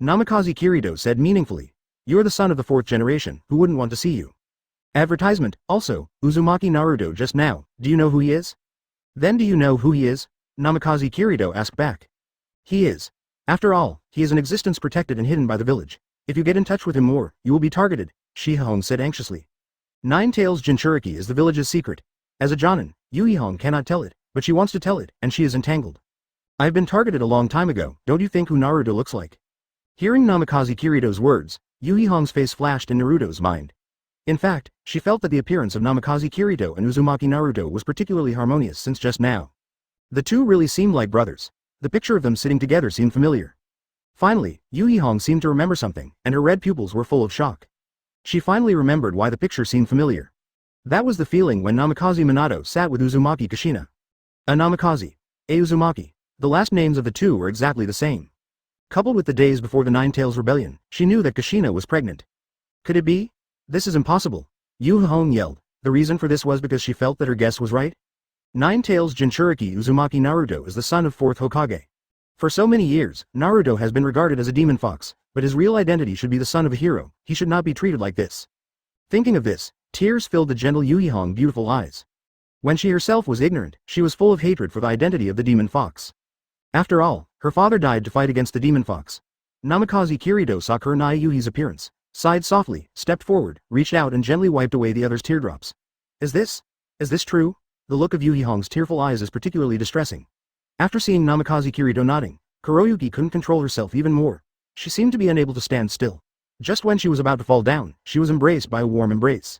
Namikaze Kurito said meaningfully. You're the son of the fourth generation, who wouldn't want to see you. Advertisement, also, Uzumaki Naruto just now, do you know who he is? Then do you know who he is? Namikaze Kurito asked back. He is. After all, he is an existence protected and hidden by the village. If you get in touch with him more, you will be targeted, Shi Hong said anxiously. Nine Tails Jinchuriki is the village's secret. As a Jonin, Yuhi Hong cannot tell it, but she wants to tell it, and she is entangled. I've been targeted a long time ago, don't you think who Naruto looks like? Hearing Namikaze Kurito's words, Yuhi Hong's face flashed in Naruto's mind. In fact, she felt that the appearance of Namikaze Kurito and Uzumaki Naruto was particularly harmonious since just now. The two really seemed like brothers. The picture of them sitting together seemed familiar. Finally, Yuhi Hong seemed to remember something, and her red pupils were full of shock. She finally remembered why the picture seemed familiar. That was the feeling when Namikaze Minato sat with Uzumaki Kushina. A Namikaze. A Uzumaki. The last names of the two were exactly the same. Coupled with the days before the Nine Tails Rebellion, she knew that Kushina was pregnant. Could it be? This is impossible. Yuhi Hong yelled. The reason for this was because she felt that her guess was right. Nine Tails Jinchuriki Uzumaki Naruto is the son of fourth Hokage. For so many years, Naruto has been regarded as a demon fox, but his real identity should be the son of a hero. He should not be treated like this. Thinking of this, tears filled the gentle Yuhi Hong beautiful eyes. When she herself was ignorant, she was full of hatred for the identity of the demon fox. After all, her father died to fight against the demon fox. Namikaze Kurito saw Kurenai Yuhi's appearance, sighed softly, stepped forward, reached out and gently wiped away the other's teardrops. Is this true? The look of Yuhi Hong's tearful eyes is particularly distressing. After seeing Namikaze Kurito nodding, Kuroyuki couldn't control herself even more. She seemed to be unable to stand still. Just when she was about to fall down, she was embraced by a warm embrace.